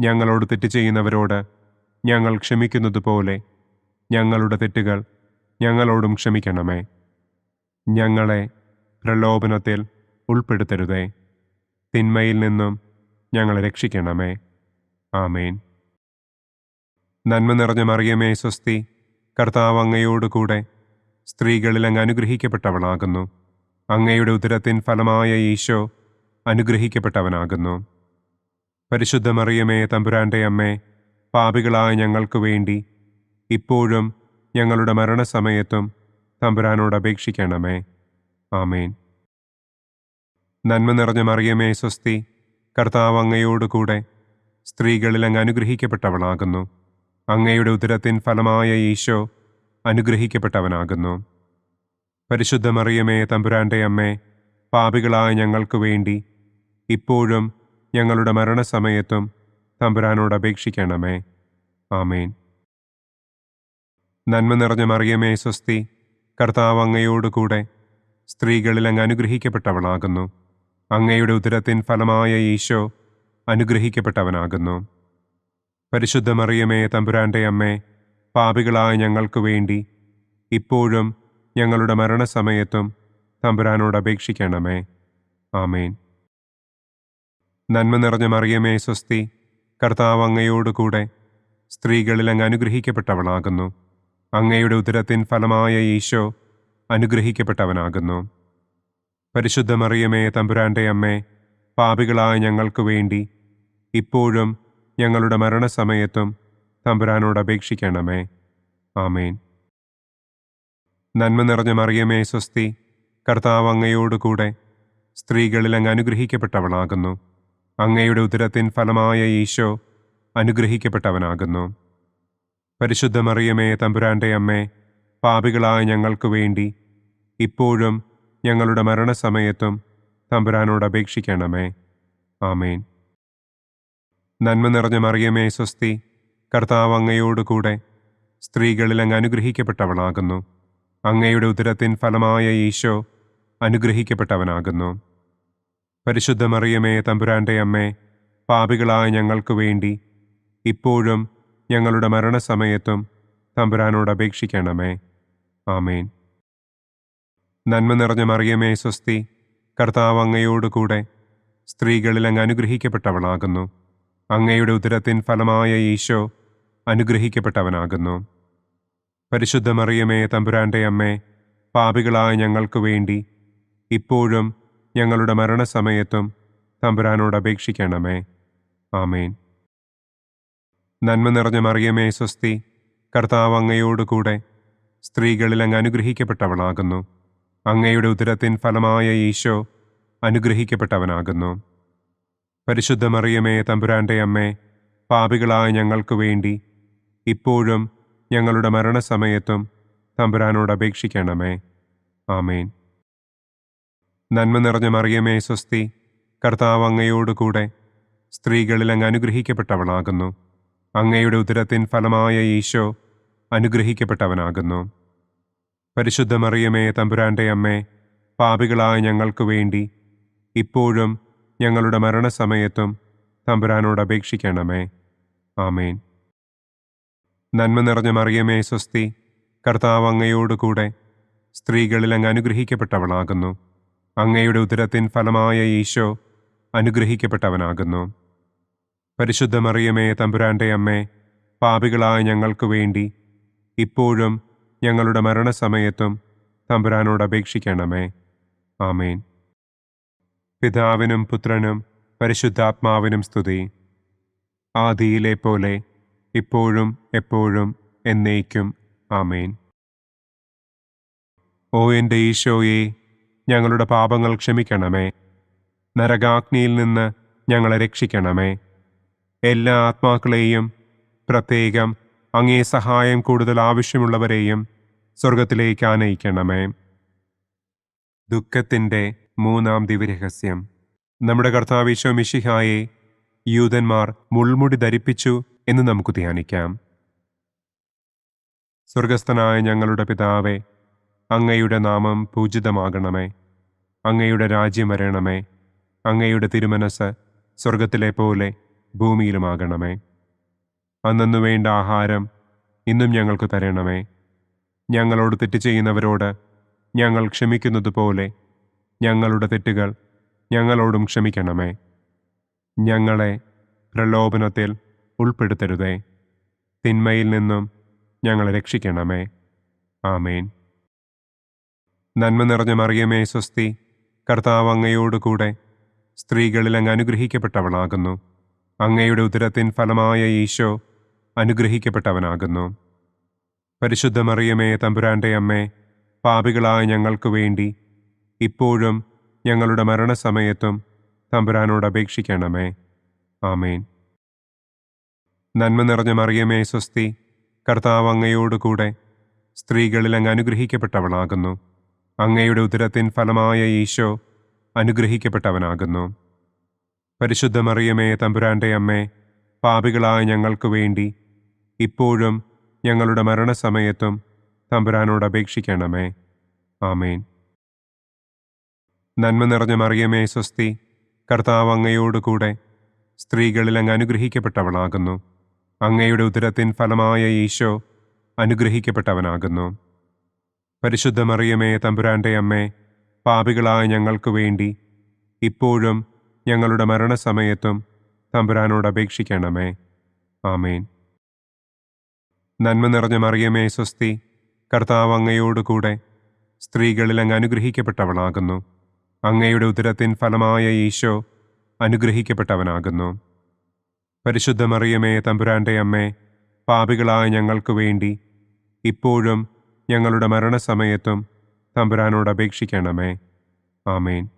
ഞങ്ങളോട് തെറ്റ് ചെയ്യുന്നവരോട് ഞങ്ങൾ ക്ഷമിക്കുന്നത് പോലെ ഞങ്ങളുടെ തെറ്റുകൾ ഞങ്ങളോടും ക്ഷമിക്കണമേ. ഞങ്ങളെ പ്രലോഭനത്തിൽ ഉൾപ്പെടുത്തരുതേ. തിന്മയിൽ നിന്നും ഞങ്ങളെ രക്ഷിക്കണമേ. ആമേൻ. നന്മ നിറഞ്ഞ മറിയമേ, സ്വസ്തി, കർത്താവ് അങ്ങയോടുകൂടെ സ്ത്രീകളിൽ അങ്ങ് അനുഗ്രഹിക്കപ്പെട്ടവളാകുന്നു. അങ്ങയുടെ ഉദരത്തിൻ ഫലമായ ഈശോ അനുഗ്രഹിക്കപ്പെട്ടവനാകുന്നു. പരിശുദ്ധ മറിയമേ, തമ്പുരാന്റെ അമ്മേ, പാപികളായ ഞങ്ങൾക്ക് വേണ്ടി ഇപ്പോഴും ഞങ്ങളുടെ മരണസമയത്തും തമ്പുരാനോട് അപേക്ഷിക്കണമേ. ആമേൻ. നന്മ നിറഞ്ഞ മറിയമേ, സ്വസ്തി, കർത്താവ് അങ്ങയോടുകൂടെ സ്ത്രീകളിൽ അങ്ങ് അനുഗ്രഹിക്കപ്പെട്ടവളാകുന്നു. അങ്ങയുടെ ഉദരത്തിൻ ഫലമായ ഈശോ അനുഗ്രഹിക്കപ്പെട്ടവനാകുന്നു. പരിശുദ്ധ മറിയമേ, തമ്പുരാന്റെ അമ്മേ, പാപികളായ ഞങ്ങൾക്ക് വേണ്ടി ഇപ്പോഴും ഞങ്ങളുടെ മരണസമയത്തും തമ്പുരാനോട് അപേക്ഷിക്കണമേ. ആമേൻ. നന്മ നിറഞ്ഞ മറിയമേ, സ്വസ്തി, കർത്താവ് അങ്ങയോടുകൂടെ സ്ത്രീകളിൽ അങ്ങ് അനുഗ്രഹിക്കപ്പെട്ടവളാകുന്നു. അങ്ങയുടെ ഉദരത്തിൻ ഫലമായ ഈശോ അനുഗ്രഹിക്കപ്പെട്ടവനാകുന്നു. പരിശുദ്ധ മറിയമേ, തമ്പുരാന്റെ അമ്മേ, പാപികളായ ഞങ്ങൾക്ക് വേണ്ടി ഇപ്പോഴും ഞങ്ങളുടെ മരണസമയത്തും തമ്പുരാനോട് അപേക്ഷിക്കണമേ. ആമേൻ. നന്മ നിറഞ്ഞ മറിയമേ, സ്വസ്തി, കർത്താവ് അങ്ങയോടുകൂടെ സ്ത്രീകളിൽ അങ്ങ് അനുഗ്രഹിക്കപ്പെട്ടവളാകുന്നു. അങ്ങയുടെ ഉദരത്തിൻ ഫലമായ ഈശോ അനുഗ്രഹിക്കപ്പെട്ടവനാകുന്നു. പരിശുദ്ധ മറിയമേ, തമ്പുരാന്റെ അമ്മേ, പാപികളായ ഞങ്ങൾക്ക് വേണ്ടി ഇപ്പോഴും ഞങ്ങളുടെ മരണസമയത്തും തമ്പുരാനോട് അപേക്ഷിക്കണമേ. ആമേൻ. നന്മ നിറഞ്ഞ മറിയമേ, സ്വസ്തി, കർത്താവ് അങ്ങയോടുകൂടെ സ്ത്രീകളിൽ അങ്ങ് അനുഗ്രഹിക്കപ്പെട്ടവളാകുന്നു. അങ്ങയുടെ ഉദരത്തിൻ ഫലമായ ഈശോ അനുഗ്രഹിക്കപ്പെട്ടവനാകുന്നു. പരിശുദ്ധ മറിയമേ, തമ്പുരാന്റെ അമ്മേ, പാപികളായ ഞങ്ങൾക്ക് വേണ്ടി ഇപ്പോഴും ഞങ്ങളുടെ മരണസമയത്തും തമ്പുരാനോട് അപേക്ഷിക്കണമേ. ആമേൻ. നന്മ നിറഞ്ഞ മറിയമേ സ്വസ്തി, കർത്താവ് അങ്ങയോട് കൂടെ സ്ത്രീകളിൽ അങ്ങ് അനുഗ്രഹിക്കപ്പെട്ടവളാകുന്നു. അങ്ങയുടെ ഉദരത്തിൻ ഫലമായ ഈശോ അനുഗ്രഹിക്കപ്പെട്ടവനാകുന്നു. പരിശുദ്ധ മറിയമേ തമ്പുരാന്റെ അമ്മേ, പാപികളായ ഞങ്ങൾക്ക് വേണ്ടി ഇപ്പോഴും ഞങ്ങളുടെ മരണസമയത്തും തമ്പുരാനോട് അപേക്ഷിക്കണമേ. ആമേൻ. നന്മ നിറഞ്ഞ മറിയമേ സ്വസ്തി, കർത്താവ് അങ്ങയോട് കൂടെ സ്ത്രീകളിൽ അങ്ങ് അനുഗ്രഹിക്കപ്പെട്ടവളാകുന്നു. അങ്ങയുടെ ഉദരത്തിൻ ഫലമായ ഈശോ അനുഗ്രഹിക്കപ്പെട്ടവനാകുന്നു. പരിശുദ്ധ മറിയമേ തമ്പുരാന്റെ അമ്മേ, പാപികളായ ഞങ്ങൾക്ക് വേണ്ടി ഇപ്പോഴും ഞങ്ങളുടെ മരണസമയത്തും തമ്പുരാനോട് അപേക്ഷിക്കണമേ. ആമേൻ. നന്മ നിറഞ്ഞ മറിയമേ സ്വസ്തി, കർത്താവ് അങ്ങയോട് കൂടെ സ്ത്രീകളിൽ അങ്ങ് അനുഗ്രഹിക്കപ്പെട്ടവളാകുന്നു. അങ്ങയുടെ ഉദരത്തിൻ ഫലമായ ഈശോ അനുഗ്രഹിക്കപ്പെട്ടവനാകുന്നു. പരിശുദ്ധ മറിയമേ തമ്പുരാന്റെ അമ്മേ, പാപികളായ ഞങ്ങൾക്ക് വേണ്ടി ഇപ്പോഴും ഞങ്ങളുടെ മരണസമയത്തും തമ്പുരാനോട് അപേക്ഷിക്കണമേ. ആമേൻ. നന്മ നിറഞ്ഞ മറിയമേ സ്വസ്തി, കർത്താവ് അങ്ങയോട് കൂടെ സ്ത്രീകളിൽ അങ്ങ് അനുഗ്രഹിക്കപ്പെട്ടവളാകുന്നു. അങ്ങയുടെ ഉദരത്തിൻ ഫലമായ ഈശോ അനുഗ്രഹിക്കപ്പെട്ടവനാകുന്നു. പരിശുദ്ധ മറിയമേ തമ്പുരാന്റെ അമ്മേ, പാപികളായ ഞങ്ങൾക്ക് വേണ്ടി ഇപ്പോഴും ഞങ്ങളുടെ മരണസമയത്തും തമ്പുരാനോട് അപേക്ഷിക്കണമേ. ആമേൻ. നന്മ നിറഞ്ഞ മറിയമേ സ്വസ്തി, കർത്താവ് അങ്ങയോട് കൂടെ സ്ത്രീകളിൽ അങ്ങ് അനുഗ്രഹിക്കപ്പെട്ടവളാകുന്നു. അങ്ങയുടെ ഉദരത്തിൻ ഫലമായ ഈശോ അനുഗ്രഹിക്കപ്പെട്ടവനാകുന്നു. പരിശുദ്ധ മറിയമേ തമ്പുരാന്റെ അമ്മേ, പാപികളായ ഞങ്ങൾക്ക് വേണ്ടി ഇപ്പോഴും ഞങ്ങളുടെ മരണസമയത്തും തമ്പുരാനോട് അപേക്ഷിക്കണമേ. ആമേൻ. പിതാവിനും പുത്രനും പരിശുദ്ധാത്മാവിനും സ്തുതി. ആദിയിലെ പോലെ ഇപ്പോഴും എപ്പോഴും എന്നേക്കും. ആമേൻ. ഓ എൻ്റെ ഈശോയെ, ഞങ്ങളുടെ പാപങ്ങൾ ക്ഷമിക്കണമേ. നരകാഗ്നിയിൽ നിന്ന് ഞങ്ങളെ രക്ഷിക്കണമേ. എല്ലാ ആത്മാക്കളെയും, പ്രത്യേകം അങ്ങേ സഹായം കൂടുതൽ ആവശ്യമുള്ളവരെയും സ്വർഗത്തിലേക്ക് ആനയിക്കണമേ. ദുഃഖത്തിൻ്റെ മൂന്നാം ദിവ്യരഹസ്യം. നമ്മുടെ കർത്താവ് ഈശോ മിശിഹായെ യൂദന്മാർ മുൾമുടി ധരിപ്പിച്ചു എന്ന് നമുക്ക് ധ്യാനിക്കാം. സ്വർഗസ്ഥനായ ഞങ്ങളുടെ പിതാവേ, അങ്ങയുടെ നാമം പൂജിതമാകണമേ. അങ്ങയുടെ രാജ്യം വരണമേ. അങ്ങയുടെ തിരുമനസ് സ്വർഗത്തിലെ പോലെ ഭൂമിയിലുമാകണമേ. അന്നന്നു വേണ്ട ആഹാരം ഇന്നും ഞങ്ങൾക്ക് തരണമേ. ഞങ്ങളോട് തെറ്റ് ചെയ്യുന്നവരോട് ഞങ്ങൾ ക്ഷമിക്കുന്നത് പോലെ ഞങ്ങളുടെ തെറ്റുകൾ ഞങ്ങളോടും ക്ഷമിക്കണമേ. ഞങ്ങളെ പ്രലോഭനത്തിൽ ഉൾപ്പെടുത്തരുതേ. തിന്മയിൽ നിന്നും ഞങ്ങളെ രക്ഷിക്കണമേ. ആമേൻ. നന്മ നിറഞ്ഞ മറിയമേ സ്വസ്തി, കർത്താവ് അങ്ങയോട് കൂടെ സ്ത്രീകളിൽ അങ്ങ് അനുഗ്രഹിക്കപ്പെട്ടവളാകുന്നു. അങ്ങയുടെ ഉദരത്തിൻ ഫലമായ ഈശോ അനുഗ്രഹിക്കപ്പെട്ടവനാകുന്നു. പരിശുദ്ധ മറിയമേ തമ്പുരാന്റെ അമ്മേ, പാപികളായ ഞങ്ങൾക്ക് വേണ്ടി ഇപ്പോഴും ഞങ്ങളുടെ മരണസമയത്തും തമ്പുരാനോട് അപേക്ഷിക്കണമേ. ആമേൻ. നന്മ നിറഞ്ഞ മറിയമേ സ്വസ്തി, കർത്താവ് അങ്ങയോട് കൂടെ സ്ത്രീകളിൽ അങ്ങ് അനുഗ്രഹിക്കപ്പെട്ടവളാകുന്നു. അങ്ങയുടെ ഉദരത്തിൻ ഫലമായ ഈശോ അനുഗ്രഹിക്കപ്പെട്ടവനാകുന്നു. പരിശുദ്ധ മറിയമേ തമ്പുരാന്റെ അമ്മേ, പാപികളായ ഞങ്ങൾക്ക് വേണ്ടി ഇപ്പോഴും ഞങ്ങളുടെ മരണസമയത്തും തമ്പുരാനോട് അപേക്ഷിക്കണമേ. ആമേൻ. നന്മ നിറഞ്ഞ മറിയമേ സ്വസ്തി, കർത്താവ് അങ്ങയോട് കൂടെ സ്ത്രീകളിൽ അങ്ങ് അനുഗ്രഹിക്കപ്പെട്ടവളാകുന്നു. അങ്ങയുടെ ഉദരത്തിൻ ഫലമായ ഈശോ അനുഗ്രഹിക്കപ്പെട്ടവനാകുന്നു. പരിശുദ്ധ മറിയമേ തമ്പുരാന്റെ അമ്മേ, പാപികളായ ഞങ്ങൾക്ക് വേണ്ടി ഇപ്പോഴും ഞങ്ങളുടെ മരണസമയത്തും തമ്പുരാനോട് അപേക്ഷിക്കണമേ. ആമേൻ. നന്മ നിറഞ്ഞ മറിയമേ സ്വസ്തി, കർത്താവ് അങ്ങയോട് കൂടെ സ്ത്രീകളിൽ അങ്ങ് അനുഗ്രഹിക്കപ്പെട്ടവളാകുന്നു. അങ്ങയുടെ ഉദരത്തിൻ ഫലമായ ഈശോ അനുഗ്രഹിക്കപ്പെട്ടവനാകുന്നു. പരിശുദ്ധ മറിയമേ തമ്പുരാന്റെ അമ്മേ, പാപികളായ ഞങ്ങൾക്ക് വേണ്ടി ഇപ്പോഴും ഞങ്ങളുടെ മരണസമയത്തും തമ്പുരാനോട് അപേക്ഷിക്കണമേ. ആമേൻ.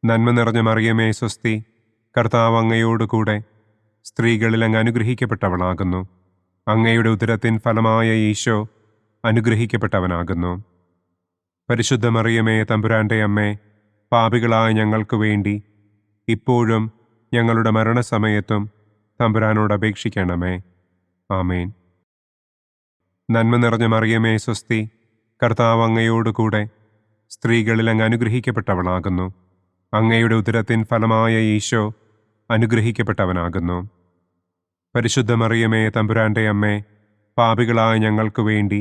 നന്മ നിറഞ്ഞ മറിയമേ സ്വസ്തി, കർത്താവ് അങ്ങയോട് കൂടെ സ്ത്രീകളിൽ അങ്ങ് അനുഗ്രഹിക്കപ്പെട്ടവളാകുന്നു. അങ്ങയുടെ ഉദരത്തിൻ ഫലമായ ഈശോ അനുഗ്രഹിക്കപ്പെട്ടവനാകുന്നു. പരിശുദ്ധ മറിയമേ തമ്പുരാന്റെ അമ്മേ, പാപികളായ ഞങ്ങൾക്ക് വേണ്ടി ഇപ്പോഴും ഞങ്ങളുടെ മരണസമയത്തും തമ്പുരാനോട് അപേക്ഷിക്കണമേ. ആമേൻ. നന്മ നിറഞ്ഞ മറിയമേ സ്വസ്തി, കർത്താവ് അങ്ങയോട് കൂടെ സ്ത്രീകളിൽ അങ്ങ് അനുഗ്രഹിക്കപ്പെട്ടവളാകുന്നു. അങ്ങയുടെ ഉദരത്തിൻ ഫലമായ ഈശോ അനുഗ്രഹിക്കപ്പെട്ടവനാകുന്നു. പരിശുദ്ധ മറിയമേ തമ്പുരാന്റെ അമ്മേ, പാപികളായ ഞങ്ങൾക്ക് വേണ്ടി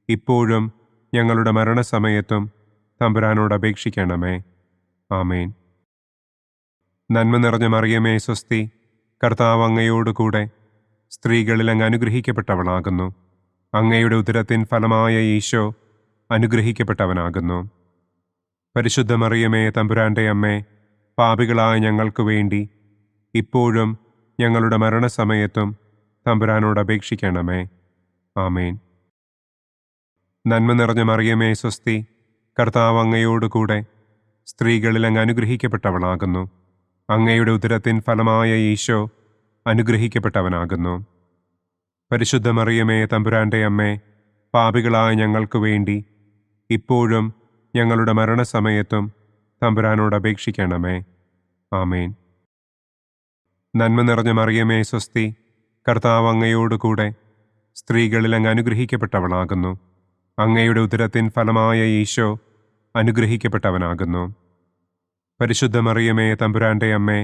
ഇപ്പോഴും ഞങ്ങളുടെ മരണസമയത്തും തമ്പുരാനോട് അപേക്ഷിക്കണമേ. ആമേൻ. നന്മ നിറഞ്ഞ മറിയമേ സ്വസ്തി, കർത്താവ് അങ്ങയോട് കൂടെ സ്ത്രീകളിൽ അങ്ങ് അനുഗ്രഹിക്കപ്പെട്ടവളാകുന്നു. അങ്ങയുടെ ഉദരത്തിൻ ഫലമായ ഈശോ അനുഗ്രഹിക്കപ്പെട്ടവനാകുന്നു. പരിശുദ്ധ മറിയമേ തമ്പുരാന്റെ അമ്മേ, പാപികളായ ഞങ്ങൾക്ക് വേണ്ടി ഇപ്പോഴും ഞങ്ങളുടെ മരണസമയത്തും തമ്പുരാനോട് അപേക്ഷിക്കണമേ. ആമേൻ. നന്മ നിറഞ്ഞ മറിയമേ സ്വസ്തി, കർത്താവ് അങ്ങയോട് കൂടെ സ്ത്രീകളിൽ അങ്ങ് അനുഗ്രഹിക്കപ്പെട്ടവളാകുന്നു. അങ്ങയുടെ ഉദരത്തിൻ ഫലമായ ഈശോ അനുഗ്രഹിക്കപ്പെട്ടവനാകുന്നു. പരിശുദ്ധ മറിയമേ തമ്പുരാന്റെ അമ്മേ, പാപികളായ ഞങ്ങൾക്ക് വേണ്ടി ഇപ്പോഴും ഞങ്ങളുടെ മരണസമയത്തും തമ്പുരാനോട് അപേക്ഷിക്കണമേ. ആമേൻ. നന്മ നിറഞ്ഞ മറിയമേ സ്വസ്തി, കർത്താവ് അങ്ങയോട് കൂടെ സ്ത്രീകളിൽ അങ്ങ് അനുഗ്രഹിക്കപ്പെട്ടവളാകുന്നു. അങ്ങയുടെ ഉദരത്തിൻ ഫലമായ ഈശോ അനുഗ്രഹിക്കപ്പെട്ടവനാകുന്നു. പരിശുദ്ധ മറിയമേ തമ്പുരാന്റെ അമ്മേ,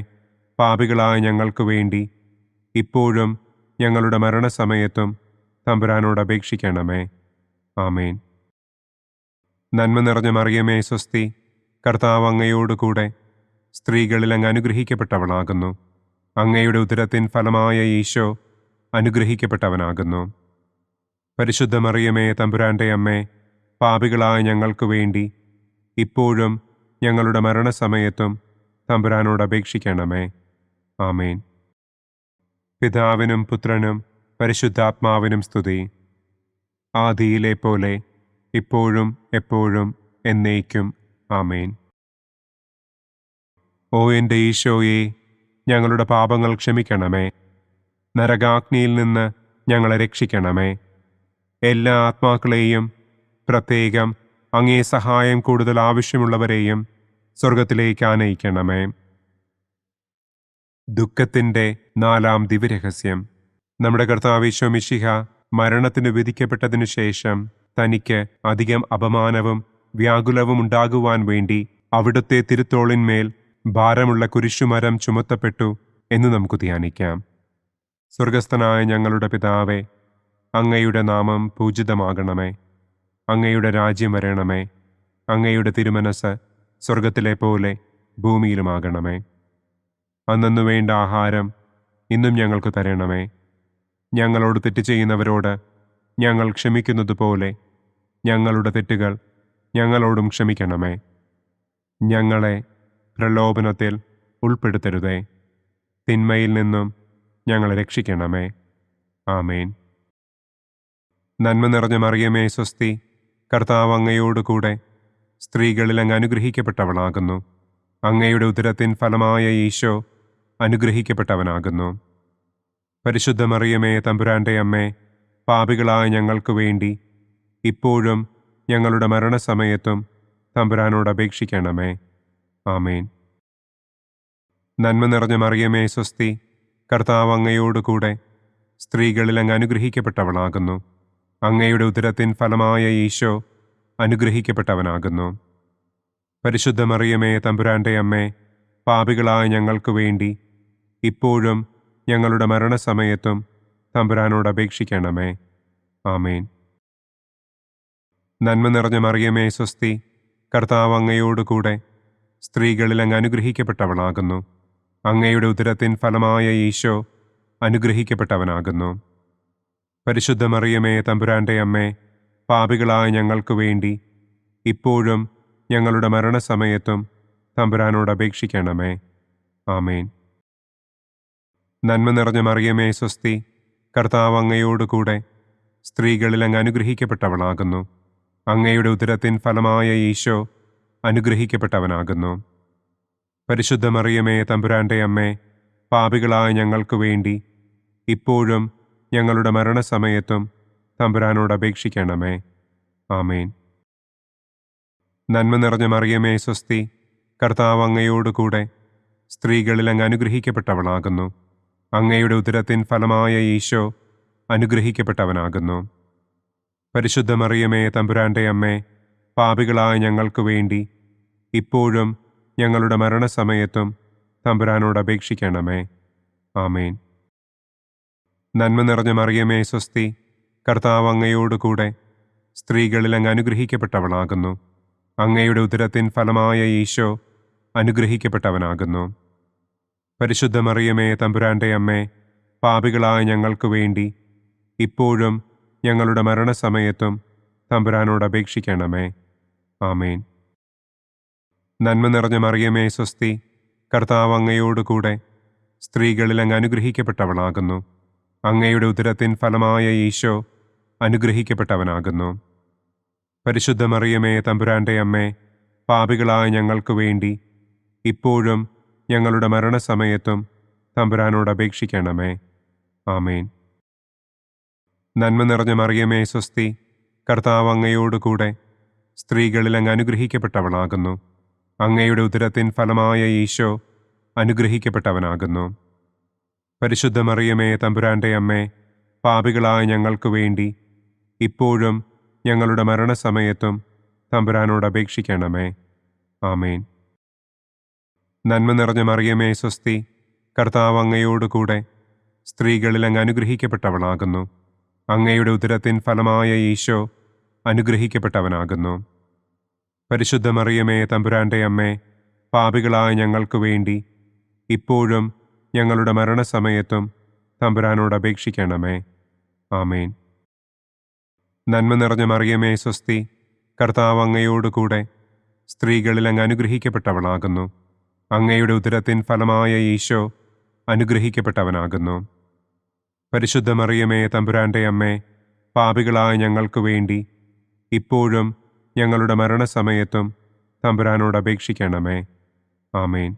പാപികളായ ഞങ്ങൾക്ക് വേണ്ടി ഇപ്പോഴും ഞങ്ങളുടെ മരണസമയത്തും തമ്പുരാനോട് അപേക്ഷിക്കണമേ. ആമേൻ. നന്മ നിറഞ്ഞ മറിയമേ സ്വസ്തി, കർത്താവ് അങ്ങയോട് കൂടെ സ്ത്രീകളിൽ അങ്ങ് അനുഗ്രഹിക്കപ്പെട്ടവളാകുന്നു. അങ്ങയുടെ ഉദരത്തിൻ ഫലമായ ഈശോ അനുഗ്രഹിക്കപ്പെട്ടവനാകുന്നു. പരിശുദ്ധ മറിയമേ തമ്പുരാന്റെ അമ്മേ, പാപികളായ ഞങ്ങൾക്ക് വേണ്ടി ഇപ്പോഴും ഞങ്ങളുടെ മരണസമയത്തും തമ്പുരാനോട് അപേക്ഷിക്കണമേ. ആമേൻ. പിതാവിനും പുത്രനും പരിശുദ്ധാത്മാവിനും സ്തുതി. ആദിയിലെ പോലെ ഇപ്പോഴും എപ്പോഴും എന്നേക്കും. ആമേൻ. ഓ എൻ്റെ ഈശോയെ, ഞങ്ങളുടെ പാപങ്ങൾ ക്ഷമിക്കണമേ. നരകാഗ്നിയിൽ നിന്ന് ഞങ്ങളെ രക്ഷിക്കണമേ. എല്ലാ ആത്മാക്കളെയും, പ്രത്യേകം അങ്ങേ സഹായം കൂടുതൽ ആവശ്യമുള്ളവരെയും സ്വർഗത്തിലേക്ക് ആനയിക്കണമേ. ദുഃഖത്തിൻ്റെ 4-ാം ദിവ്യരഹസ്യം. നമ്മുടെ കർത്താവ് ഈശോ മിശിഹ മരണത്തിന് വിധിക്കപ്പെട്ടതിനു ശേഷം തനിക്ക് അധികം അപമാനവും വ്യാകുലവും ഉണ്ടാകുവാൻ വേണ്ടി അവിടുത്തെ തിരുത്തോളിന്മേൽ ഭാരമുള്ള കുരിശുമരം ചുമത്തപ്പെട്ടു എന്ന് നമുക്ക് ധ്യാനിക്കാം. സ്വർഗസ്ഥനായ ഞങ്ങളുടെ പിതാവേ, അങ്ങയുടെ നാമം പൂജിതമാകണമേ. അങ്ങയുടെ രാജ്യം വരണമേ. അങ്ങയുടെ തിരുമനസ് സ്വർഗത്തിലെ പോലെ ഭൂമിയിലുമാകണമേ. അന്നന്നു വേണ്ട ആഹാരം ഇന്നും ഞങ്ങൾക്ക് തരണമേ. ഞങ്ങളോട് തെറ്റ് ചെയ്യുന്നവരോട് ഞങ്ങൾ ക്ഷമിക്കുന്നത് പോലെ ഞങ്ങളുടെ തെറ്റുകൾ ഞങ്ങളോടും ക്ഷമിക്കണമേ. ഞങ്ങളെ പ്രലോഭനത്തിൽ ഉൾപ്പെടുത്തരുതേ. തിന്മയിൽ നിന്നും ഞങ്ങളെ രക്ഷിക്കണമേ. ആമേൻ. നന്മ നിറഞ്ഞ മറിയമേ സ്വസ്തി, കർത്താവ് അങ്ങയോട് കൂടെ സ്ത്രീകളിൽ അങ്ങ് അനുഗ്രഹിക്കപ്പെട്ടവളാകുന്നു. അങ്ങയുടെ ഉദരത്തിൻ ഫലമായ ഈശോ അനുഗ്രഹിക്കപ്പെട്ടവനാകുന്നു. പരിശുദ്ധ മറിയമേ തമ്പുരാന്റെ അമ്മേ, പാപികളായ ഞങ്ങൾക്ക് വേണ്ടി ഇപ്പോഴും ഞങ്ങളുടെ മരണസമയത്തും തമ്പുരാനോട് അപേക്ഷിക്കണമേ. ആമേൻ. നന്മ നിറഞ്ഞ മറിയമേ സ്വസ്തി, കർത്താവ് അങ്ങയോട് കൂടെ സ്ത്രീകളിൽ അങ്ങ് അനുഗ്രഹിക്കപ്പെട്ടവളാകുന്നു. അങ്ങയുടെ ഉദരത്തിൻ ഫലമായ ഈശോ അനുഗ്രഹിക്കപ്പെട്ടവനാകുന്നു. പരിശുദ്ധ മറിയമേ തമ്പുരാന്റെ അമ്മേ, പാപികളായ ഞങ്ങൾക്ക് വേണ്ടി ഇപ്പോഴും ഞങ്ങളുടെ മരണസമയത്തും തമ്പുരാനോട് അപേക്ഷിക്കണമേ. ആമേൻ. നന്മ നിറഞ്ഞ മറിയമേ സ്വസ്തി, കർത്താവ് അങ്ങയോട് കൂടെ സ്ത്രീകളിൽ അങ്ങ് അനുഗ്രഹിക്കപ്പെട്ടവളാകുന്നു. അങ്ങയുടെ ഉദരത്തിൻ ഫലമായ ഈശോ അനുഗ്രഹിക്കപ്പെട്ടവനാകുന്നു. പരിശുദ്ധ മറിയമേ തമ്പുരാന്റെ അമ്മേ, പാപികളായ ഞങ്ങൾക്ക് വേണ്ടി ഇപ്പോഴും ഞങ്ങളുടെ മരണസമയത്തും തമ്പുരാനോട് അപേക്ഷിക്കണമേ. ആമേൻ. നന്മ നിറഞ്ഞ മറിയമേ സ്വസ്തി, കർത്താവ് അങ്ങയോട് കൂടെ സ്ത്രീകളിൽ അങ്ങ് അനുഗ്രഹിക്കപ്പെട്ടവളാകുന്നു. അങ്ങയുടെ ഉദരത്തിൻ ഫലമായ ഈശോ അനുഗ്രഹിക്കപ്പെട്ടവനാകുന്നു. പരിശുദ്ധ മറിയമേ തമ്പുരാന്റെ അമ്മേ, പാപികളായ ഞങ്ങൾക്ക് വേണ്ടി ഇപ്പോഴും ഞങ്ങളുടെ മരണസമയത്തും തമ്പുരാനോട് അപേക്ഷിക്കണമേ. ആമേൻ. നന്മ നിറഞ്ഞ മറിയമേ സ്വസ്തി, കർത്താവ് അങ്ങയോട് കൂടെ സ്ത്രീകളിൽ അങ്ങ് അനുഗ്രഹിക്കപ്പെട്ടവളാകുന്നു. അങ്ങയുടെ ഉദരത്തിൻ ഫലമായ ഈശോ അനുഗ്രഹിക്കപ്പെട്ടവനാകുന്നു. പരിശുദ്ധ മറിയമേ, തമ്പുരാന്റെ അമ്മേ, പാപികളായ ഞങ്ങൾക്ക് വേണ്ടി ഇപ്പോഴും ഞങ്ങളുടെ മരണസമയത്തും തമ്പുരാനോട് അപേക്ഷിക്കണമേ. ആമേൻ. നന്മ നിറഞ്ഞ മറിയമേ, സ്വസ്തി. കർത്താവ് അങ്ങയോടുകൂടെ സ്ത്രീകളിൽ അങ്ങ് അനുഗ്രഹിക്കപ്പെട്ടവളാകുന്നു. അങ്ങയുടെ ഉദരത്തിൻ ഫലമായ ഈശോ അനുഗ്രഹിക്കപ്പെട്ടവനാകുന്നു. പരിശുദ്ധ മറിയമേ, തമ്പുരാന്റെ അമ്മേ, പാപികളായ ഞങ്ങൾക്ക് വേണ്ടി ഇപ്പോഴും ഞങ്ങളുടെ മരണസമയത്തും തമ്പുരാനോട് അപേക്ഷിക്കണമേ. ആമേൻ. നന്മ നിറഞ്ഞ മറിയമേ, സ്വസ്തി. കർത്താവ് അങ്ങയോടുകൂടെ സ്ത്രീകളിൽ അങ്ങ് അനുഗ്രഹിക്കപ്പെട്ടവളാകുന്നു. അങ്ങയുടെ ഉദരത്തിൻ ഫലമായ ഈശോ അനുഗ്രഹിക്കപ്പെട്ടവനാകുന്നു. പരിശുദ്ധ മറിയമേ, തമ്പുരാന്റെ അമ്മേ, പാപികളായ ഞങ്ങൾക്ക് വേണ്ടി ഇപ്പോഴും ഞങ്ങളുടെ മരണസമയത്തും തമ്പുരാനോട് അപേക്ഷിക്കണമേ. ആമേൻ. നന്മ നിറഞ്ഞ മറിയമേ, സ്വസ്തി. കർത്താവ് അങ്ങയോടുകൂടെ സ്ത്രീകളിൽ അങ്ങ് അനുഗ്രഹിക്കപ്പെട്ടവളാകുന്നു. അങ്ങയുടെ ഉദരത്തിൻ ഫലമായ ഈശോ അനുഗ്രഹിക്കപ്പെട്ടവനാകുന്നു. പരിശുദ്ധ മറിയമേ, തമ്പുരാന്റെ അമ്മേ, പാപികളായ ഞങ്ങൾക്ക് വേണ്ടി ഇപ്പോഴും ഞങ്ങളുടെ മരണസമയത്തും തമ്പുരാനോട് അപേക്ഷിക്കണമേ. ആമേൻ. നന്മ നിറഞ്ഞ മറിയമേ, സ്വസ്തി. കർത്താവ് അങ്ങയോടുകൂടെ സ്ത്രീകളിൽ അങ്ങ് അനുഗ്രഹിക്കപ്പെട്ടവളാകുന്നു. അങ്ങയുടെ ഉദരത്തിൻ ഫലമായ ഈശോ അനുഗ്രഹിക്കപ്പെട്ടവനാകുന്നു. പരിശുദ്ധ മറിയമേ, തമ്പുരാന്റെ അമ്മേ, പാപികളായ ഞങ്ങൾക്ക് വേണ്ടി ഇപ്പോഴും ഞങ്ങളുടെ മരണസമയത്തും തമ്പുരാനോട് അപേക്ഷിക്കണമേ. ആമേൻ. നന്മ നിറഞ്ഞ മറിയമേ, സ്വസ്തി. കർത്താവ് അങ്ങയോടുകൂടെ സ്ത്രീകളിൽ അങ്ങ് അനുഗ്രഹിക്കപ്പെട്ടവളാകുന്നു. അങ്ങയുടെ ഉദരത്തിൻ ഫലമായ ഈശോ അനുഗ്രഹിക്കപ്പെട്ടവനാകുന്നു. പരിശുദ്ധ മറിയമേ, തമ്പുരാന്റെ അമ്മേ, പാപികളായ ഞങ്ങൾക്ക് വേണ്ടി ഇപ്പോഴും ഞങ്ങളുടെ മരണസമയത്തും തമ്പുരാനോട് അപേക്ഷിക്കണമേ. ആമേൻ.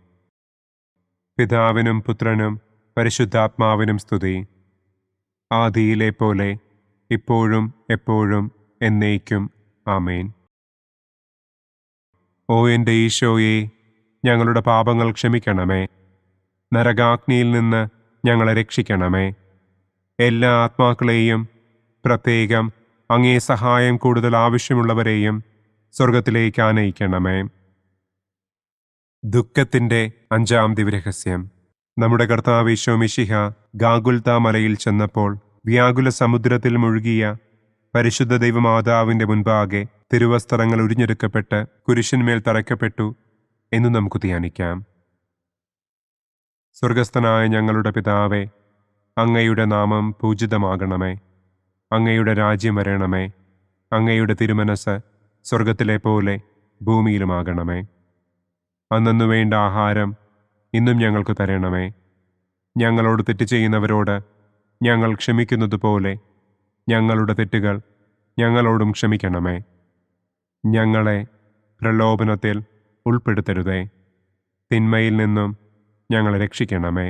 പിതാവിനും പുത്രനും പരിശുദ്ധാത്മാവിനും സ്തുതി. ആദിയിലെ പോലെ ഇപ്പോഴും എപ്പോഴും എന്നേക്കും. ആമേൻ. ഓ എൻ്റെ ഈശോയെ, ഞങ്ങളുടെ പാപങ്ങൾ ക്ഷമിക്കണമേ. നരകാഗ്നിയിൽ നിന്ന് ഞങ്ങളെ രക്ഷിക്കണമേ. എല്ലാ ആത്മാക്കളെയും, പ്രത്യേകം അങ്ങേ സഹായം കൂടുതൽ ആവശ്യമുള്ളവരെയും സ്വർഗത്തിലേക്ക് ആനയിക്കണമേ. ദുഃഖത്തിൻ്റെ 5-ാം ദിവ്യരഹസ്യം. നമ്മുടെ കർത്താവ് ഈശോ മിശിഹ ഗാഗുൽത്ത മലയിൽ ചെന്നപ്പോൾ വ്യാകുല സമുദ്രത്തിൽ മുഴുകിയ പരിശുദ്ധ ദൈവമാതാവിൻ്റെ മുൻപാകെ തിരുവസ്ത്രങ്ങൾ ഉരിഞ്ഞെടുക്കപ്പെട്ട് കുരിശിന്മേൽ തറയ്ക്കപ്പെട്ടു എന്ന് നമുക്ക് ധ്യാനിക്കാം. സ്വർഗസ്ഥനായ ഞങ്ങളുടെ പിതാവേ, അങ്ങയുടെ നാമം പൂജിതമാകണമേ. അങ്ങയുടെ രാജ്യം വരണമേ. അങ്ങയുടെ തിരുമനസ് സ്വർഗത്തിലെ പോലെ ഭൂമിയിലുമാകണമേ. അന്നന്നു വേണ്ട ആഹാരം ഇന്നും ഞങ്ങൾക്ക് തരണമേ. ഞങ്ങളോട് തെറ്റ് ചെയ്യുന്നവരോട് ഞങ്ങൾ ക്ഷമിക്കുന്നത് പോലെ ഞങ്ങളുടെ തെറ്റുകൾ ഞങ്ങളോടും ക്ഷമിക്കണമേ. ഞങ്ങളെ പ്രലോഭനത്തിൽ ഉൾപ്പെടുത്തരുതേ. തിന്മയിൽ നിന്നും ഞങ്ങളെ രക്ഷിക്കണമേ.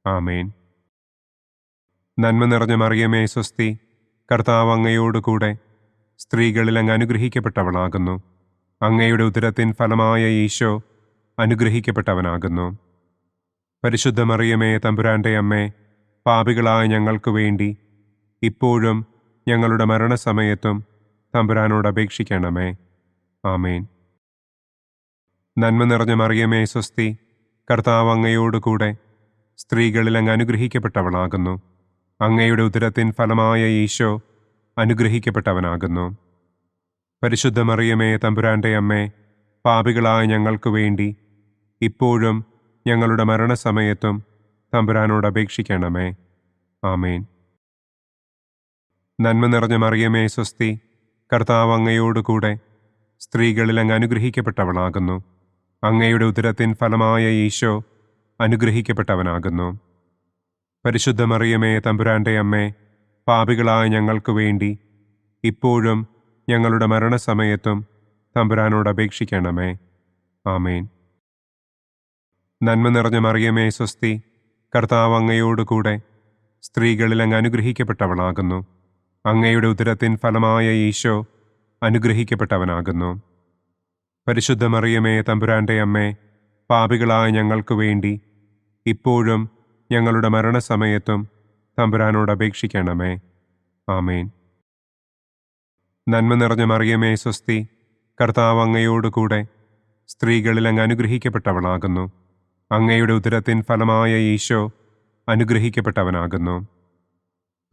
ആമേൻ. നന്മ നിറഞ്ഞ മറിയമേ, സ്വസ്തി. കർത്താവ് അങ്ങയോടുകൂടെ സ്ത്രീകളിൽ അങ്ങ് അനുഗ്രഹിക്കപ്പെട്ടവളാകുന്നു. അങ്ങയുടെ ഉദരത്തിൻ ഫലമായ ഈശോ അനുഗ്രഹിക്കപ്പെട്ടവനാകുന്നു. പരിശുദ്ധ മറിയമേ, തമ്പുരാന്റെ അമ്മേ, പാപികളായ ഞങ്ങൾക്ക് വേണ്ടി ഇപ്പോഴും ഞങ്ങളുടെ മരണസമയത്തും തമ്പുരാനോട് അപേക്ഷിക്കണമേ. ആമേൻ. നന്മ നിറഞ്ഞ മറിയമേ, സ്വസ്തി. കർത്താവ് അങ്ങയോടുകൂടെ സ്ത്രീകളിൽ അങ്ങ് അനുഗ്രഹിക്കപ്പെട്ടവളാകുന്നു. അങ്ങയുടെ ഉദരത്തിൻ ഫലമായ ഈശോ അനുഗ്രഹിക്കപ്പെട്ടവനാകുന്നു. പരിശുദ്ധ മറിയമേ, തമ്പുരാന്റെ അമ്മേ, പാപികളായ ഞങ്ങൾക്ക് വേണ്ടി ഇപ്പോഴും ഞങ്ങളുടെ മരണസമയത്തും തമ്പുരാനോട് അപേക്ഷിക്കണമേ. ആമേൻ. നന്മ നിറഞ്ഞ മറിയമേ, സ്വസ്തി. കർത്താവ് അങ്ങയോടുകൂടെ സ്ത്രീകളിൽ അങ്ങ് അനുഗ്രഹിക്കപ്പെട്ടവളാകുന്നു. അങ്ങയുടെ ഉദരത്തിൻ ഫലമായ ഈശോ അനുഗ്രഹിക്കപ്പെട്ടവനാകുന്നു. പരിശുദ്ധ മറിയമേ, തമ്പുരാന്റെ അമ്മേ, പാപികളായ ഞങ്ങൾക്ക് വേണ്ടി ഇപ്പോഴും ഞങ്ങളുടെ മരണസമയത്തും തമ്പുരാനോട് അപേക്ഷിക്കണമേ. ആമേൻ. നന്മ നിറഞ്ഞ മറിയമേ, സ്വസ്തി. കർത്താവ് അങ്ങയോടുകൂടെ സ്ത്രീകളിൽ അങ്ങ് അനുഗ്രഹിക്കപ്പെട്ടവളാകുന്നു. അങ്ങയുടെ ഉദരത്തിൻ ഫലമായ ഈശോ അനുഗ്രഹിക്കപ്പെട്ടവനാകുന്നു. പരിശുദ്ധ മറിയമേ, തമ്പുരാന്റെ അമ്മേ, പാപികളായ ഞങ്ങൾക്ക് വേണ്ടി ഇപ്പോഴും ഞങ്ങളുടെ മരണസമയത്തും തമ്പുരാനോട് അപേക്ഷിക്കണമേ. ആമേൻ. നന്മ നിറഞ്ഞ മറിയമേ സ്വസ്തി, കർത്താവ് അങ്ങയോടുകൂടെ സ്ത്രീകളിൽ അങ്ങ് അനുഗ്രഹിക്കപ്പെട്ടവളാകുന്നു. അങ്ങയുടെ ഉദരത്തിൻ ഫലമായ ഈശോ അനുഗ്രഹിക്കപ്പെട്ടവനാകുന്നു.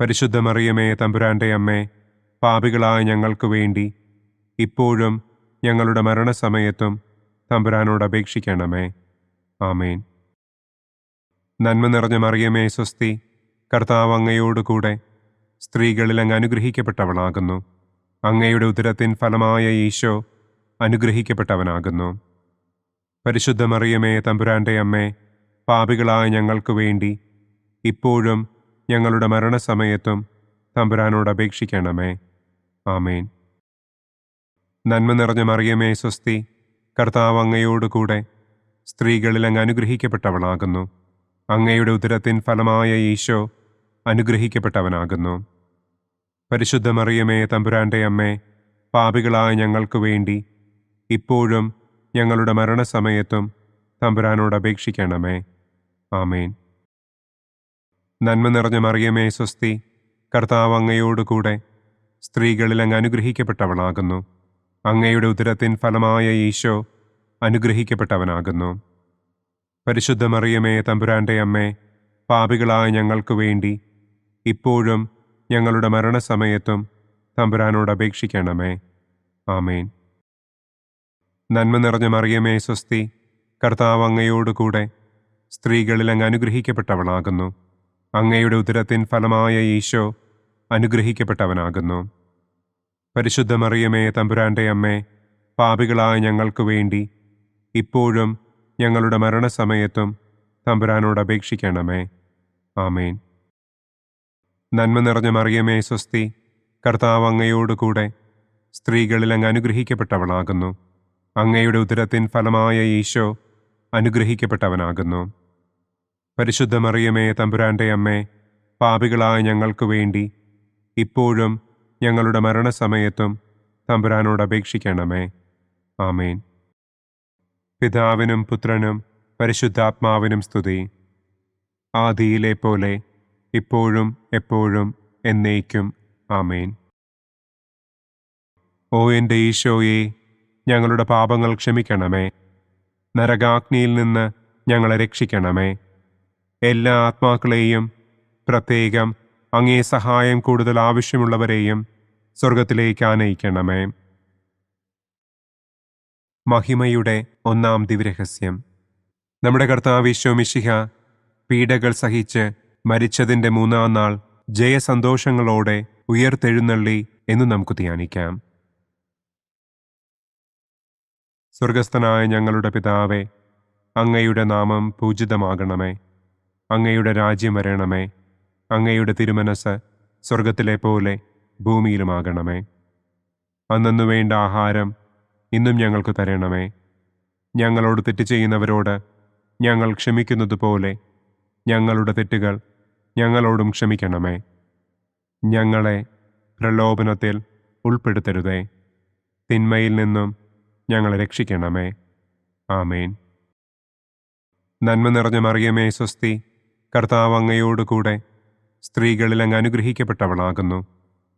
പരിശുദ്ധ മറിയമേ തമ്പുരാന്റെ അമ്മേ, പാപികളായ ഞങ്ങൾക്ക് വേണ്ടി ഇപ്പോഴും ഞങ്ങളുടെ മരണസമയത്തും തമ്പുരാനോട് അപേക്ഷിക്കണമേ. ആമേൻ. നന്മ നിറഞ്ഞ മറിയമേ സ്വസ്തി, കർത്താവ് അങ്ങയോടുകൂടെ സ്ത്രീകളിൽ അങ്ങ് അനുഗ്രഹിക്കപ്പെട്ടവളാകുന്നു. അങ്ങയുടെ ഉദരത്തിൻ ഫലമായ ഈശോ അനുഗ്രഹിക്കപ്പെട്ടവനാകുന്നു. പരിശുദ്ധ മറിയമേ തമ്പുരാന്റെ അമ്മേ, പാപികളായ ഞങ്ങൾക്ക് വേണ്ടി ഇപ്പോഴും ഞങ്ങളുടെ മരണസമയത്തും തമ്പുരാനോട് അപേക്ഷിക്കണമേ. ആമേൻ. നന്മ നിറഞ്ഞ മറിയമേ സ്വസ്തി, കർത്താവ് അങ്ങയോടുകൂടെ സ്ത്രീകളിൽ അങ്ങ് അനുഗ്രഹിക്കപ്പെട്ടവളാകുന്നു. അങ്ങയുടെ ഉദരത്തിൻ ഫലമായ ഈശോ അനുഗ്രഹിക്കപ്പെട്ടവനാകുന്നു. പരിശുദ്ധ മറിയമേ തമ്പുരാന്റെ അമ്മേ, പാപികളായ ഞങ്ങൾക്ക് വേണ്ടി ഇപ്പോഴും ഞങ്ങളുടെ മരണസമയത്തും തമ്പുരാനോട് അപേക്ഷിക്കണമേ. ആമേൻ. നന്മ നിറഞ്ഞ മറിയമേ സ്വസ്തി, കർത്താവ് അങ്ങയോടുകൂടെ സ്ത്രീകളിൽ അങ്ങ് അനുഗ്രഹിക്കപ്പെട്ടവളാകുന്നു. അങ്ങയുടെ ഉദരത്തിൻ ഫലമായ ഈശോ അനുഗ്രഹിക്കപ്പെട്ടവനാകുന്നു. പരിശുദ്ധ മറിയമേ തമ്പുരാന്റെ അമ്മേ, പാപികളായ ഞങ്ങൾക്ക് വേണ്ടി ഇപ്പോഴും ഞങ്ങളുടെ മരണസമയത്തും തമ്പുരാനോട് അപേക്ഷിക്കണമേ. ആമേൻ. നന്മ നിറഞ്ഞ മറിയമേ സ്വസ്തി, കർത്താവ് അങ്ങയോടുകൂടെ സ്ത്രീകളിൽ അങ്ങ് അനുഗ്രഹിക്കപ്പെട്ടവളാകുന്നു. അങ്ങയുടെ ഉദരത്തിൻ ഫലമായ ഈശോ അനുഗ്രഹിക്കപ്പെട്ടവനാകുന്നു. പരിശുദ്ധ മറിയമേ തമ്പുരാന്റെ അമ്മേ, പാപികളായ ഞങ്ങൾക്ക് വേണ്ടി ഇപ്പോഴും ഞങ്ങളുടെ മരണസമയത്തും തമ്പുരാനോട് അപേക്ഷിക്കണമേ. ആമേൻ. നന്മ നിറഞ്ഞ മറിയമേ സ്വസ്തി, കർത്താവ് അങ്ങയോടുകൂടെ സ്ത്രീകളിൽ അങ്ങ് അനുഗ്രഹിക്കപ്പെട്ടവളാകുന്നു. അങ്ങയുടെ ഉദരത്തിൻ ഫലമായ ഈശോ അനുഗ്രഹിക്കപ്പെട്ടവനാകുന്നു. പരിശുദ്ധ മറിയമേ തമ്പുരാന്റെ അമ്മേ, പാപികളായ ഞങ്ങൾക്ക് വേണ്ടി ഇപ്പോഴും ഞങ്ങളുടെ മരണസമയത്തും തമ്പുരാനോട് അപേക്ഷിക്കണമേ. ആമേൻ. പിതാവിനും പുത്രനും പരിശുദ്ധാത്മാവിനും സ്തുതി. ആദിയിലെ പോലെ ഇപ്പോഴും എപ്പോഴും എന്നേക്കും. ആമേൻ. ഓ എൻ്റെ ഈശോയെ, ഞങ്ങളുടെ പാപങ്ങൾ ക്ഷമിക്കണമേ. നരകാഗ്നിയിൽ നിന്ന് ഞങ്ങളെ രക്ഷിക്കണമേ. എല്ലാ ആത്മാക്കളെയും, പ്രത്യേകം അങ്ങേ സഹായം കൂടുതൽ ആവശ്യമുള്ളവരെയും സ്വർഗത്തിലേക്ക് ആനയിക്കണമേ. മഹിമയുടെ ഒന്നാം ദിവ്യരഹസ്യം. നമ്മുടെ കർത്താവ് ഈശോ മിശിഹ പീഡകൾ സഹിച്ച് മരിച്ചതിൻ്റെ മൂന്നാം നാൾ ജയസന്തോഷങ്ങളോടെ ഉയർത്തെഴുന്നള്ളി എന്ന് നമുക്ക് ധ്യാനിക്കാം. സ്വർഗസ്ഥനായ ഞങ്ങളുടെ പിതാവേ, അങ്ങയുടെ നാമം പൂജിതമാകണമേ. അങ്ങയുടെ രാജ്യം വരണമേ. അങ്ങയുടെ തിരുമനസ് സ്വർഗത്തിലെ പോലെ ഭൂമിയിലുമാകണമേ. അന്നന്നു വേണ്ട ആഹാരം ഇന്നും ഞങ്ങൾക്ക് തരണമേ. ഞങ്ങളോട് തെറ്റ് ചെയ്യുന്നവരോട് ഞങ്ങൾ ക്ഷമിക്കുന്നത് പോലെ ഞങ്ങളുടെ തെറ്റുകൾ ഞങ്ങളോടും ക്ഷമിക്കണമേ. ഞങ്ങളെ പ്രലോഭനത്തിൽ ഉൾപ്പെടുത്തരുതേ. തിന്മയിൽ നിന്നും ഞങ്ങളെ രക്ഷിക്കണമേ. ആമേൻ. നന്മ നിറഞ്ഞ മറിയമേ സ്വസ്തി, കർത്താവ് അങ്ങയോടുകൂടെ സ്ത്രീകളിൽ അങ്ങ് അനുഗ്രഹിക്കപ്പെട്ടവളാകുന്നു.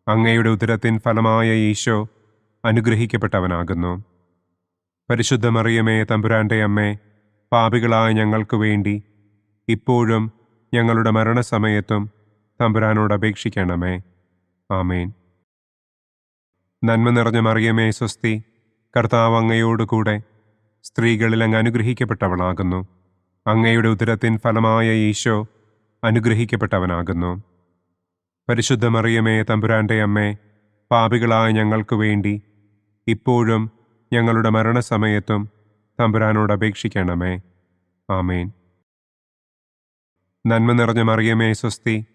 അങ്ങയുടെ ഉദരത്തിൻ ഫലമായ ഈശോ അനുഗ്രഹിക്കപ്പെട്ടവനാകുന്നു. പരിശുദ്ധ മറിയമേ തമ്പുരാന്റെ അമ്മേ, പാപികളായ ഞങ്ങൾക്ക് വേണ്ടി ഇപ്പോഴും ഞങ്ങളുടെ മരണസമയത്തും തമ്പുരാനോട് അപേക്ഷിക്കണമേ. ആമേൻ. നന്മ നിറഞ്ഞ മറിയമേ സ്വസ്തി, കർത്താവ് അങ്ങയോടുകൂടെ സ്ത്രീകളിൽ അങ്ങ് അനുഗ്രഹിക്കപ്പെട്ടവളാകുന്നു. അങ്ങയുടെ ഉദരത്തിൻ ഫലമായ ഈശോ അനുഗ്രഹിക്കപ്പെട്ടവനാകുന്നു. പരിശുദ്ധ മറിയമേ തമ്പുരാന്റെ അമ്മേ, പാപികളായ ഞങ്ങൾക്ക് വേണ്ടി ഇപ്പോഴും ഞങ്ങളുടെ മരണസമയത്തും തമ്പുരാനോട് അപേക്ഷിക്കണമേ. ആമേൻ. നന്മ നിറഞ്ഞ മറിയമേ സ്വസ്തി,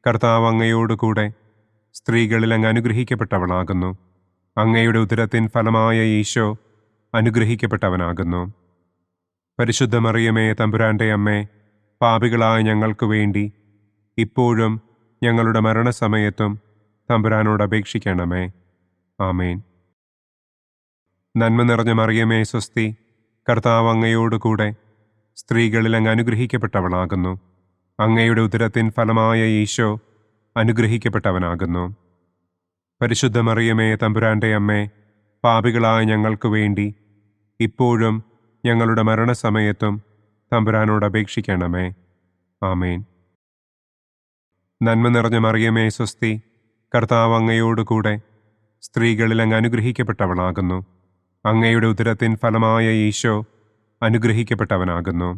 കർത്താവ് അങ്ങയോടുകൂടെ സ്ത്രീകളിൽ അങ്ങ് അനുഗ്രഹിക്കപ്പെട്ടവളാകുന്നു. അങ്ങയുടെ ഉദരത്തിൻ ഫലമായ ഈശോ അനുഗ്രഹിക്കപ്പെട്ടവനാകുന്നു. പരിശുദ്ധ മറിയമേ തമ്പുരാന്റെ അമ്മേ, പാപികളായ ഞങ്ങൾക്ക് വേണ്ടി ഇപ്പോഴും ഞങ്ങളുടെ മരണസമയത്തും തമ്പുരാനോട് അപേക്ഷിക്കണമേ. ആമേൻ. നന്മ നിറഞ്ഞ മറിയമേ സ്വസ്തി, കർത്താവ് അങ്ങയോടുകൂടെ സ്ത്രീകളിൽ അങ്ങ് അനുഗ്രഹിക്കപ്പെട്ടവളാകുന്നു. അങ്ങയുടെ ഉദരത്തിൻ ഫലമായ ഈശോ അനുഗ്രഹിക്കപ്പെട്ടവനാകുന്നു. പരിശുദ്ധ മറിയമേ, തമ്പുരാന്റെ അമ്മേ, പാപികളായ ഞങ്ങൾക്ക് വേണ്ടി ഇപ്പോഴും ഞങ്ങളുടെ മരണസമയത്തും തമ്പുരാനോട് അപേക്ഷിക്കണമേ. ആമേൻ. നന്മ നിറഞ്ഞ മറിയമേ, സ്വസ്തി, കർത്താവ് അങ്ങയോടുകൂടെ സ്ത്രീകളിൽ അങ്ങ് അനുഗ്രഹിക്കപ്പെട്ടവളാകുന്നു. അങ്ങയുടെ ഉദരത്തിൻ ഫലമായ ഈശോ അനുഗ്രഹിക്കപ്പെട്ടവനാകുന്നു.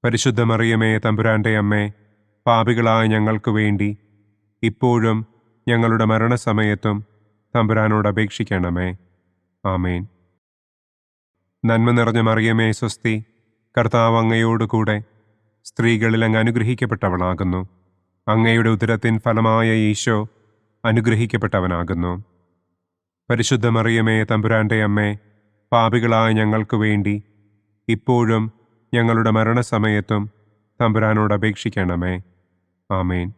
പരിശുദ്ധ മറിയമേ, തമ്പുരാന്റെ അമ്മേ, പാപികളായ ഞങ്ങൾക്ക് വേണ്ടി ഇപ്പോഴും ഞങ്ങളുടെ മരണസമയത്തും തമ്പുരാനോട് അപേക്ഷിക്കണമേ. ആമേൻ. നന്മ നിറഞ്ഞ മറിയമേ, സ്വസ്തി, കർത്താവ് അങ്ങയോടുകൂടെ സ്ത്രീകളിൽ അങ്ങ് അനുഗ്രഹിക്കപ്പെട്ടവളാകുന്നു. അങ്ങയുടെ ഉദരത്തിൻ ഫലമായ ഈശോ അനുഗ്രഹിക്കപ്പെട്ടവനാകുന്നു. പരിശുദ്ധ മറിയമേ, തമ്പുരാന്റെ അമ്മേ, പാപികളായ ഞങ്ങൾക്ക് വേണ്ടി ഇപ്പോഴും ഞങ്ങളുടെ മരണസമയത്തും തമ്പുരാനോട് അപേക്ഷിക്കണമേ. ആമേൻ.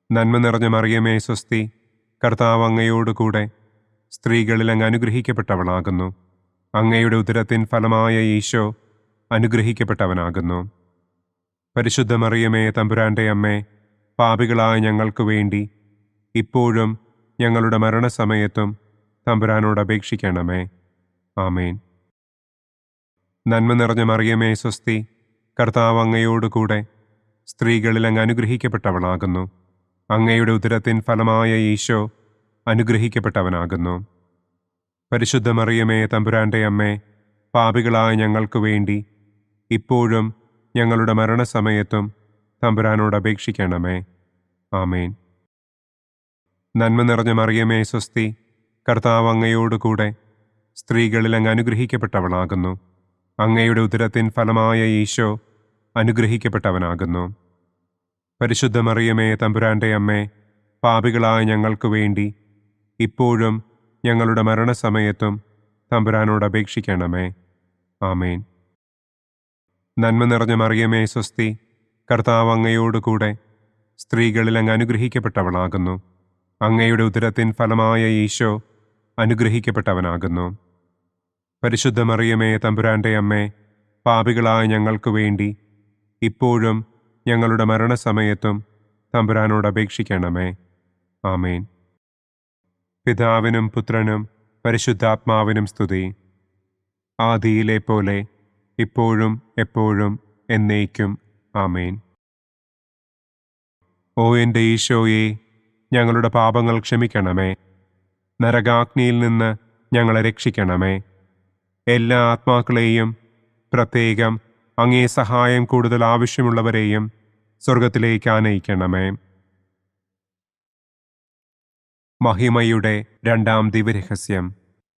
നന്മ നിറഞ്ഞ മറിയമേ, സ്വസ്തി, കർത്താവ് അങ്ങയോടുകൂടെ സ്ത്രീകളിൽ അങ്ങ് അനുഗ്രഹിക്കപ്പെട്ടവളാകുന്നു. അങ്ങയുടെ ഉദരത്തിൻ ഫലമായ ഈശോ അനുഗ്രഹിക്കപ്പെട്ടവനാകുന്നു. പരിശുദ്ധ മറിയമേ, തമ്പുരാന്റെ അമ്മേ, പാപികളായ ഞങ്ങൾക്ക് വേണ്ടി ഇപ്പോഴും ഞങ്ങളുടെ മരണസമയത്തും തമ്പുരാനോട് അപേക്ഷിക്കണമേ. ആമേൻ. നന്മ നിറഞ്ഞ മറിയമേ, സ്വസ്തി, കർത്താവ് അങ്ങയോടുകൂടെ സ്ത്രീകളിൽ അങ്ങ് അനുഗ്രഹിക്കപ്പെട്ടവളാകുന്നു. അങ്ങയുടെ ഉദരത്തിൻ ഫലമായ ഈശോ അനുഗ്രഹിക്കപ്പെട്ടവനാകുന്നു. പരിശുദ്ധ മറിയമേ, തമ്പുരാന്റെ അമ്മേ, പാപികളായ ഞങ്ങൾക്ക് വേണ്ടി ഇപ്പോഴും ഞങ്ങളുടെ മരണസമയത്തും തമ്പുരാനോട് അപേക്ഷിക്കണമേ. ആമേൻ. നന്മ നിറഞ്ഞ മറിയമേ, സ്വസ്തി, കർത്താവ് അങ്ങയോടുകൂടെ സ്ത്രീകളിൽ അങ്ങ് അനുഗ്രഹിക്കപ്പെട്ടവളാകുന്നു. അങ്ങയുടെ ഉദരത്തിൻ ഫലമായ ഈശോ അനുഗ്രഹിക്കപ്പെട്ടവനാകുന്നു. പരിശുദ്ധ മറിയമേ, തമ്പുരാന്റെ അമ്മേ, പാപികളായ ഞങ്ങൾക്ക് വേണ്ടി ഇപ്പോഴും ഞങ്ങളുടെ മരണസമയത്തും തമ്പുരാനോട് അപേക്ഷിക്കണമേ. ആമേൻ. നന്മ നിറഞ്ഞ മറിയമേ, സ്വസ്തി, കർത്താവ് അങ്ങയോടുകൂടെ സ്ത്രീകളിൽ അങ്ങ് അനുഗ്രഹിക്കപ്പെട്ടവളാകുന്നു. അങ്ങയുടെ ഉദരത്തിൻ ഫലമായ ഈശോ അനുഗ്രഹിക്കപ്പെട്ടവനാകുന്നു. പരിശുദ്ധ മറിയമേ, തമ്പുരാന്റെ അമ്മേ, പാപികളായ ഞങ്ങൾക്ക് വേണ്ടി ഇപ്പോഴും ഞങ്ങളുടെ മരണസമയത്തും തമ്പുരാനോട് അപേക്ഷിക്കണമേ. ആമേൻ. പിതാവിനും പുത്രനും പരിശുദ്ധാത്മാവിനും സ്തുതി. ആദിയിലെ പോലെ ഇപ്പോഴും എപ്പോഴും എന്നേക്കും. ആമേൻ. ഓ എൻ്റെ ഈശോയെ, ഞങ്ങളുടെ പാപങ്ങൾ ക്ഷമിക്കണമേ. നരകാഗ്നിയിൽ നിന്ന് ഞങ്ങളെ രക്ഷിക്കണമേ. എല്ലാ ആത്മാക്കളെയും, പ്രത്യേകം അങ്ങേ സഹായം കൂടുതൽ ആവശ്യമുള്ളവരെയും സ്വർഗത്തിലേക്ക് ആനയിക്കണമേ. മഹിമയുടെ രണ്ടാം ദിവ്യരഹസ്യം.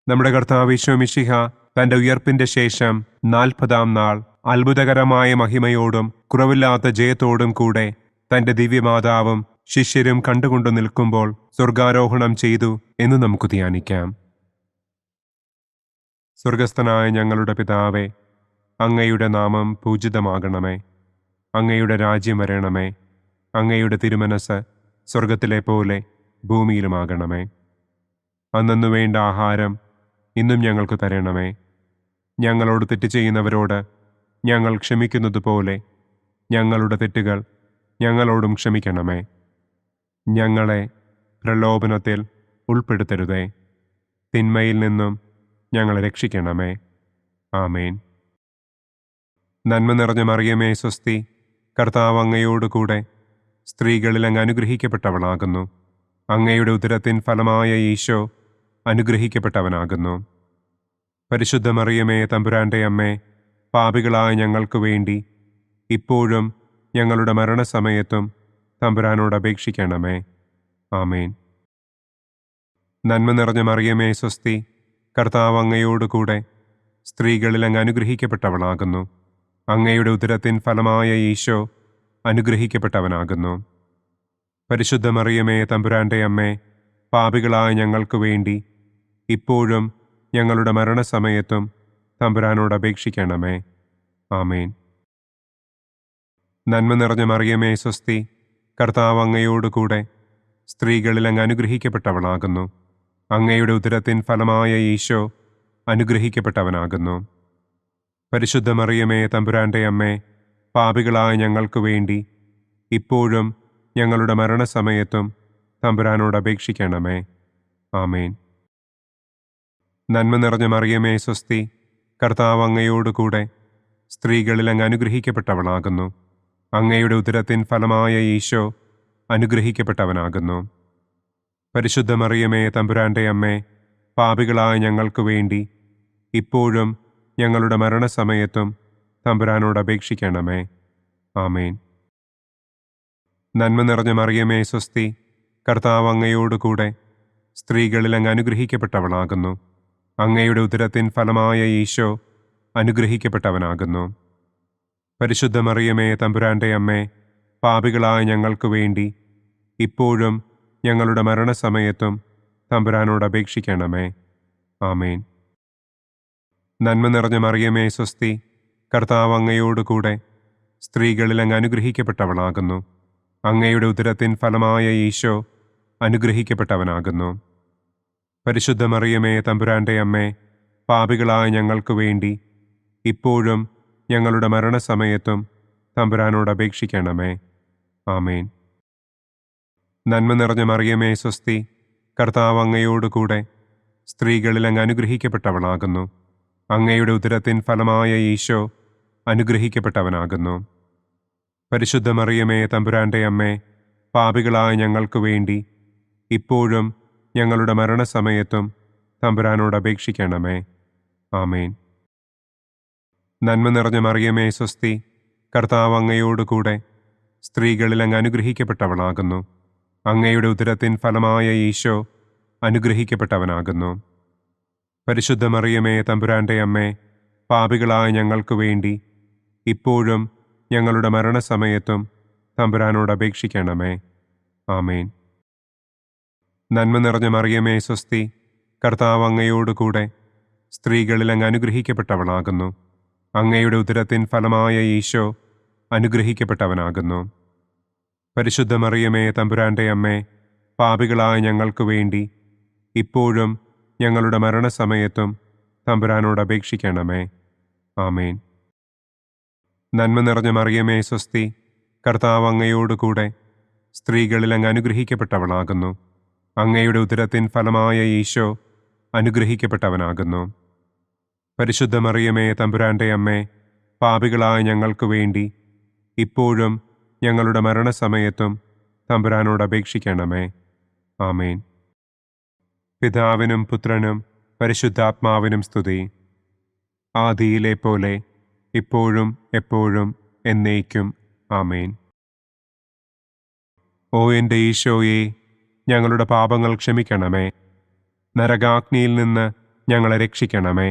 നമ്മുടെ കർത്താവ് ഈശോ മിശിഹ തന്റെ ഉയർപ്പിന്റെ ശേഷം 40-ാം നാൾ അത്ഭുതകരമായ മഹിമയോടും കുറവില്ലാത്ത ജയത്തോടും കൂടെ തന്റെ ദിവ്യമാതാവും ശിഷ്യരും കണ്ടുകൊണ്ടു നിൽക്കുമ്പോൾ സ്വർഗാരോഹണം ചെയ്തു എന്ന് നമുക്ക് ധ്യാനിക്കാം. സ്വർഗസ്ഥനായ ഞങ്ങളുടെ പിതാവേ, അങ്ങയുടെ നാമം പൂജിതമാകണമേ. അങ്ങയുടെ രാജ്യം വരണമേ. അങ്ങയുടെ തിരുമനസ് സ്വർഗത്തിലെ പോലെ ഭൂമിയിലുമാകണമേ. അന്നു വേണ്ട ആഹാരം ഇന്നും ഞങ്ങൾക്ക് തരണമേ. ഞങ്ങളോട് തെറ്റ് ചെയ്യുന്നവരോട് ഞങ്ങൾ ക്ഷമിക്കുന്നത് പോലെ ഞങ്ങളുടെ തെറ്റുകൾ ഞങ്ങളോടും ക്ഷമിക്കണമേ. ഞങ്ങളെ പ്രലോഭനത്തിൽ ഉൾപ്പെടുത്തരുതേ. തിന്മയിൽ നിന്നും ഞങ്ങളെ രക്ഷിക്കണമേ. ആമേൻ. നന്മ നിറഞ്ഞ മറിയമേ, സ്വസ്തി, കർത്താവ് അങ്ങയോടുകൂടെ സ്ത്രീകളിൽ അങ്ങ് അനുഗ്രഹിക്കപ്പെട്ടവളാകുന്നു. അങ്ങയുടെ ഉദരത്തിൻ ഫലമായ ഈശോ അനുഗ്രഹിക്കപ്പെട്ടവനാകുന്നു. പരിശുദ്ധ മറിയമേ, തമ്പുരാന്റെ അമ്മേ, പാപികളായ ഞങ്ങൾക്ക് വേണ്ടി ഇപ്പോഴും ഞങ്ങളുടെ മരണസമയത്തും തമ്പുരാനോട് അപേക്ഷിക്കണമേ. ആമേൻ. നന്മ നിറഞ്ഞ മറിയമേ, സ്വസ്തി, കർത്താവ് അങ്ങയോടുകൂടെ സ്ത്രീകളിൽ അങ്ങ് അനുഗ്രഹിക്കപ്പെട്ടവളാകുന്നു. അങ്ങയുടെ ഉദരത്തിൻ ഫലമായ ഈശോ അനുഗ്രഹിക്കപ്പെട്ടവനാകുന്നു. പരിശുദ്ധ മറിയമേ, തമ്പുരാന്റെ അമ്മേ, പാപികളായ ഞങ്ങൾക്ക് വേണ്ടി ഇപ്പോഴും ഞങ്ങളുടെ മരണസമയത്തും തമ്പുരാനോട് അപേക്ഷിക്കണമേ. ആമേൻ. നന്മ നിറഞ്ഞ മറിയമേ, സ്വസ്തി, കർത്താവ് അങ്ങയോടുകൂടെ സ്ത്രീകളിൽ അങ്ങ് അനുഗ്രഹിക്കപ്പെട്ടവളാകുന്നു. അങ്ങയുടെ ഉദരത്തിൻ ഫലമായ ഈശോ അനുഗ്രഹിക്കപ്പെട്ടവനാകുന്നു. പരിശുദ്ധ മറിയമേ തമ്പുരാന്റെ അമ്മേ, പാപികളായ ഞങ്ങൾക്ക് വേണ്ടി ഇപ്പോഴും ഞങ്ങളുടെ മരണസമയത്തും തമ്പുരാനോട് അപേക്ഷിക്കണമേ. ആമേൻ. നന്മ നിറഞ്ഞ മറിയമേ സ്വസ്തി, കർത്താവ് അങ്ങയോടുകൂടെ സ്ത്രീകളിൽ അങ്ങ് അനുഗ്രഹിക്കപ്പെട്ടവളാകുന്നു. അങ്ങയുടെ ഉദരത്തിൻ ഫലമായ ഈശോ അനുഗ്രഹിക്കപ്പെട്ടവനാകുന്നു. പരിശുദ്ധ മറിയമേ തമ്പുരാന്റെ അമ്മേ, പാപികളായ ഞങ്ങൾക്ക് വേണ്ടി ഇപ്പോഴും ഞങ്ങളുടെ മരണസമയത്തും തമ്പുരാനോട് അപേക്ഷിക്കണമേ. ആമേൻ. നന്മ നിറഞ്ഞ മറിയമേ സ്വസ്തി, കർത്താവ് അങ്ങയോടുകൂടെ സ്ത്രീകളിൽ അങ്ങ് അനുഗ്രഹിക്കപ്പെട്ടവളാകുന്നു. അങ്ങയുടെ ഉദരത്തിൻ ഫലമായ ഈശോ അനുഗ്രഹിക്കപ്പെട്ടവനാകുന്നു. പരിശുദ്ധ മറിയമേ തമ്പുരാന്റെ അമ്മേ, പാപികളായ ഞങ്ങൾക്ക് വേണ്ടി ഇപ്പോഴും ഞങ്ങളുടെ മരണസമയത്തും തമ്പുരാനോട് അപേക്ഷിക്കണമേ. ആമേൻ. നന്മ നിറഞ്ഞ മറിയമേ സ്വസ്തി, കർത്താവ് അങ്ങയോടുകൂടെ സ്ത്രീകളിൽ അങ്ങ് അനുഗ്രഹിക്കപ്പെട്ടവളാകുന്നു. അങ്ങയുടെ ഉദരത്തിൻ ഫലമായ ഈശോ അനുഗ്രഹിക്കപ്പെട്ടവനാകുന്നു. പരിശുദ്ധ മറിയമേ തമ്പുരാന്റെ അമ്മേ, പാപികളായ ഞങ്ങൾക്ക് വേണ്ടി ഇപ്പോഴും ഞങ്ങളുടെ മരണസമയത്തും തമ്പുരാനോട് അപേക്ഷിക്കണമേ. ആമേൻ. നന്മ നിറഞ്ഞ മറിയമേ സ്വസ്തി, കർത്താവ് അങ്ങയോടുകൂടെ സ്ത്രീകളിൽ അങ്ങ് അനുഗ്രഹിക്കപ്പെട്ടവളാകുന്നു. അങ്ങയുടെ ഉദരത്തിൻ ഫലമായ ഈശോ അനുഗ്രഹിക്കപ്പെട്ടവനാകുന്നു. പരിശുദ്ധ മറിയമേ തമ്പുരാന്റെ അമ്മേ, പാപികളായ ഞങ്ങൾക്ക് വേണ്ടി ഇപ്പോഴും ഞങ്ങളുടെ മരണസമയത്തും തമ്പുരാനോട് അപേക്ഷിക്കണമേ. ആമേൻ. നന്മ നിറഞ്ഞ മറിയമേ സ്വസ്തി, കർത്താവ് അങ്ങയോടുകൂടെ സ്ത്രീകളിൽ അങ്ങ് അനുഗ്രഹിക്കപ്പെട്ടവളാകുന്നു. അങ്ങയുടെ ഉദരത്തിൻ ഫലമായ ഈശോ അനുഗ്രഹിക്കപ്പെട്ടവനാകുന്നു. പരിശുദ്ധ മറിയമേ തമ്പുരാന്റെ അമ്മേ, പാപികളായ ഞങ്ങൾക്ക് വേണ്ടി ഇപ്പോഴും ഞങ്ങളുടെ മരണസമയത്തും തമ്പുരാനോട് അപേക്ഷിക്കണമേ. ആമേൻ. നന്മ നിറഞ്ഞ മറിയമേ സ്വസ്തി, കർത്താവ് അങ്ങയോടുകൂടെ സ്ത്രീകളിൽ അങ്ങ് അനുഗ്രഹിക്കപ്പെട്ടവളാകുന്നു. അങ്ങയുടെ ഉദരത്തിൻ ഫലമായ ഈശോ അനുഗ്രഹിക്കപ്പെട്ടവനാകുന്നു. പരിശുദ്ധ മറിയമേ തമ്പുരാന്റെ അമ്മേ, പാപികളായ ഞങ്ങൾക്ക് വേണ്ടി ഇപ്പോഴും ഞങ്ങളുടെ മരണസമയത്തും തമ്പുരാനോട് അപേക്ഷിക്കണമേ. ആമേൻ. നന്മ നിറഞ്ഞ മറിയമേ സ്വസ്തി, കർത്താവ് അങ്ങയോടുകൂടെ സ്ത്രീകളിൽ അങ്ങ് അനുഗ്രഹിക്കപ്പെട്ടവളാകുന്നു. അങ്ങയുടെ ഉദരത്തിൻ ഫലമായ ഈശോ അനുഗ്രഹിക്കപ്പെട്ടവനാകുന്നു. പരിശുദ്ധ മറിയമേ തമ്പുരാന്റെ അമ്മേ, പാപികളായ ഞങ്ങൾക്ക് വേണ്ടി ഇപ്പോഴും ഞങ്ങളുടെ മരണസമയത്തും തമ്പുരാനോട് അപേക്ഷിക്കണമേ. ആമേൻ. പിതാവിനും പുത്രനും പരിശുദ്ധാത്മാവിനും സ്തുതി. ആദിയിലെ പോലെ ഇപ്പോഴും എപ്പോഴും എന്നേക്കും. ആമേൻ. ഓ എൻ്റെ ഈശോയെ, ഞങ്ങളുടെ പാപങ്ങൾ ക്ഷമിക്കണമേ. നരകാഗ്നിയിൽ നിന്ന് ഞങ്ങളെ രക്ഷിക്കണമേ.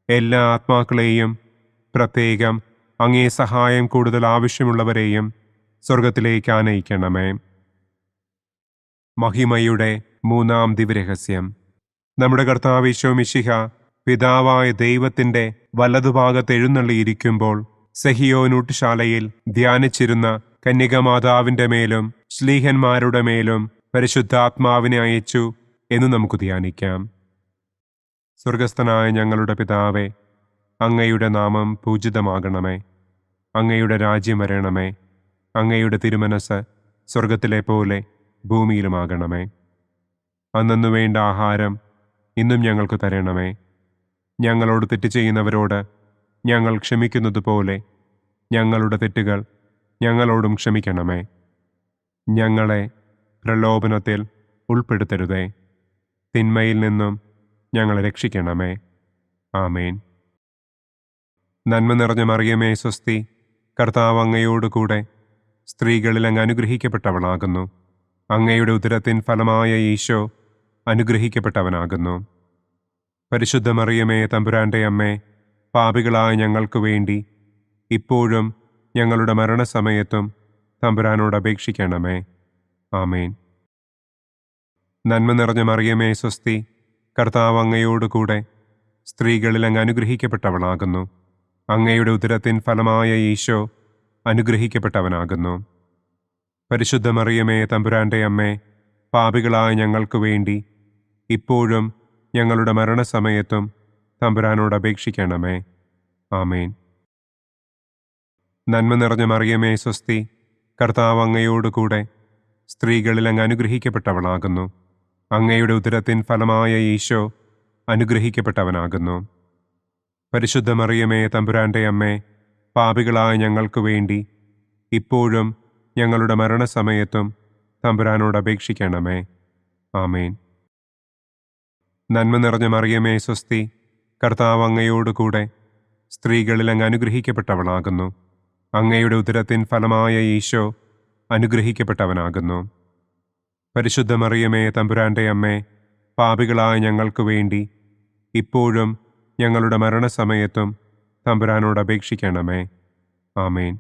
എല്ലാ ആത്മാക്കളെയും, പ്രത്യേകം അങ്ങേ സഹായം കൂടുതൽ ആവശ്യമുള്ളവരെയും സ്വർഗത്തിലേക്ക് ആനയിക്കണമേ. മഹിമയുടെ മൂന്നാം ദിവ്യരഹസ്യം. നമ്മുടെ കർത്താവ് ഈശോ മിശിഹ പിതാവായ ദൈവത്തിൻ്റെ വലതുഭാഗത്ത് എഴുന്നള്ളിയിരിക്കുമ്പോൾ സെഹിയോനൂട്ടുശാലയിൽ ധ്യാനിച്ചിരുന്ന കന്യകമാതാവിൻ്റെ മേലും ശ്ലീഹന്മാരുടെ മേലും പരിശുദ്ധാത്മാവിനെ അയച്ചു എന്ന് നമുക്ക് ധ്യാനിക്കാം. സ്വർഗസ്ഥനായ ഞങ്ങളുടെ പിതാവേ, അങ്ങയുടെ നാമം പൂജിതമാകണമേ. അങ്ങയുടെ രാജ്യം വരണമേ. അങ്ങയുടെ തിരുമനസ് സ്വർഗത്തിലെ പോലെ ഭൂമിയിലുമാകണമേ. അന്നു വേണ്ട ആഹാരം ഇന്നും ഞങ്ങൾക്ക് തരണമേ. ഞങ്ങളോട് തെറ്റ് ചെയ്യുന്നവരോട് ഞങ്ങൾ ക്ഷമിക്കുന്നത് പോലെ ഞങ്ങളുടെ തെറ്റുകൾ ഞങ്ങളോടും ക്ഷമിക്കണമേ. ഞങ്ങളെ പ്രലോഭനത്തിൽ ഉൾപ്പെടുത്തരുതേ. തിന്മയിൽ നിന്നും ഞങ്ങളെ രക്ഷിക്കണമേ. ആമേൻ. നന്മ നിറഞ്ഞ മറിയമേ സ്വസ്തി, കർത്താവ് അങ്ങയോടുകൂടെ സ്ത്രീകളിൽ അങ്ങ് അനുഗ്രഹിക്കപ്പെട്ടവളാകുന്നു. അങ്ങയുടെ ഉദരത്തിൻ ഫലമായ ഈശോ അനുഗ്രഹിക്കപ്പെട്ടവനാകുന്നു. പരിശുദ്ധ മറിയമേ തമ്പുരാന്റെ അമ്മേ, പാപികളായ ഞങ്ങൾക്ക് വേണ്ടി ഇപ്പോഴും ഞങ്ങളുടെ മരണസമയത്തും തമ്പുരാനോട് അപേക്ഷിക്കണമേ. ആമേൻ. നന്മ നിറഞ്ഞ മറിയമേ സ്വസ്തി, കർത്താവ് അങ്ങയോടുകൂടെ സ്ത്രീകളിൽ അങ്ങ് അനുഗ്രഹിക്കപ്പെട്ടവളാകുന്നു. അങ്ങയുടെ ഉദരത്തിൻ ഫലമായ ഈശോ അനുഗ്രഹിക്കപ്പെട്ടവനാകുന്നു. പരിശുദ്ധ മറിയമേ തമ്പുരാന്റെ അമ്മേ, പാപികളായ ഞങ്ങൾക്ക് വേണ്ടി ഇപ്പോഴും ഞങ്ങളുടെ മരണസമയത്തും തമ്പുരാനോട് അപേക്ഷിക്കണമേ. ആമേൻ. നന്മ നിറഞ്ഞ മറിയമേ സ്വസ്തി, കർത്താവ് അങ്ങയോടുകൂടെ സ്ത്രീകളിൽ അങ്ങ് അനുഗ്രഹിക്കപ്പെട്ടവളാകുന്നു. അങ്ങയുടെ ഉദരത്തിൻ ഫലമായ ഈശോ അനുഗ്രഹിക്കപ്പെട്ടവനാകുന്നു. പരിശുദ്ധ മറിയമേ തമ്പുരാന്റെ അമ്മേ, പാപികളായ ഞങ്ങൾക്ക് വേണ്ടി ഇപ്പോഴും ഞങ്ങളുടെ മരണസമയത്തും തമ്പുരാനോട് അപേക്ഷിക്കണമേ. ആമേൻ. നന്മ നിറഞ്ഞ മറിയമേ സ്വസ്തി, കർത്താവ് അങ്ങയോടുകൂടെ സ്ത്രീകളിൽ അങ്ങ് അനുഗ്രഹിക്കപ്പെട്ടവളാകുന്നു. അങ്ങയുടെ ഉദരത്തിൻ ഫലമായ ഈശോ അനുഗ്രഹിക്കപ്പെട്ടവനാകുന്നു. പരിശുദ്ധ മറിയമേ തമ്പുരാന്റെ അമ്മേ, പാപികളായ ഞങ്ങൾക്ക് വേണ്ടി ഇപ്പോഴും ഞങ്ങളുടെ മരണസമയത്തും തമ്പുരാനോട് അപേക്ഷിക്കണമേ. ആമേൻ.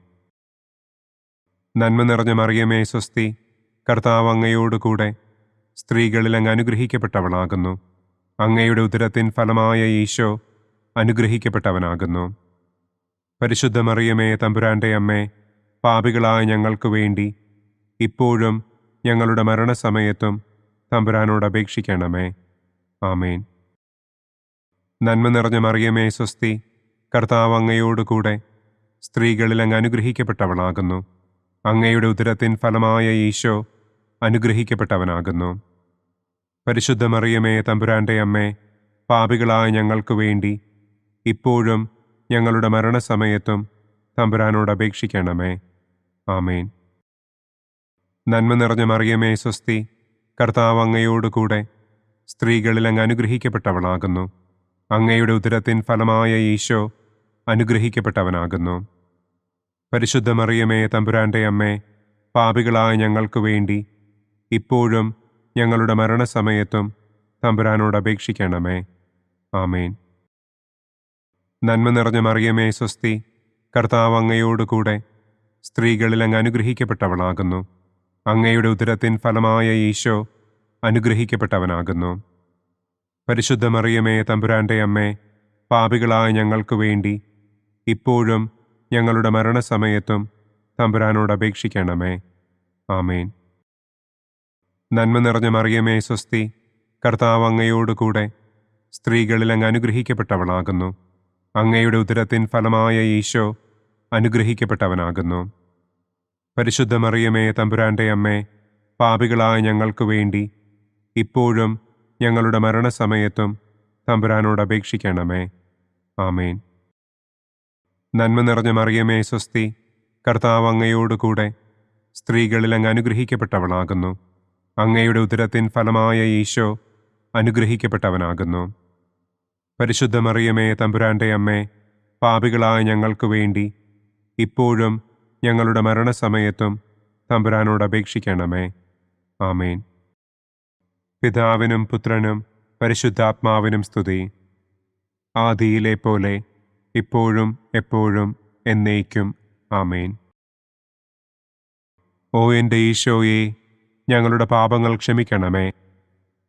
നന്മ നിറഞ്ഞ മറിയമേ സ്വസ്തി, കർത്താവ് അങ്ങയോടുകൂടെ സ്ത്രീകളിൽ അങ്ങ് അനുഗ്രഹിക്കപ്പെട്ടവളാകുന്നു. അങ്ങയുടെ ഉദരത്തിൻ ഫലമായ ഈശോ അനുഗ്രഹിക്കപ്പെട്ടവനാകുന്നു. പരിശുദ്ധ മറിയമേ തമ്പുരാന്റെ അമ്മേ, പാപികളായ ഞങ്ങൾക്ക് വേണ്ടി ഇപ്പോഴും ഞങ്ങളുടെ മരണസമയത്തും തമ്പുരാനോട് അപേക്ഷിക്കണമേ. ആമേൻ. നന്മ നിറഞ്ഞ മറിയമേ സ്വസ്തി, കർത്താവ് അങ്ങയോടുകൂടെ സ്ത്രീകളിൽ അങ്ങ് അനുഗ്രഹിക്കപ്പെട്ടവളാകുന്നു. അങ്ങയുടെ ഉദരത്തിൻ ഫലമായ ഈശോ അനുഗ്രഹിക്കപ്പെട്ടവനാകുന്നു. പരിശുദ്ധ മറിയമേ തമ്പുരാന്റെ അമ്മേ, പാപികളായ ഞങ്ങൾക്ക് വേണ്ടി ഇപ്പോഴും ഞങ്ങളുടെ മരണസമയത്തും തമ്പുരാനോട് അപേക്ഷിക്കണമേ. ആമേൻ. നന്മ നിറഞ്ഞ മറിയമേ സ്വസ്തി, കർത്താവ് അങ്ങയോടുകൂടെ സ്ത്രീകളിൽ അങ്ങ് അനുഗ്രഹിക്കപ്പെട്ടവളാകുന്നു. അങ്ങയുടെ ഉദരത്തിൻ ഫലമായ ഈശോ അനുഗ്രഹിക്കപ്പെട്ടവനാകുന്നു. പരിശുദ്ധ മറിയമേ തമ്പുരാന്റെ അമ്മേ, പാപികളായ ഞങ്ങൾക്ക് വേണ്ടി ഇപ്പോഴും ഞങ്ങളുടെ മരണസമയത്തും തമ്പുരാനോട് അപേക്ഷിക്കണമേ. ആമേൻ. നന്മ നിറഞ്ഞ മറിയമേ സ്വസ്തി, കർത്താവ് അങ്ങയോടുകൂടെ സ്ത്രീകളിൽ അങ്ങ് അനുഗ്രഹിക്കപ്പെട്ടവളാകുന്നു. അങ്ങയുടെ ഉദരത്തിൻ ഫലമായ ഈശോ അനുഗ്രഹിക്കപ്പെട്ടവനാകുന്നു. പരിശുദ്ധ മറിയമേ തമ്പുരാന്റെ അമ്മേ, പാപികളായ ഞങ്ങൾക്ക് വേണ്ടി ഇപ്പോഴും ഞങ്ങളുടെ മരണസമയത്തും തമ്പുരാനോട് അപേക്ഷിക്കണമേ. ആമേൻ. നന്മ നിറഞ്ഞ മറിയമേ സ്വസ്തി, കർത്താവ് അങ്ങയോടുകൂടെ സ്ത്രീകളിൽ അങ്ങ് അനുഗ്രഹിക്കപ്പെട്ടവളാകുന്നു. അങ്ങയുടെ ഉദരത്തിൻ ഫലമായ ഈശോ അനുഗ്രഹിക്കപ്പെട്ടവനാകുന്നു. പരിശുദ്ധ മറിയമേ തമ്പുരാന്റെ അമ്മേ, പാപികളായ ഞങ്ങൾക്ക് വേണ്ടി ഇപ്പോഴും ഞങ്ങളുടെ മരണസമയത്തും തമ്പുരാനോട് അപേക്ഷിക്കണമേ. ആമേൻ. നന്മ നിറഞ്ഞ മറിയമേ സ്വസ്തി, കർത്താവ് അങ്ങയോടുകൂടെ സ്ത്രീകളിൽ അങ്ങ് അനുഗ്രഹിക്കപ്പെട്ടവളാകുന്നു. അങ്ങയുടെ ഉദരത്തിൻ ഫലമായ ഈശോ അനുഗ്രഹിക്കപ്പെട്ടവനാകുന്നു. പരിശുദ്ധ മറിയമേ തമ്പുരാന്റെ അമ്മേ, പാപികളായ ഞങ്ങൾക്ക് വേണ്ടി ഇപ്പോഴും ഞങ്ങളുടെ മരണസമയത്തും തമ്പുരാനോട് അപേക്ഷിക്കണമേ. ആമേൻ. പിതാവിനും പുത്രനും പരിശുദ്ധാത്മാവിനും സ്തുതി. ആദിയിലെ പോലെ ഇപ്പോഴും എപ്പോഴും എന്നേക്കും. ആമേൻ. ഓ എൻ്റെ ഈശോയെ, ഞങ്ങളുടെ പാപങ്ങൾ ക്ഷമിക്കണമേ.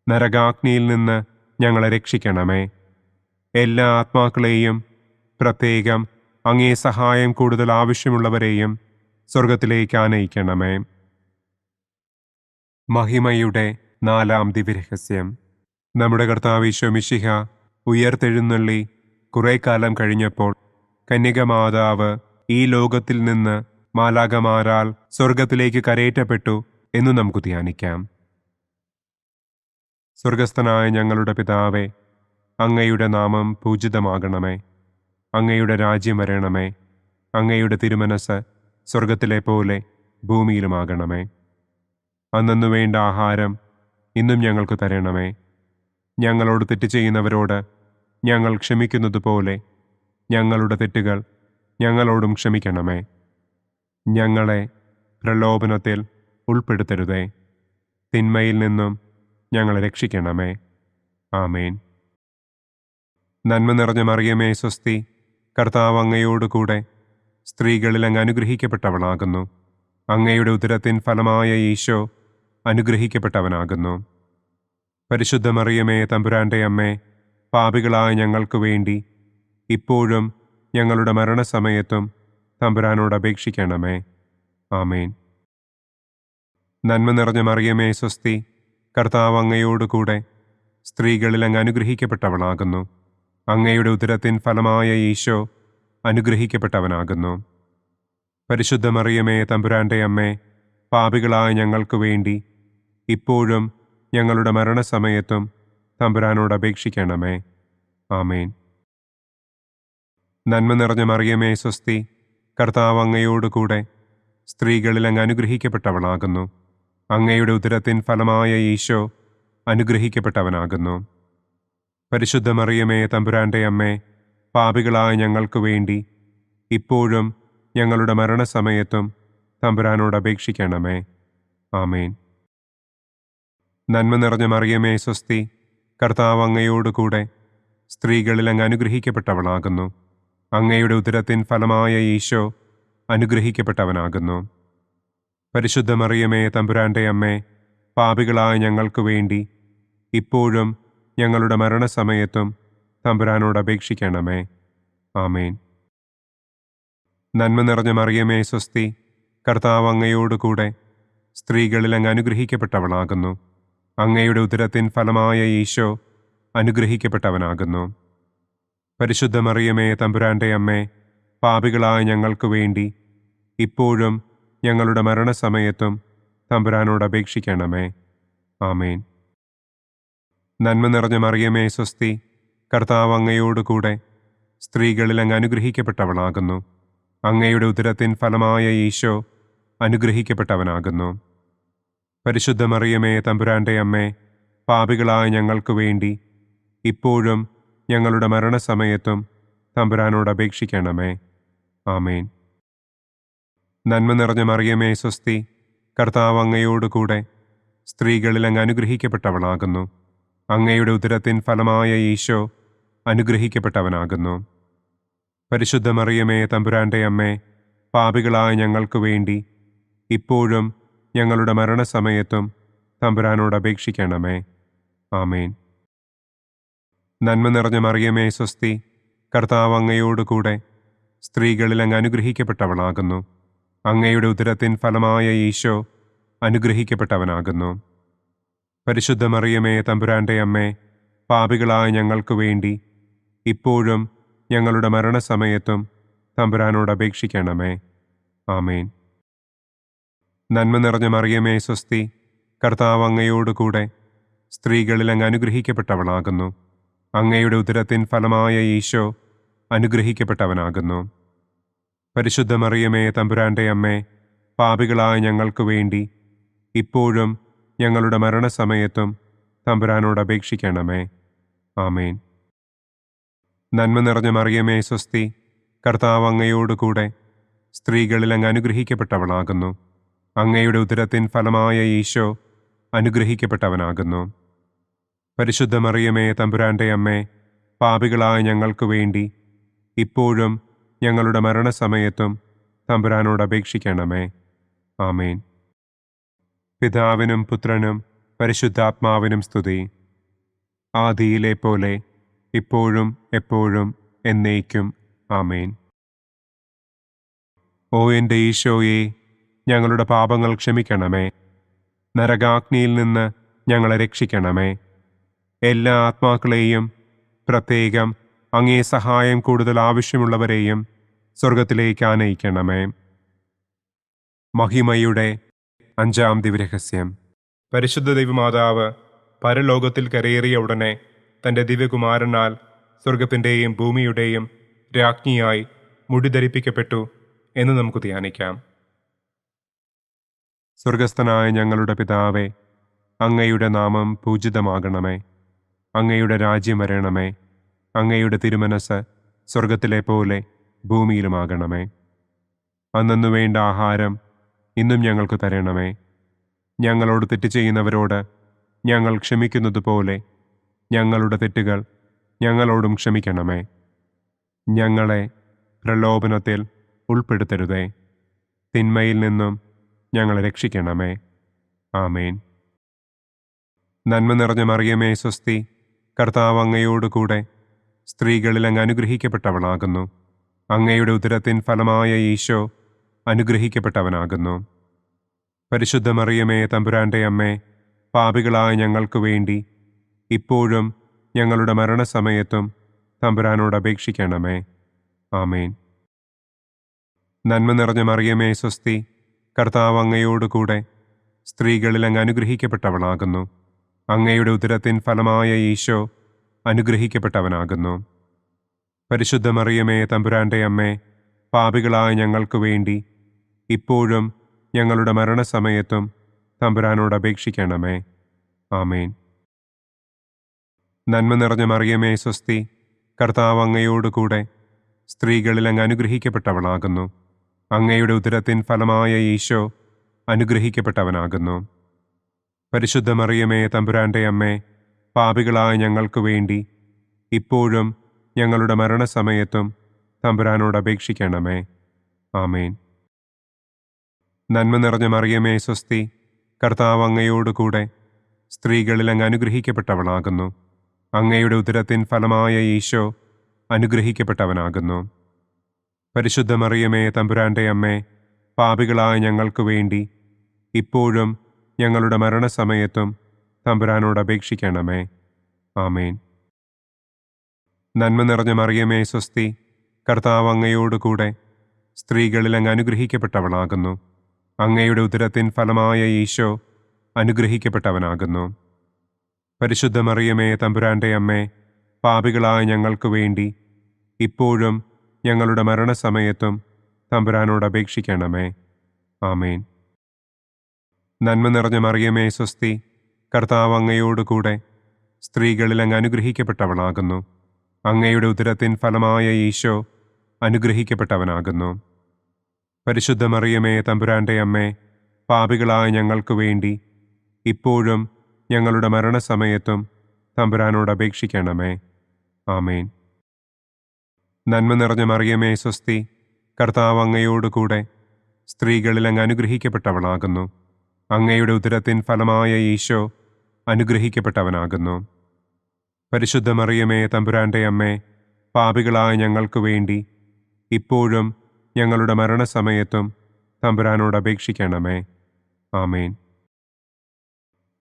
നരകാഗ്നിയിൽ നിന്ന് ഞങ്ങളെ രക്ഷിക്കണമേ. എല്ലാ ആത്മാക്കളെയും, പ്രത്യേകം അങ്ങേ സഹായം കൂടുതൽ ആവശ്യമുള്ളവരെയും സ്വർഗത്തിലേക്ക് ആനയിക്കണമേ. മഹിമയുടെ 4-ാം ദിവ്യരഹസ്യം. നമ്മുടെ കർത്താവ് ഈശോ മിശിഹ ഉയർത്തെഴുന്നള്ളി കുറെ കാലം കഴിഞ്ഞപ്പോൾ കന്യകമാതാവ് ഈ ലോകത്തിൽ നിന്ന് മാലാഖമാരാൽ സ്വർഗത്തിലേക്ക് കരയേറ്റപ്പെട്ടു എന്നു നമുക്ക് ധ്യാനിക്കാം. സ്വർഗസ്ഥനായ ഞങ്ങളുടെ പിതാവേ, അങ്ങയുടെ നാമം പൂജിതമാകണമേ. അങ്ങയുടെ രാജ്യം വരണമേ. അങ്ങയുടെ തിരുമനസ് സ്വർഗത്തിലെ പോലെ ഭൂമിയിലുമാകണമേ. അന്നന്നു വേണ്ട ആഹാരം ഇന്നും ഞങ്ങൾക്ക് തരണമേ. ഞങ്ങളോട് തെറ്റ് ചെയ്യുന്നവരോട് ഞങ്ങൾ ക്ഷമിക്കുന്നത് പോലെ ഞങ്ങളുടെ തെറ്റുകൾ ഞങ്ങളോടും ക്ഷമിക്കണമേ. ഞങ്ങളെ പ്രലോഭനത്തിൽ ഉൾപ്പെടുത്തരുതേ. തിന്മയിൽ നിന്നും ഞങ്ങളെ രക്ഷിക്കണമേ. ആമേൻ. നന്മ നിറഞ്ഞ മറിയമേ സ്വസ്തി, കർത്താവ് അങ്ങയോടുകൂടെ സ്ത്രീകളിൽ അങ്ങ് അനുഗ്രഹിക്കപ്പെട്ടവളാകുന്നു. അങ്ങയുടെ ഉദരത്തിൻ ഫലമായ ഈശോ അനുഗ്രഹിക്കപ്പെട്ടവനാകുന്നു. പരിശുദ്ധ മറിയമേ തമ്പുരാന്റെ അമ്മേ, പാപികളായ ഞങ്ങൾക്ക് വേണ്ടി ഇപ്പോഴും ഞങ്ങളുടെ മരണസമയത്തും തമ്പുരാനോട് അപേക്ഷിക്കണമേ. ആമേൻ. നന്മ നിറഞ്ഞ മറിയമേ സ്വസ്തി, കർത്താവ് അങ്ങയോടുകൂടെ സ്ത്രീകളിൽ അങ്ങ് അനുഗ്രഹിക്കപ്പെട്ടവളാകുന്നു. അങ്ങയുടെ ഉദരത്തിൻ ഫലമായ ഈശോ അനുഗ്രഹിക്കപ്പെട്ടവനാകുന്നു. പരിശുദ്ധ മറിയമേ, തമ്പുരാന്റെ അമ്മേ, പാപികളായ ഞങ്ങൾക്ക് വേണ്ടി ഇപ്പോഴും ഞങ്ങളുടെ മരണസമയത്തും തമ്പുരാനോട് അപേക്ഷിക്കണമേ. ആമേൻ. നന്മ നിറഞ്ഞ മറിയമേ, സ്വസ്തി, കർത്താവ് അങ്ങയോടുകൂടെ സ്ത്രീകളിൽ അങ്ങ് അനുഗ്രഹിക്കപ്പെട്ടവളാകുന്നു. അങ്ങയുടെ ഉദരത്തിൻ ഫലമായ ഈശോ അനുഗ്രഹിക്കപ്പെട്ടവനാകുന്നു. പരിശുദ്ധ മറിയമേ, തമ്പുരാന്റെ അമ്മേ, പാപികളായ ഞങ്ങൾക്ക് വേണ്ടി ഇപ്പോഴും ഞങ്ങളുടെ മരണസമയത്തും തമ്പുരാനോട് അപേക്ഷിക്കണമേ. ആമേൻ. നന്മ നിറഞ്ഞ മറിയമേ, സ്വസ്തി, കർത്താവ് അങ്ങയോടുകൂടെ സ്ത്രീകളിൽ അങ്ങ് അനുഗ്രഹിക്കപ്പെട്ടവളാകുന്നു. അങ്ങയുടെ ഉദരത്തിൻ ഫലമായ ഈശോ അനുഗ്രഹിക്കപ്പെട്ടവനാകുന്നു. പരിശുദ്ധ മറിയമേ, തമ്പുരാന്റെ അമ്മേ, പാപികളായ ഞങ്ങൾക്ക് വേണ്ടി ഇപ്പോഴും ഞങ്ങളുടെ മരണസമയത്തും തമ്പുരാനോട് അപേക്ഷിക്കണമേ. ആമേൻ. നന്മ നിറഞ്ഞ മറിയമേ, സ്വസ്തി, കർത്താവ് അങ്ങയോടുകൂടെ സ്ത്രീകളിൽ അങ്ങ് അനുഗ്രഹിക്കപ്പെട്ടവളാകുന്നു. അങ്ങയുടെ ഉദരത്തിൻ ഫലമായ ഈശോ അനുഗ്രഹിക്കപ്പെട്ടവനാകുന്നു. പരിശുദ്ധ മറിയമേ, തമ്പുരാന്റെ അമ്മേ, പാപികളായ ഞങ്ങൾക്ക് വേണ്ടി ഇപ്പോഴും ഞങ്ങളുടെ മരണസമയത്തും തമ്പുരാനോട് അപേക്ഷിക്കണമേ. ആമേൻ. നന്മ നിറഞ്ഞ മറിയമേ, സ്വസ്തി, കർത്താവ് അങ്ങയോടുകൂടെ സ്ത്രീകളിൽ അങ്ങ് അനുഗ്രഹിക്കപ്പെട്ടവളാകുന്നു. അങ്ങയുടെ ഉദരത്തിൻ ഫലമായ ഈശോ അനുഗ്രഹിക്കപ്പെട്ടവനാകുന്നു. പരിശുദ്ധ മറിയമേ, തമ്പുരാന്റെ അമ്മേ, പാപികളായ ഞങ്ങൾക്ക് വേണ്ടി ഇപ്പോഴും ഞങ്ങളുടെ മരണസമയത്തും തമ്പുരാനോട് അപേക്ഷിക്കണമേ. ആമേൻ. നന്മ നിറഞ്ഞ മറിയമേ, സ്വസ്തി, കർത്താവ് അങ്ങയോടുകൂടെ സ്ത്രീകളിൽ അങ്ങ് അനുഗ്രഹിക്കപ്പെട്ടവളാകുന്നു. അങ്ങയുടെ ഉദരത്തിൻ ഫലമായ ഈശോ അനുഗ്രഹിക്കപ്പെട്ടവനാകുന്നു. പരിശുദ്ധ മറിയമേ, തമ്പുരാന്റെ അമ്മേ, പാപികളായ ഞങ്ങൾക്ക് വേണ്ടി ഇപ്പോഴും ഞങ്ങളുടെ മരണസമയത്തും തമ്പുരാനോട് അപേക്ഷിക്കണമേ. ആമേൻ. നന്മ നിറഞ്ഞ മറിയമേ, സ്വസ്തി, കർത്താവ് അങ്ങയോടുകൂടെ സ്ത്രീകളിൽ അങ്ങ് അനുഗ്രഹിക്കപ്പെട്ടവളാകുന്നു. അങ്ങയുടെ ഉദരത്തിൻ ഫലമായ ഈശോ അനുഗ്രഹിക്കപ്പെട്ടവനാകുന്നു. പരിശുദ്ധ മറിയമേ, തമ്പുരാന്റെ അമ്മേ, പാപികളായ ഞങ്ങൾക്ക് വേണ്ടി ഇപ്പോഴും ഞങ്ങളുടെ മരണസമയത്തും തമ്പുരാനോട് അപേക്ഷിക്കണമേ. ആമേൻ. നന്മ നിറഞ്ഞ മറിയമേ, സ്വസ്തി, കർത്താവ് അങ്ങയോടുകൂടെ സ്ത്രീകളിൽ അങ്ങ് അനുഗ്രഹിക്കപ്പെട്ടവളാകുന്നു. അങ്ങയുടെ ഉദരത്തിൻ ഫലമായ ഈശോ അനുഗ്രഹിക്കപ്പെട്ടവനാകുന്നു. പരിശുദ്ധ മറിയമേ, തമ്പുരാന്റെ അമ്മേ, പാപികളായ ഞങ്ങൾക്ക് വേണ്ടി ഇപ്പോഴും ഞങ്ങളുടെ മരണസമയത്തും തമ്പുരാനോട് അപേക്ഷിക്കണമേ. ആമേൻ. നന്മ നിറഞ്ഞ മറിയമേ, സ്വസ്തി, കർത്താവ് അങ്ങയോടുകൂടെ സ്ത്രീകളിൽ അങ്ങ് അനുഗ്രഹിക്കപ്പെട്ടവളാകുന്നു. അങ്ങയുടെ ഉദരത്തിൻ ഫലമായ ഈശോ അനുഗ്രഹിക്കപ്പെട്ടവനാകുന്നു. പരിശുദ്ധ മറിയമേ, തമ്പുരാന്റെ അമ്മേ, പാപികളായ ഞങ്ങൾക്ക് വേണ്ടി ഇപ്പോഴും ഞങ്ങളുടെ മരണസമയത്തും തമ്പുരാനോട് അപേക്ഷിക്കണമേ. ആമേൻ. പിതാവിനും പുത്രനും പരിശുദ്ധാത്മാവിനും സ്തുതി. ആദിയിലെ പോലെ ഇപ്പോഴും എപ്പോഴും എന്നേക്കും. ആമേൻ. ഓ എൻ്റെ ഈശോയെ, ഞങ്ങളുടെ പാപങ്ങൾ ക്ഷമിക്കണമേ. നരകാഗ്നിയിൽ നിന്ന് ഞങ്ങളെ രക്ഷിക്കണമേ. എല്ലാ ആത്മാക്കളെയും, പ്രത്യേകം അങ്ങേ സഹായം കൂടുതൽ ആവശ്യമുള്ളവരെയും സ്വർഗത്തിലേക്ക് ആനയിക്കണമേ. മഹിമയുടെ 5-ാം ദിവ്യരഹസ്യം. പരിശുദ്ധ ദൈവമാതാവ് പരലോകത്തിൽ കരയേറിയ ഉടനെ തൻ്റെ ദിവ്യകുമാരനാൽ സ്വർഗത്തിൻ്റെയും ഭൂമിയുടെയും രാജ്ഞിയായി മുടിധരിപ്പിക്കപ്പെട്ടു എന്ന് നമുക്ക് ധ്യാനിക്കാം. സ്വർഗസ്ഥനായ ഞങ്ങളുടെ പിതാവേ, അങ്ങയുടെ നാമം പൂജിതമാകണമേ. അങ്ങയുടെ രാജ്യം വരണമേ. അങ്ങയുടെ തിരുമനസ് സ്വർഗത്തിലെ പോലെ ഭൂമിയിലുമാകണമേ. അന്നു വേണ്ട ആഹാരം ഇന്നും ഞങ്ങൾക്ക് തരണമേ. ഞങ്ങളോട് തെറ്റ് ചെയ്യുന്നവരോട് ഞങ്ങൾ ക്ഷമിക്കുന്നത് പോലെ ഞങ്ങളുടെ തെറ്റുകൾ ഞങ്ങളോടും ക്ഷമിക്കണമേ. ഞങ്ങളെ പ്രലോഭനത്തിൽ ഉൾപ്പെടുത്തരുതേ. തിന്മയിൽ നിന്നും ഞങ്ങളെ രക്ഷിക്കണമേ. ആമേൻ. നന്മ നിറഞ്ഞ മറിയമേ, സ്വസ്തി, കർത്താവ് അങ്ങയോടുകൂടെ സ്ത്രീകളിൽ അങ്ങ് അനുഗ്രഹിക്കപ്പെട്ടവളാകുന്നു. അങ്ങയുടെ ഉദരത്തിൻ ഫലമായ ഈശോ അനുഗ്രഹിക്കപ്പെട്ടവനാകുന്നു. പരിശുദ്ധ മറിയമേ, തമ്പുരാന്റെ അമ്മേ, പാപികളായ ഞങ്ങൾക്ക് വേണ്ടി ഇപ്പോഴും ഞങ്ങളുടെ മരണസമയത്തും തമ്പുരാനോട് അപേക്ഷിക്കണമേ. ആമേൻ. നന്മ നിറഞ്ഞ മറിയമേ സ്വസ്തി, കർത്താവ് അങ്ങയോടുകൂടെ സ്ത്രീകളിൽ അങ്ങ് അനുഗ്രഹിക്കപ്പെട്ടവളാകുന്നു. അങ്ങയുടെ ഉദരത്തിൻ ഫലമായ ഈശോ അനുഗ്രഹിക്കപ്പെട്ടവനാകുന്നു. പരിശുദ്ധ മറിയമേ തമ്പുരാന്റെ അമ്മേ, പാപികളായ ഞങ്ങൾക്ക് വേണ്ടി ഇപ്പോഴും ഞങ്ങളുടെ മരണസമയത്തും തമ്പുരാനോട് അപേക്ഷിക്കണമേ. ആമേൻ. നന്മ നിറഞ്ഞ മറിയമേ സ്വസ്തി, കർത്താവ് അങ്ങയോടുകൂടെ സ്ത്രീകളിൽ അങ്ങ് അനുഗ്രഹിക്കപ്പെട്ടവളാകുന്നു. അങ്ങയുടെ ഉദരത്തിൻ ഫലമായ ഈശോ അനുഗ്രഹിക്കപ്പെട്ടവനാകുന്നു. പരിശുദ്ധ മറിയമേ തമ്പുരാന്റെ അമ്മേ, പാപികളായ ഞങ്ങൾക്ക് വേണ്ടി ഇപ്പോഴും ഞങ്ങളുടെ മരണസമയത്തും തമ്പുരാനോട് അപേക്ഷിക്കണമേ. ആമേൻ. നന്മ നിറഞ്ഞ മറിയമേ സ്വസ്തി, കർത്താവ് അങ്ങയോടുകൂടെ സ്ത്രീകളിൽ അങ്ങ് അനുഗ്രഹിക്കപ്പെട്ടവളാകുന്നു. അങ്ങയുടെ ഉദരത്തിൻ ഫലമായ ഈശോ അനുഗ്രഹിക്കപ്പെട്ടവനാകുന്നു. പരിശുദ്ധ മറിയമേ തമ്പുരാന്റെ അമ്മേ, പാപികളായ ഞങ്ങൾക്ക് വേണ്ടി ഇപ്പോഴും ഞങ്ങളുടെ മരണസമയത്തും തമ്പുരാനോട് അപേക്ഷിക്കണമേ. ആമേൻ. നന്മ നിറഞ്ഞ മറിയമേ സ്വസ്തി, കർത്താവ് അങ്ങയോടുകൂടെ സ്ത്രീകളിൽ അങ്ങ് അനുഗ്രഹിക്കപ്പെട്ടവളാകുന്നു. അങ്ങയുടെ ഉദരത്തിൻ ഫലമായ ഈശോ അനുഗ്രഹിക്കപ്പെട്ടവനാകുന്നു. പരിശുദ്ധ മറിയമേ തമ്പുരാന്റെ അമ്മേ, പാപികളായ ഞങ്ങൾക്ക് വേണ്ടി ഇപ്പോഴും ഞങ്ങളുടെ മരണസമയത്തും തമ്പുരാനോട് അപേക്ഷിക്കണമേ. ആമേൻ. നന്മ നിറഞ്ഞ മറിയമേ സ്വസ്തി, കർത്താവ് അങ്ങയോടുകൂടെ സ്ത്രീകളിൽ അങ്ങ് അനുഗ്രഹിക്കപ്പെട്ടവളാകുന്നു. അങ്ങയുടെ ഉദരത്തിൻ ഫലമായ ഈശോ അനുഗ്രഹിക്കപ്പെട്ടവനാകുന്നു. പരിശുദ്ധ മറിയമേ തമ്പുരാന്റെ അമ്മേ, പാപികളായ ഞങ്ങൾക്ക് വേണ്ടി ഇപ്പോഴും ഞങ്ങളുടെ മരണസമയത്തും തമ്പുരാനോട് അപേക്ഷിക്കണമേ. ആമേൻ. നന്മ നിറഞ്ഞ മറിയമേ സ്വസ്തി, കർത്താവ് അങ്ങയോടുകൂടെ സ്ത്രീകളിൽ അങ്ങ് അനുഗ്രഹിക്കപ്പെട്ടവളാകുന്നു. അങ്ങയുടെ ഉദരത്തിൻ ഫലമായ ഈശോ അനുഗ്രഹിക്കപ്പെട്ടവനാകുന്നു. പരിശുദ്ധ മറിയമേ തമ്പുരാന്റെ അമ്മേ, പാപികളായ ഞങ്ങൾക്ക് വേണ്ടി ഇപ്പോഴും ഞങ്ങളുടെ മരണസമയത്തും തമ്പുരാനോട് അപേക്ഷിക്കണമേ. ആമേൻ.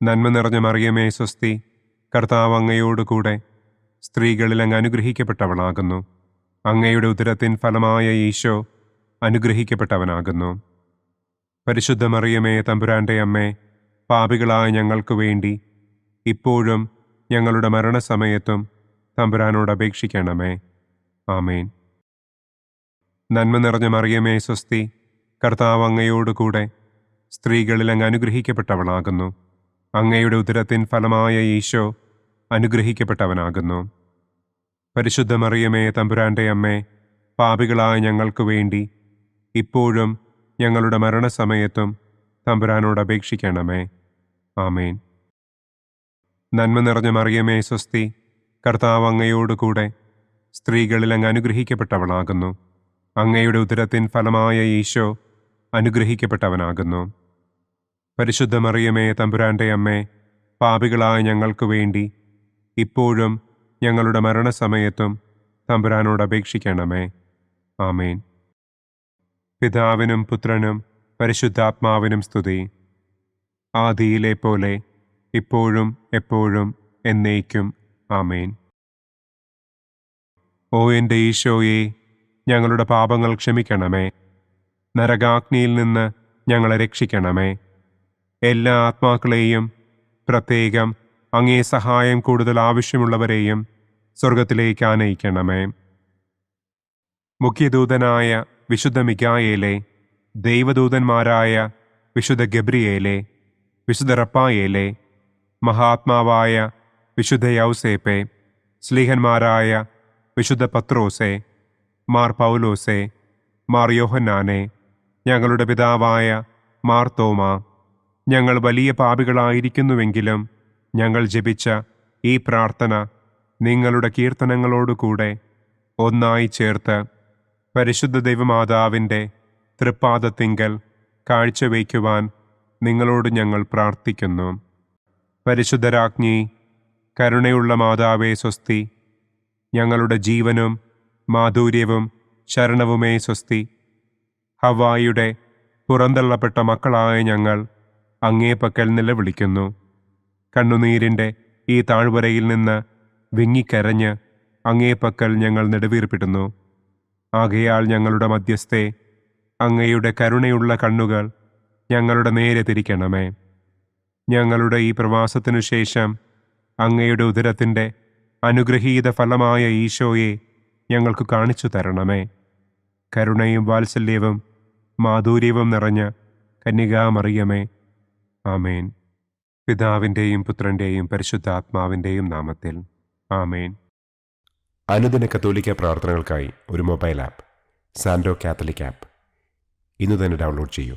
നന്മ നിറഞ്ഞ മറിയമേ സ്വസ്തി, കർത്താവ് അങ്ങയോടുകൂടെ സ്ത്രീകളിൽ അങ്ങ് അനുഗ്രഹിക്കപ്പെട്ടവളാകുന്നു. അങ്ങയുടെ ഉദരത്തിൻ ഫലമായ ഈശോ അനുഗ്രഹിക്കപ്പെട്ടവനാകുന്നു. പരിശുദ്ധ മറിയമേ തമ്പുരാന്റെ അമ്മേ, പാപികളായ ഞങ്ങൾക്ക് വേണ്ടി ഇപ്പോഴും ഞങ്ങളുടെ മരണസമയത്തും തമ്പുരാനോട് അപേക്ഷിക്കണമേ. ആമേൻ. നന്മ നിറഞ്ഞ മറിയമേ സ്വസ്തി, കർത്താവ് അങ്ങയോടുകൂടെ സ്ത്രീകളിൽ അങ്ങ് അനുഗ്രഹിക്കപ്പെട്ടവളാകുന്നു. അങ്ങയുടെ ഉദരത്തിൻ ഫലമായ ഈശോ അനുഗ്രഹിക്കപ്പെട്ടവനാകുന്നു. പരിശുദ്ധ മറിയമേ തമ്പുരാന്റെ അമ്മേ, പാപികളായ ഞങ്ങൾക്ക് വേണ്ടി ഇപ്പോഴും ഞങ്ങളുടെ മരണസമയത്തും തമ്പുരാനോട് അപേക്ഷിക്കണമേ. ആമേൻ. നന്മ നിറഞ്ഞ മറിയമേ സ്വസ്തി, കർത്താവ് അങ്ങയോടുകൂടെ സ്ത്രീകളിൽ അങ്ങ് അനുഗ്രഹിക്കപ്പെട്ടവളാകുന്നു. അങ്ങയുടെ ഉദരത്തിൻ ഫലമായ ഈശോ അനുഗ്രഹിക്കപ്പെട്ടവനാകുന്നു. പരിശുദ്ധ മറിയമേ തമ്പുരാന്റെ അമ്മേ, പാപികളായ ഞങ്ങൾക്ക് വേണ്ടി ഇപ്പോഴും ഞങ്ങളുടെ മരണസമയത്തും തമ്പുരാനോട് അപേക്ഷിക്കണമേ. ആമേൻ. പിതാവിനും പുത്രനും പരിശുദ്ധാത്മാവിനും സ്തുതി. ആദിയിലെ പോലെ ഇപ്പോഴും എപ്പോഴും എന്നേക്കും. ആമേൻ. ഓ എൻ്റെ ഈശോയെ, ഞങ്ങളുടെ പാപങ്ങൾ ക്ഷമിക്കണമേ. നരകാഗ്നിയിൽ നിന്ന് ഞങ്ങളെ രക്ഷിക്കണമേ. എല്ലാ ആത്മാക്കളെയും, പ്രത്യേകം അങ്ങേ സഹായം കൂടുതൽ ആവശ്യമുള്ളവരെയും സ്വർഗത്തിലേക്ക് ആനയിക്കണമേ. മുഖ്യദൂതനായ വിശുദ്ധ മിഖായേലേ, ദൈവദൂതന്മാരായ വിശുദ്ധ ഗബ്രിയേലേ, വിശുദ്ധ റപ്പായേലേ, മഹാത്മാവായ വിശുദ്ധ യൗസേപ്പേ, സ്ലീഹന്മാരായ വിശുദ്ധ പത്രോസേ, മാർ പൗലോസേ, മാർ യോഹന്നാനെ, ഞങ്ങളുടെ പിതാവായ മാർ തോമാ, ഞങ്ങൾ വലിയ പാപികളായിരിക്കുന്നുവെങ്കിലും ഞങ്ങൾ ജപിച്ച ഈ പ്രാർത്ഥന നിങ്ങളുടെ കീർത്തനങ്ങളോടുകൂടെ ഒന്നായി ചേർത്ത് പരിശുദ്ധ ദൈവമാതാവിൻ്റെ തൃപ്പാദത്തിങ്കൽ കാഴ്ചവയ്ക്കുവാൻ നിങ്ങളോട് ഞങ്ങൾ പ്രാർത്ഥിക്കുന്നു. പരിശുദ്ധരാജ്ഞി, കരുണയുള്ള മാതാവേ സ്വസ്തി. ഞങ്ങളുടെ ജീവനും മാധുര്യവും ശരണവുമേ സ്വസ്തി. ഹവ്വായുടെ പുറന്തള്ളപ്പെട്ട മക്കളായ ഞങ്ങൾ അങ്ങേപ്പക്കൽ നിലവിളിക്കുന്നു. കണ്ണുനീരിൻ്റെ ഈ താഴ്വരയിൽ നിന്ന് വിങ്ങിക്കരഞ്ഞ് അങ്ങേപ്പക്കൽ ഞങ്ങൾ നെടുവീർപ്പിടുന്നു. ആകയാൽ ഞങ്ങളുടെ മധ്യസ്ഥെ, അങ്ങയുടെ കരുണയുള്ള കണ്ണുകൾ ഞങ്ങളുടെ നേരെ തിരിക്കണമേ. ഞങ്ങളുടെ ഈ പ്രവാസത്തിനു ശേഷം അങ്ങയുടെ ഉദരത്തിൻ്റെ അനുഗ്രഹീത ഫലമായ ഈശോയെ ഞങ്ങൾക്ക് കാണിച്ചു തരണമേ. കരുണയും വാത്സല്യവും മാധുര്യവും നിറഞ്ഞ കന്യകാമറിയമേ, ആമേൻ. പിതാവിൻ്റെയും പുത്രൻ്റെയും പരിശുദ്ധാത്മാവിൻ്റെയും നാമത്തിൽ, ആമേൻ. അനുദിന കത്തോലിക്ക പ്രാർത്ഥനകൾക്കായി ഒരു മൊബൈൽ ആപ്പ്, സാൻഡോ കാത്തലിക് ആപ്പ്, ഇന്ന് തന്നെ ഡൗൺലോഡ് ചെയ്യൂ.